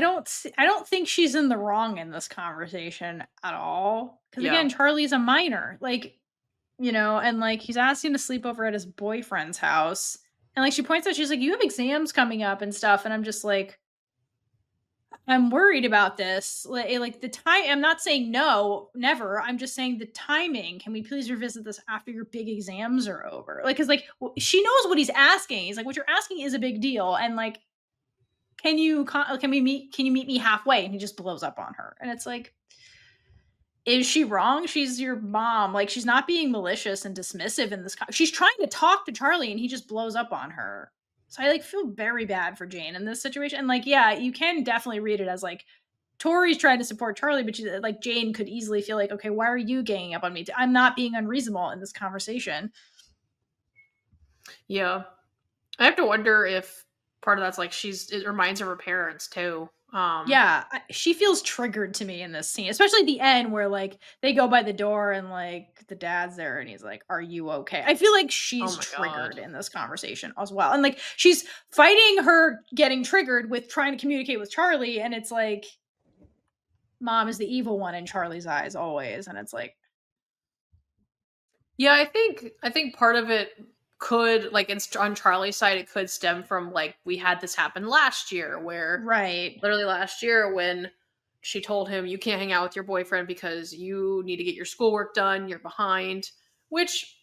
don't think she's in the wrong in this conversation at all. Because again, Charlie's a minor, like, you know, and like he's asking to sleep over at his boyfriend's house, and like she points out, she's like, "You have exams coming up and stuff," and I'm just like, I'm worried about this. Like the time, I'm not saying no, never. I'm just saying the timing. Can we please revisit this after your big exams are over? Like, cause like she knows what he's asking. He's like, what you're asking is a big deal. And like, can you meet me halfway? And he just blows up on her. And it's like, is she wrong? She's your mom. Like, she's not being malicious and dismissive in this. She's trying to talk to Charlie and he just blows up on her. So I like feel very bad for Jane in this situation. And like, yeah, you can definitely read it as like Tori's trying to support Charlie, but like Jane could easily feel like, okay, why are you ganging up on me? I'm not being unreasonable in this conversation. Yeah. I have to wonder if part of that's like it reminds her of her parents too. Yeah, she feels triggered to me in this scene, especially the end where like they go by the door and like the dad's there and he's like, "Are you okay?" I feel like she's Oh my triggered God. in this conversation as well. And like she's fighting her getting triggered with trying to communicate with Charlie, and it's like mom is the evil one in Charlie's eyes always, and it's like, yeah, I think part of it could like on Charlie's side it could stem from like we had this happen last year where right. literally last year when she told him you can't hang out with your boyfriend because you need to get your schoolwork done, you're behind, which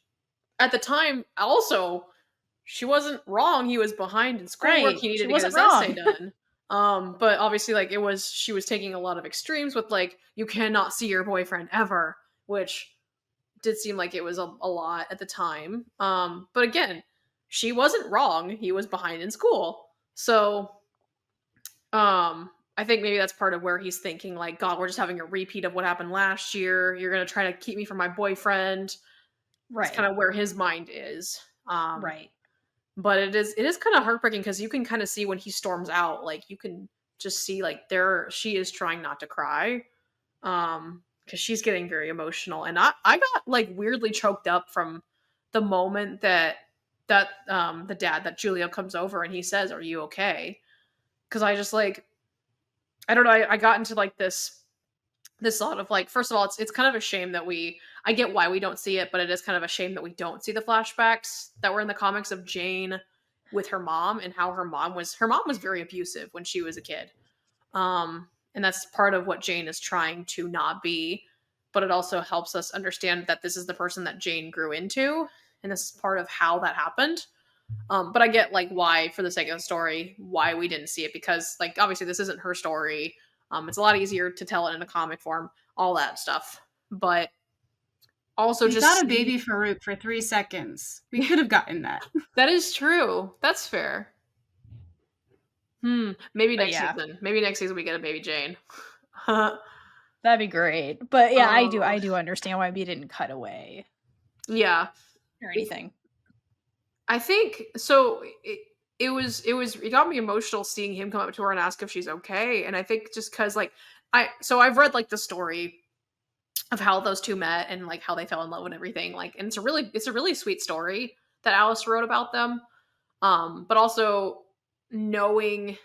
at the time also she wasn't wrong, he was behind in schoolwork, Right. he needed She to get wasn't his essay wrong. done. But obviously like she was taking a lot of extremes with like you cannot see your boyfriend ever, which did seem like it was a lot at the time. But again, she wasn't wrong. He was behind in school. So I think maybe that's part of where he's thinking like, God, we're just having a repeat of what happened last year. You're gonna try to keep me from my boyfriend. It's Right. kind of where his mind is. Right. But it is kind of heartbreaking because you can kind of see when he storms out, like you can just see like she is trying not to cry. Because she's getting very emotional. And I got like weirdly choked up from the moment that the dad that Julio comes over and he says, "Are you okay?" Because I just like I don't know, I got into like this thought of like, first of all, it's kind of a shame that I get why we don't see it, but it is kind of a shame that we don't see the flashbacks that were in the comics of Jane with her mom and how her mom was very abusive when she was a kid. And that's part of what Jane is trying to not be, but it also helps us understand that this is the person that Jane grew into, and this is part of how that happened. But I get like why, for the sake of the story, why we didn't see it, because like obviously this isn't her story. It's a lot easier to tell it in a comic form, all that stuff. But also we got a baby Farouk for 3 seconds. We could have gotten that. That is true. That's fair. Maybe next season. Maybe next season we get a baby Jane. That'd be great. But yeah, I do understand why we didn't cut away. Yeah. Or anything. I think so it got me emotional seeing him come up to her and ask if she's okay. And I think just because like I've read like the story of how those two met and like how they fell in love and everything. Like, and it's a really sweet story that Alice wrote about them. But also knowing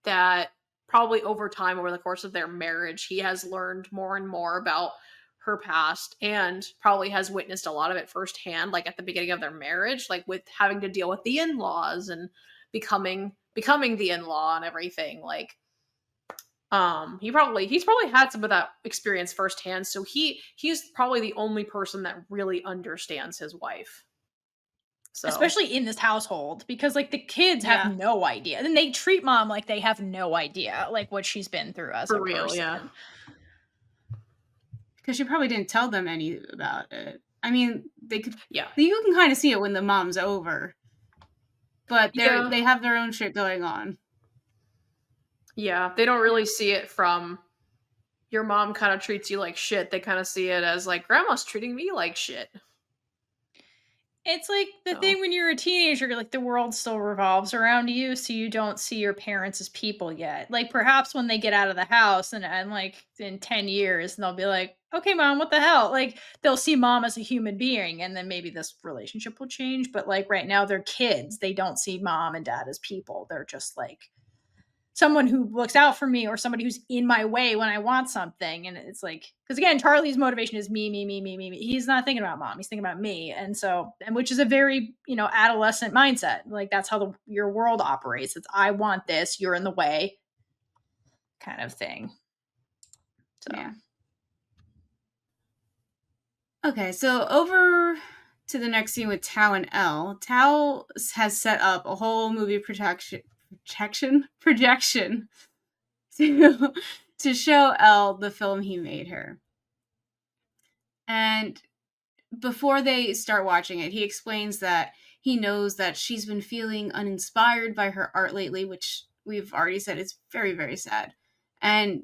that probably over time, over the course of their marriage, he has learned more and more about her past and probably has witnessed a lot of it firsthand, like at the beginning of their marriage, like with having to deal with the in-laws and becoming the in-law and everything. Like he's probably had some of that experience firsthand, so he's probably the only person that really understands his wife. So. Especially in this household, because like the kids have no idea, and they treat mom like they have no idea like what she's been through as a person. Yeah. Because she probably didn't tell them any about it. I mean, they could. Yeah. You can kind of see it when the mom's over, but they have their own shit going on. Yeah, they don't really see it from your mom kind of treats you like shit. They kind of see it as like grandma's treating me like shit. It's like the thing when you're a teenager, like the world still revolves around you, so you don't see your parents as people yet. Like perhaps when they get out of the house and like in 10 years, and they'll be like, okay, mom, what the hell? Like they'll see mom as a human being, and then maybe this relationship will change. But like right now, they're kids. They don't see mom and dad as people. They're just like someone who looks out for me or somebody who's in my way when I want something. And it's like, because again, Charlie's motivation is me. He's not thinking about mom. He's thinking about me. And so, and which is a very, adolescent mindset. Like that's how your world operates. It's, I want this, you're in the way kind of thing. So. Yeah. Okay. So over to the next scene with Tao and Elle. Tao has set up a whole movie projection to show Elle the film he made her. And before they start watching it, he explains that he knows that she's been feeling uninspired by her art lately, which we've already said is very, very sad. And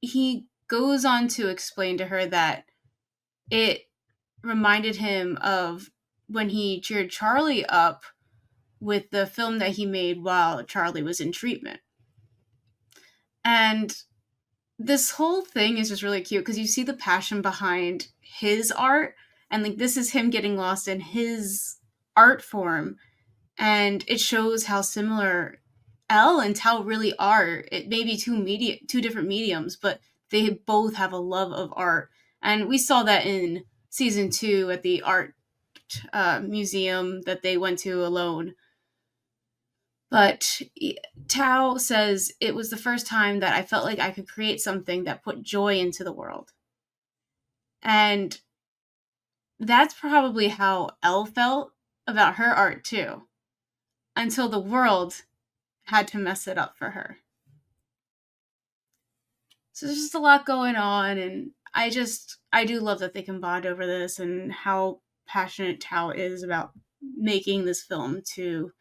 he goes on to explain to her that it reminded him of when he cheered Charlie up with the film that he made while Charlie was in treatment. And this whole thing is just really cute because you see the passion behind his art, and like this is him getting lost in his art form, and it shows how similar Elle and Tao really are. It may be two different mediums, but they both have a love of art, and we saw that in season 2 at the art museum that they went to alone. But Tao says, it was the first time that I felt like I could create something that put joy into the world. And that's probably how Elle felt about her art too, until the world had to mess it up for her. So there's just a lot going on, and I do love that they can bond over this and how passionate Tao is about making this film to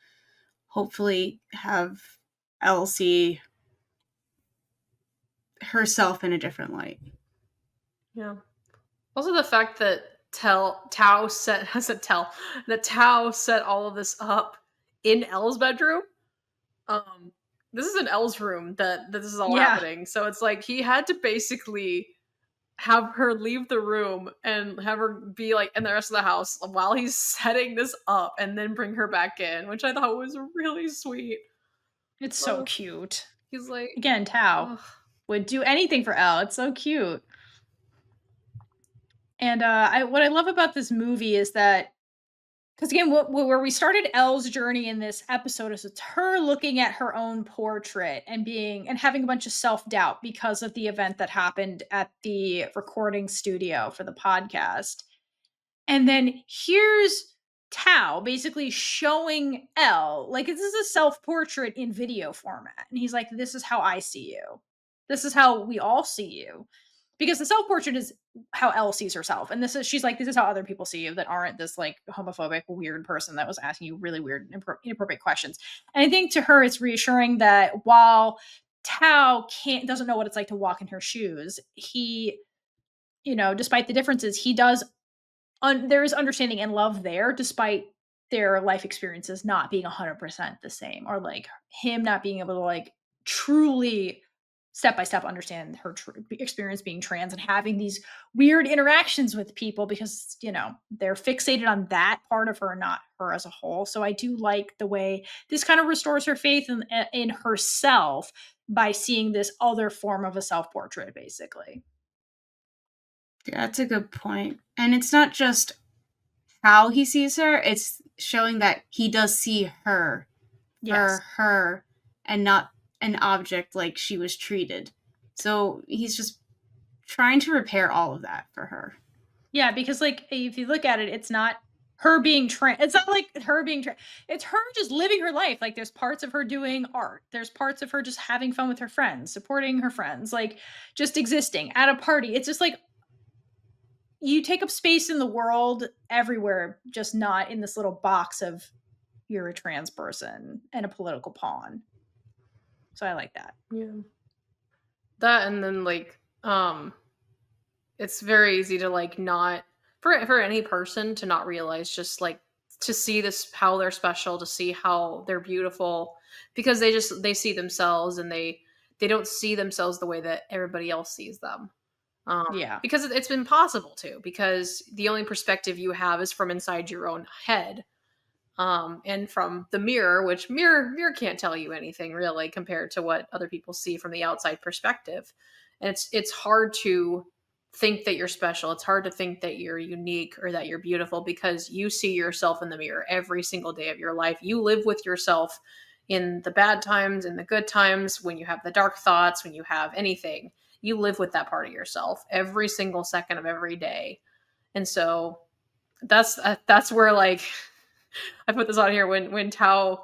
hopefully have Elle see herself in a different light. Yeah. Also the fact that Tao set all of this up in Elle's bedroom. This is in Elle's room that this is all happening. So it's like he had to basically have her leave the room and have her be like in the rest of the house while he's setting this up and then bring her back in, which I thought was really sweet. It's so cute. He's like, again, Tao would do anything for Elle. It's so cute. And what I love about this movie is that, because again, where we started Elle's journey in this episode is it's her looking at her own portrait and having a bunch of self-doubt because of the event that happened at the recording studio for the podcast. And then here's Tao basically showing Elle, like, this is a self-portrait in video format. And he's like, this is how I see you. This is how we all see you. Because the self-portrait is how Elle sees herself. And she's like, this is how other people see you that aren't this like homophobic, weird person that was asking you really weird, inappropriate questions. And I think to her, it's reassuring that while Tao doesn't know what it's like to walk in her shoes, he, despite the differences, he does, there is understanding and love there, despite their life experiences not being 100% the same, or like him not being able to like truly step-by-step understand her experience being trans and having these weird interactions with people because, they're fixated on that part of her, not her as a whole. So I do like the way this kind of restores her faith in herself by seeing this other form of a self-portrait, basically. Yeah, that's a good point. And it's not just how he sees her, it's showing that he does see her for her and not an object like she was treated. So he's just trying to repair all of that for her. Yeah, because like if you look at it, it's not her being trans. It's not like her being trans. It's her just living her life. Like there's parts of her doing art. There's parts of her just having fun with her friends, supporting her friends, like just existing at a party. It's just like you take up space in the world everywhere, just not in this little box of you're a trans person and a political pawn. So I like that. Yeah. That, and then like it's very easy to like not for any person to not realize, just like to see this, how they're special, to see how they're beautiful, because they see themselves and they don't see themselves the way that everybody else sees them. Because it's been possible to, because the only perspective you have is from inside your own head. And from the mirror, which mirror can't tell you anything really compared to what other people see from the outside perspective. And it's hard to think that you're special. It's hard to think that you're unique or that you're beautiful because you see yourself in the mirror every single day of your life. You live with yourself in the bad times, in the good times, when you have the dark thoughts, when you have anything. You live with that part of yourself every single second of every day. And so that's where like I put this on here when Tao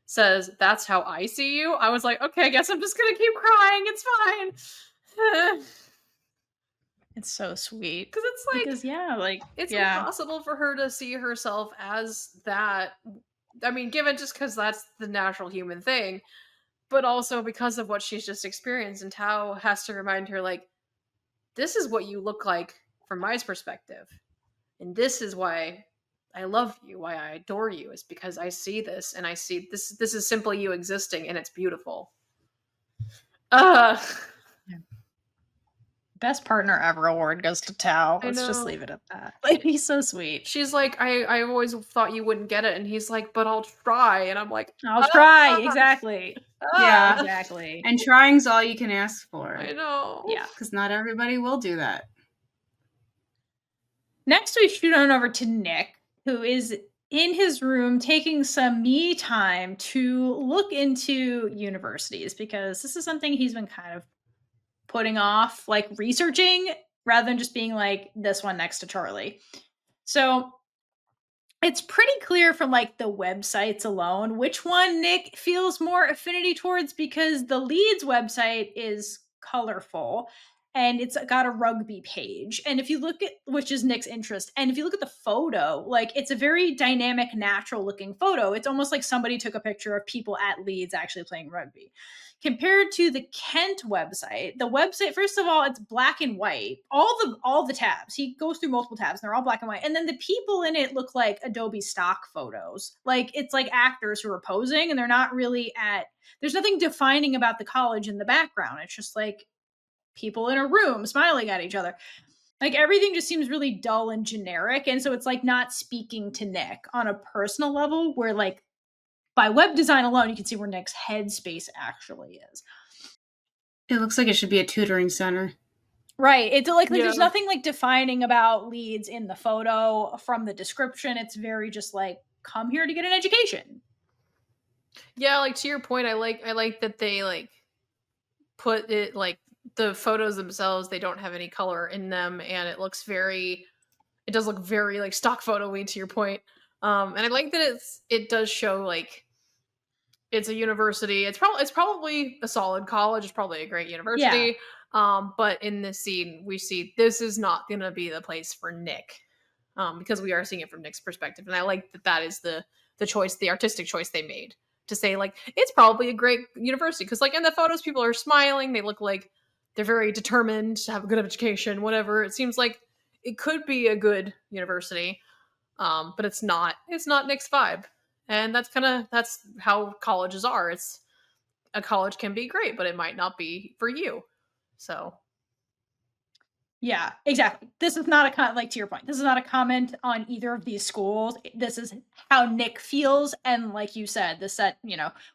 says, that's how I see you. I was like, okay, I guess I'm just gonna keep crying. It's fine. It's so sweet. Because it's like, it's impossible for her to see herself as that. I mean, given just because that's the natural human thing, but also because of what she's just experienced. And Tao has to remind her, like, this is what you look like from my perspective. And this is why I love you, why I adore you, is because I see this and I see this is simply you existing and it's beautiful. Yeah. Best partner ever award goes to Tao. Let's just leave it at that. Like, he's so sweet. She's like, I always thought you wouldn't get it, and he's like, but I'll try. And I'm like, I'll try. Exactly. Yeah, exactly. And trying's all you can ask for. I know. Yeah, because not everybody will do that. Next, we shoot on over to Nick, who is in his room taking some me time to look into universities, because this is something he's been kind of putting off, like researching, rather than just being like this one next to Charlie. So it's pretty clear from like the websites alone which one Nick feels more affinity towards, because the Leeds website is colorful and it's got a rugby page. And if you look at, which is Nick's interest, and if you look at the photo, like it's a very dynamic, natural looking photo. It's almost like somebody took a picture of people at Leeds actually playing rugby. Compared to the Kent website, the website, first of all, it's black and white. All the tabs. He goes through multiple tabs and they're all black and white. And then the people in it look like Adobe stock photos. Like it's like actors who are posing, and they're not really there's nothing defining about the college in the background. It's just like people in a room smiling at each other. Like everything just seems really dull and generic. And so it's like not speaking to Nick on a personal level, where like by web design alone, you can see where Nick's headspace actually is. It looks like it should be a tutoring center. Right. It's like there's nothing like defining about Leeds in the photo from the description. It's very just like, come here to get an education. Yeah, like to your point, I like that they like put it like the photos themselves, they don't have any color in them, and it does look very like stock photo-y, to your point. And I like that it does show like it's a university. It's probably a solid college. It's probably a great university. Yeah. But in this scene, we see this is not going to be the place for Nick, because we are seeing it from Nick's perspective, and I like that is the choice, the artistic choice they made to say like it's probably a great university, because like in the photos, people are smiling. They look like they're very determined to have a good education. Whatever. It seems like it could be a good university, but it's not. It's not Nick's vibe. And that's how colleges are. It's a college can be great, but it might not be for you. So yeah, exactly. This is not like to your point, this is not a comment on either of these schools. This is how Nick feels. And like you said, the set,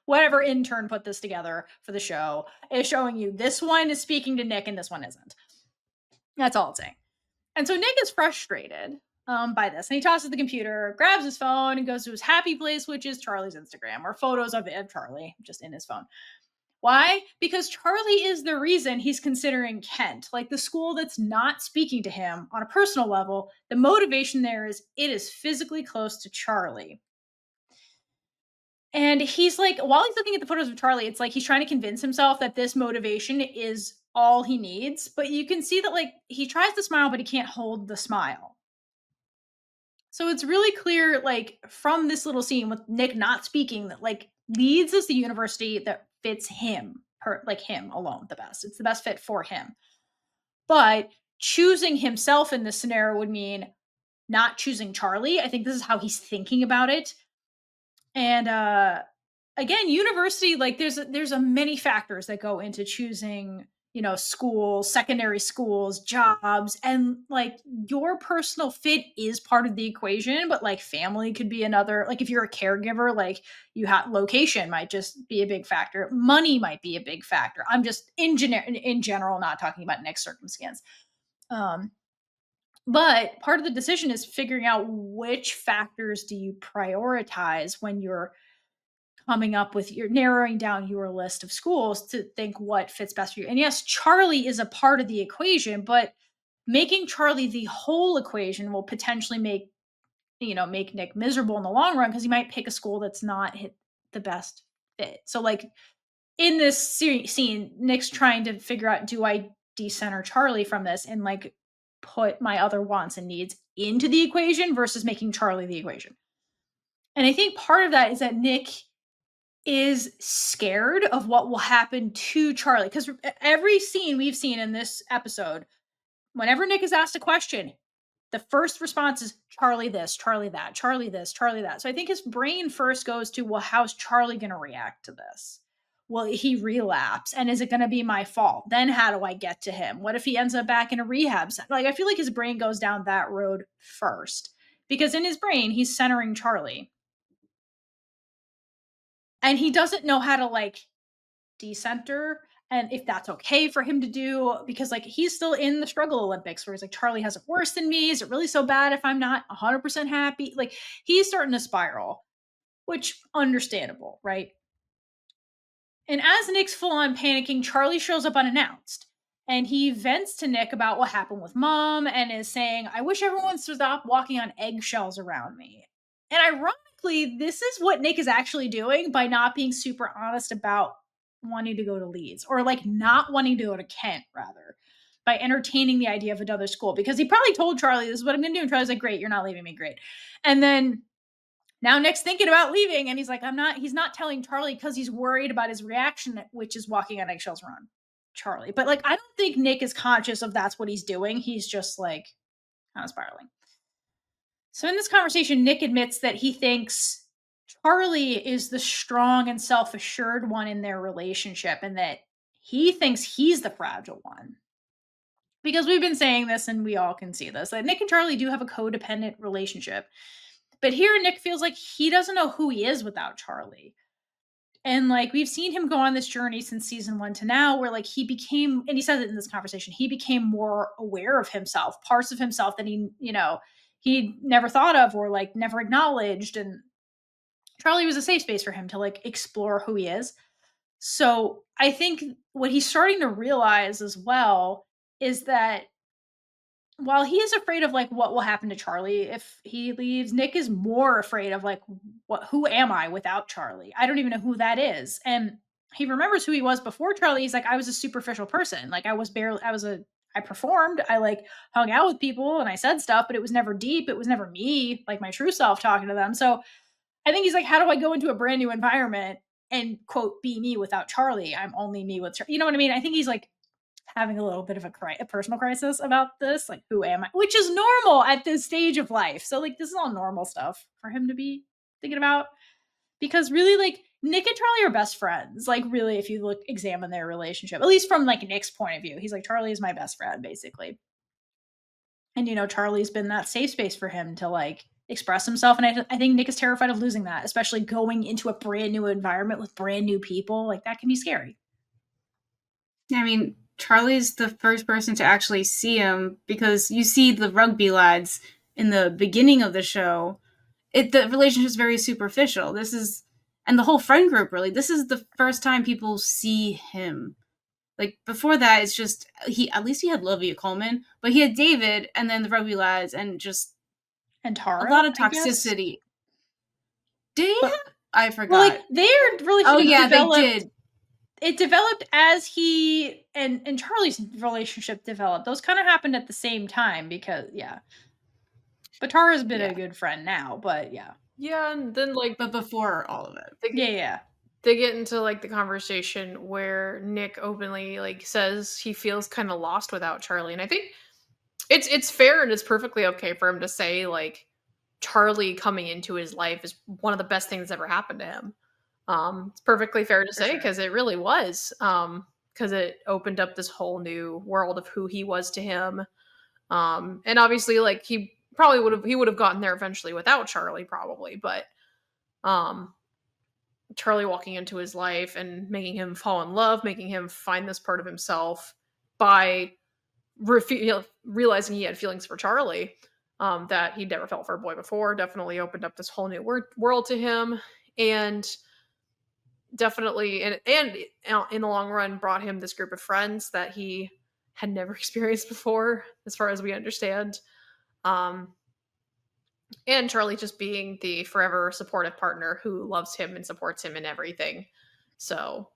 whatever intern put this together for the show is showing you this one is speaking to Nick and this one isn't. That's all it's saying. And so Nick is frustrated by this, and he tosses the computer, grabs his phone, and goes to his happy place, which is Charlie's Instagram, or photos of Charlie just in his phone. Why? Because Charlie is the reason he's considering Kent, like the school that's not speaking to him on a personal level. The motivation there is it is physically close to Charlie. And he's like, while he's looking at the photos of Charlie, it's like he's trying to convince himself that this motivation is all he needs. But you can see that like he tries to smile, but he can't hold the smile. So it's really clear, like from this little scene with Nick not speaking, that like Leeds is the university that fits him, like him alone the best. It's the best fit for him. But choosing himself in this scenario would mean not choosing Charlie. I think this is how he's thinking about it. And again, university, like there's a many factors that go into choosing, schools, secondary schools, jobs, and like your personal fit is part of the equation, but like family could be another. Like if you're a caregiver, like location might just be a big factor. Money might be a big factor. I'm just in general not talking about Nick's circumstance. But part of the decision is figuring out which factors do you prioritize when you're coming up with narrowing down your list of schools to think what fits best for you. And yes, Charlie is a part of the equation, but making Charlie the whole equation will potentially make Nick miserable in the long run, because he might pick a school that's not the best fit. So like in this scene, Nick's trying to figure out, do I decenter Charlie from this and like put my other wants and needs into the equation versus making Charlie the equation? And I think part of that is that Nick is scared of what will happen to Charlie, because every scene we've seen in this episode, whenever Nick is asked a question, the first response is Charlie this, Charlie that, Charlie this, Charlie that. So I think his brain first goes to, well, how's Charlie going to react to this? Will he relapse? And is it going to be my fault? Then how do I get to him? What if he ends up back in a rehab? Like, I feel like his brain goes down that road first, because in his brain, he's centering Charlie. And he doesn't know how to like decenter, and if that's okay for him to do, because like he's still in the struggle Olympics where he's like, Charlie has it worse than me. Is it really so bad if I'm not 100% happy? Like, he's starting to spiral, which understandable, right? And as Nick's full on panicking, Charlie shows up unannounced, and he vents to Nick about what happened with Mom and is saying, I wish everyone stopped walking on eggshells around me. And ironically, this is what Nick is actually doing by not being super honest about wanting to go to Leeds, or like not wanting to go to Kent, rather, by entertaining the idea of another school, because he probably told Charlie, this is what I'm going to do. And Charlie's like, great, you're not leaving me. Great. And then now Nick's thinking about leaving, and he's like, he's not telling Charlie because he's worried about his reaction, which is walking on eggshells around Charlie. But like, I don't think Nick is conscious of that's what he's doing. He's just like kind of spiraling. So in this conversation, Nick admits that he thinks Charlie is the strong and self-assured one in their relationship, and that he thinks he's the fragile one. Because we've been saying this, and we all can see this, that Nick and Charlie do have a codependent relationship. But here, Nick feels like he doesn't know who he is without Charlie. And like, we've seen him go on this journey since season 1 to now, where like he became, and he says it in this conversation, he became more aware of himself, parts of himself that he never thought of or like never acknowledged. And Charlie was a safe space for him to like explore who he is. So I think what he's starting to realize as well is that while he is afraid of like what will happen to Charlie if he leaves, Nick is more afraid of like, who am I without Charlie? I don't even know who that is. And he remembers who he was before Charlie. He's like, I was a superficial person. Like, I performed, I like hung out with people and I said stuff, but it was never deep. It was never me, like my true self talking to them. So I think he's like, how do I go into a brand new environment and quote, be me without Charlie? I'm only me with Charlie. You know what I mean? I think he's like having a little bit of a personal crisis about this. Like, who am I? Which is normal at this stage of life. So like, this is all normal stuff for him to be thinking about, because really like Nick and Charlie are best friends. Like, really, if you examine their relationship, at least from like Nick's point of view, he's like, Charlie is my best friend, basically. And, Charlie's been that safe space for him to like express himself. And I think Nick is terrified of losing that, especially going into a brand new environment with brand new people. Like, that can be scary. I mean, Charlie's the first person to actually see him, because you see the rugby lads in the beginning of the show. The relationship is very superficial. And the whole friend group, really, this is the first time people see him. Like, before that, it's just, at least he had Olivia Colman, but he had David, and then the rugby lads, and Tara, a lot of toxicity. I forgot. Well, like, their relationship they did. It developed as he and Charlie's relationship developed. Those kind of happened at the same time, because, But Tara's been a good friend now, but yeah. Yeah, and then like, but before all of it, they get into like the conversation where Nick openly like says he feels kind of lost without Charlie, and I think it's fair and it's perfectly okay for him to say like Charlie coming into his life is one of the best things that ever happened to him. It's perfectly fair to say, because it really was, because it opened up this whole new world of who he was to him, and obviously like he would have gotten there eventually without Charlie, probably, but Charlie walking into his life and making him fall in love, making him find this part of himself by realizing he had feelings for Charlie that he'd never felt for a boy before, definitely opened up this whole new world to him, and definitely and in the long run brought him this group of friends that he had never experienced before, as far as we understand. And Charlie just being the forever supportive partner who loves him and supports him in everything. So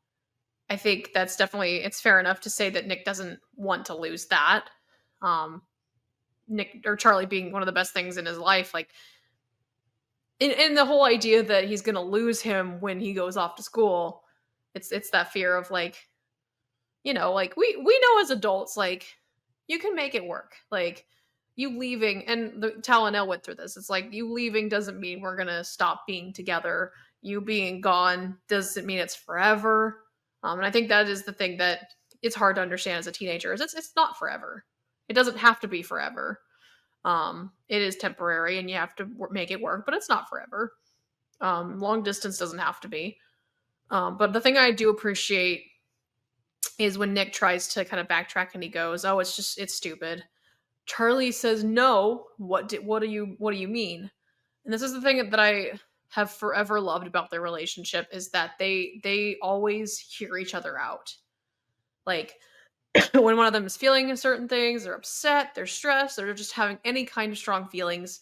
I think that's definitely, it's fair enough to say that Nick doesn't want to lose that. Nick or Charlie being one of the best things in his life, like in the whole idea that he's going to lose him when he goes off to school. It's that fear of like, like we know as adults, like you can make it work. Like you leaving, and the Tao and Elle went through this. It's like, you leaving doesn't mean we're gonna stop being together. You being gone doesn't mean it's forever. And I think that is the thing that it's hard to understand as a teenager. Is it's not forever. It doesn't have to be forever. It is temporary, and you have to make it work, but it's not forever. Long distance doesn't have to be. But the thing I do appreciate is when Nick tries to kind of backtrack and he goes, "Oh, it's stupid." Charlie says, "No, what do you mean?" And this is the thing that I have forever loved about their relationship, is that they always hear each other out. Like, when one of them is feeling certain things, they're upset, they're stressed, they're just having any kind of strong feelings,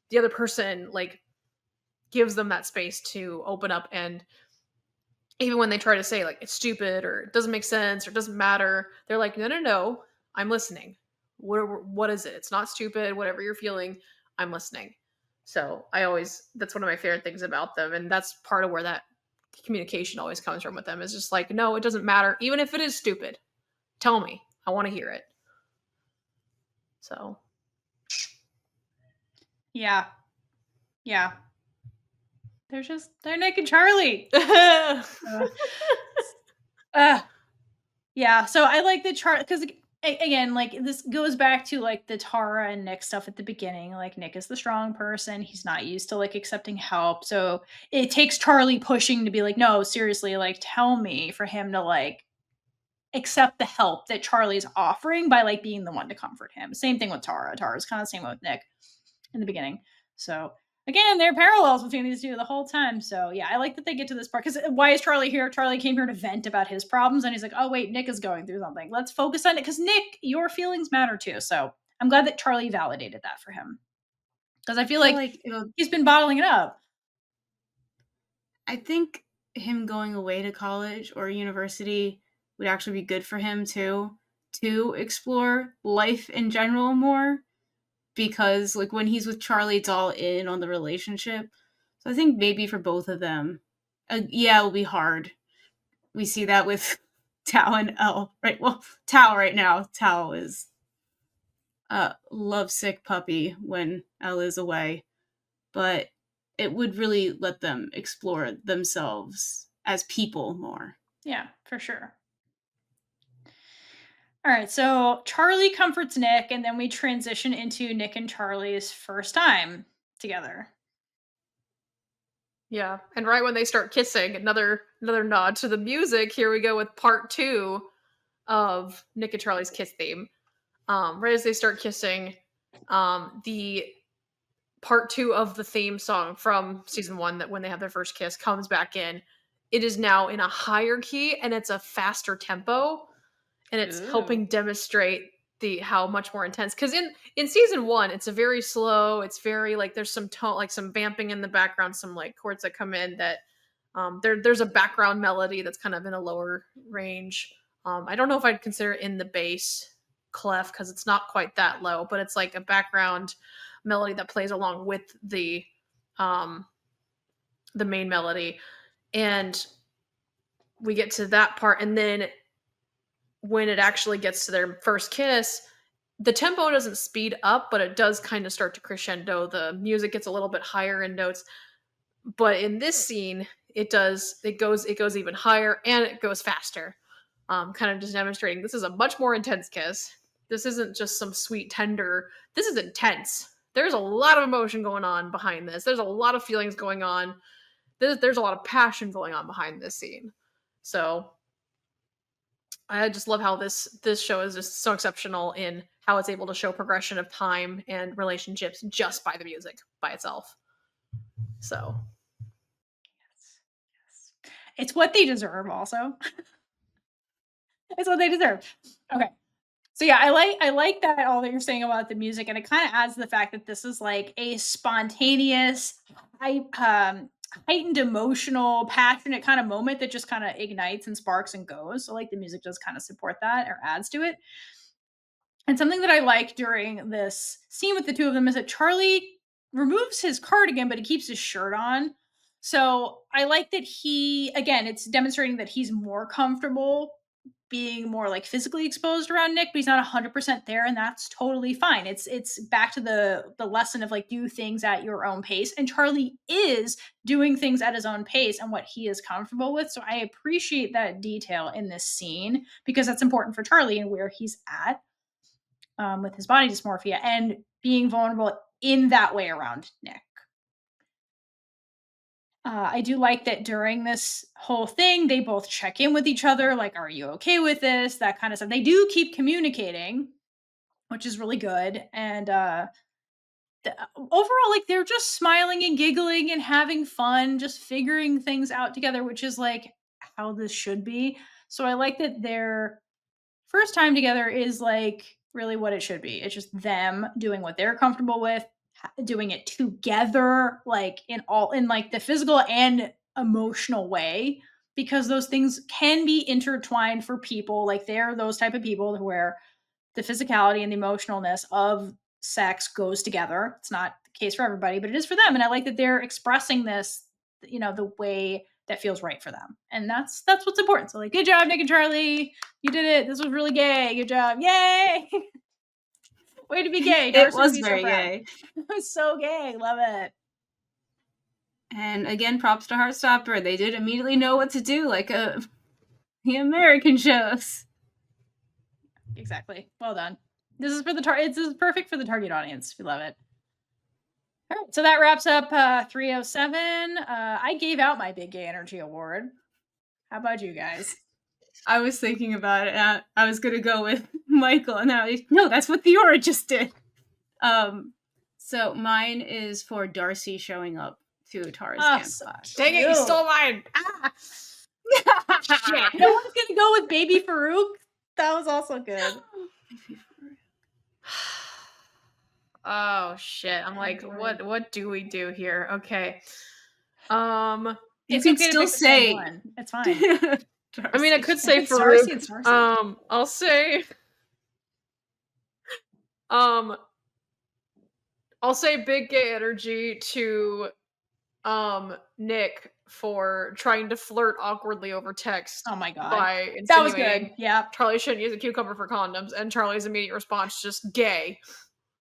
the other person like gives them that space to open up. And even when they try to say like it's stupid or it doesn't make sense or it doesn't matter, they're like, no, I'm listening. What is it? It's not stupid. Whatever you're feeling, I'm listening. So that's one of my favorite things about them. And that's part of where that communication always comes from with them, is just like, no, it doesn't matter. Even if it is stupid, tell me. I want to hear it. So. Yeah. They're Nick and Charlie. Yeah. So I like the chart because, again, like, this goes back to like the Tara and Nick stuff at the beginning. Like, Nick is the strong person. He's not used to like accepting help. So it takes Charlie pushing to be like, no, seriously, like, tell me, for him to like accept the help that Charlie's offering by like being the one to comfort him. Same thing with Tara. Tara's kind of the same with Nick in the beginning. So again, there are parallels between these two the whole time. So yeah, I like that they get to this part, because why is Charlie here? Charlie came here to vent about his problems, and he's like, oh wait, Nick is going through something. Let's focus on it, because Nick, your feelings matter too. So I'm glad that Charlie validated that for him, because I feel like he's been bottling it up. I think him going away to college or university would actually be good for him too, to explore life in general more, because like when he's with Charlie, it's all in on the relationship. So I think maybe for both of them, yeah, it'll be hard. We see that with Tao and Elle, right? Well, Tao right now, Tao is a lovesick puppy when Elle is away, but it would really let them explore themselves as people more. Yeah, for sure. All right, so Charlie comforts Nick, and then we transition into Nick and Charlie's first time together. Yeah, and right when they start kissing, another nod to the music. Here we go with part 2 of Nick and Charlie's kiss theme. Right as they start kissing, the part 2 of the theme song from season 1, that when they have their first kiss, comes back in. It is now in a higher key, and it's a faster tempo, and it's helping demonstrate how much more intense. Because in season 1, it's a very slow. It's very like, there's some tone, like some vamping in the background, some like chords that come in that there's a background melody that's kind of in a lower range. I don't know if I'd consider it in the bass clef, because it's not quite that low, but it's like a background melody that plays along with the main melody. And we get to that part, and then when it actually gets to their first kiss, the tempo doesn't speed up, but it does kind of start to crescendo. The music gets a little bit higher in notes, but in this scene, it goes even higher, and it goes faster. Kind of just demonstrating this is a much more intense kiss. This isn't just some sweet tender. This is intense. There's a lot of emotion going on behind this. There's a lot of feelings going on. There's a lot of passion going on behind this scene. So I just love how this show is just so exceptional in how it's able to show progression of time and relationships just by the music by itself. So yes. It's what they deserve also. It's what they deserve. Okay. So yeah, I like that, all that you're saying about the music, and it kind of adds to the fact that this is like a spontaneous, heightened emotional, passionate kind of moment that just kind of ignites and sparks and goes. So like the music does kind of support that, or adds to it. And something that I like during this scene with the two of them is that Charlie removes his cardigan, but he keeps his shirt on. So I like that it's demonstrating that he's more comfortable being more like physically exposed around Nick, but he's not 100% there, and that's totally fine. It's back to the lesson of like, do things at your own pace, and Charlie is doing things at his own pace and what he is comfortable with. So I appreciate that detail in this scene because that's important for Charlie and where he's at with his body dysmorphia and being vulnerable in that way around Nick. I do like that during this whole thing, they both check in with each other, like, are you okay with this? That kind of stuff. They do keep communicating, which is really good. And overall, like, they're just smiling and giggling and having fun, just figuring things out together, which is like how this should be. So I like that their first time together is like really what it should be. It's just them doing what they're comfortable with, doing it together, like in like the physical and emotional way, because those things can be intertwined for people. Like they're those type of people where the physicality and the emotionalness of sex goes together. It's not the case for everybody, but it is for them. And I like that they're expressing this, the way that feels right for them. And that's what's important. So like, good job, Nick and Charlie. You did it. This was really gay. Good job. Yay. Way to be gay. It was very gay. It was so gay. Love it. And again, props to Heartstopper. They did immediately know what to do, like the American shows. Exactly. Well done. This is for the this is perfect for the target audience. We love it. All right, so that wraps up 307. I gave out my Big Gay Energy Award. How about you guys? I was thinking about it. And I was going to go with Michael, and no, that's what Theora just did. So mine is for Darcy showing up to Tara's campfire. Dang it, you stole mine! Ah. Shit. No one's going to go with Baby Farouk. That was also good. Oh shit! I'm like, what do we do here? Okay. You can still say one. It's fine. I mean, I could say Farouk. I'll say. I'll say Big Gay Energy to Nick for trying to flirt awkwardly over text. Oh my god. By that was good. Yeah. Charlie shouldn't use a cucumber for condoms, and Charlie's immediate response just gay.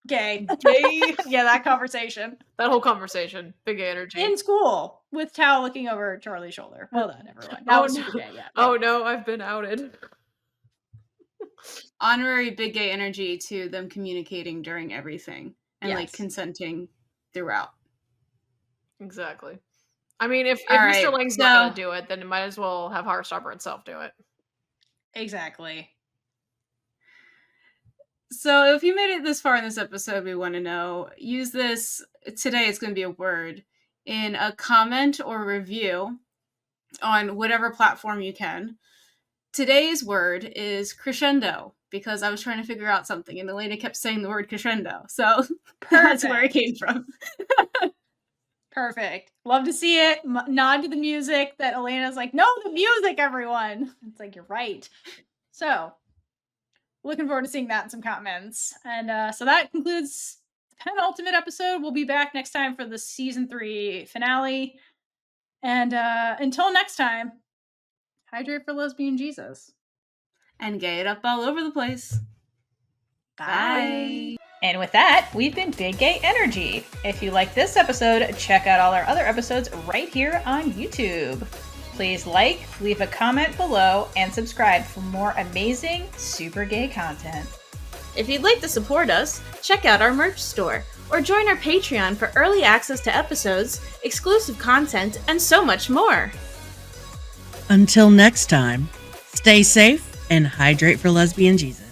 Gay. Gay. Yeah, that conversation. That whole conversation. Big Gay Energy. In school with Tao looking over Charlie's shoulder. Well done, everyone. That was super gay, yeah. Oh no, I've been outed. Honorary Big Gay Energy to them communicating during everything and like consenting throughout. Exactly. I mean, if Mr. Lang's not gonna do it, then it might as well have Heartstopper itself do it. Exactly. So if you made it this far in this episode, we want to know, use this, today it's going to be a word, in a comment or review on whatever platform you can. Today's word is crescendo, because I was trying to figure out something, and Elena kept saying the word crescendo, so that's where it came from. Perfect. Love to see it. Nod to the music that Elena's like, no, the music, everyone. It's like, you're right. So, looking forward to seeing that in some comments. And so that concludes the penultimate episode. We'll be back next time for the season 3 finale. And until next time, hydrate for Lesbian Jesus. And gay it up all over the place. Bye. And with that, we've been Big Gay Energy. If you like this episode, check out all our other episodes right here on YouTube. Please like, leave a comment below, and subscribe for more amazing, super gay content. If you'd like to support us, check out our merch store, or join our Patreon for early access to episodes, exclusive content, and so much more. Until next time, stay safe and hydrate for Lesbian Jesus.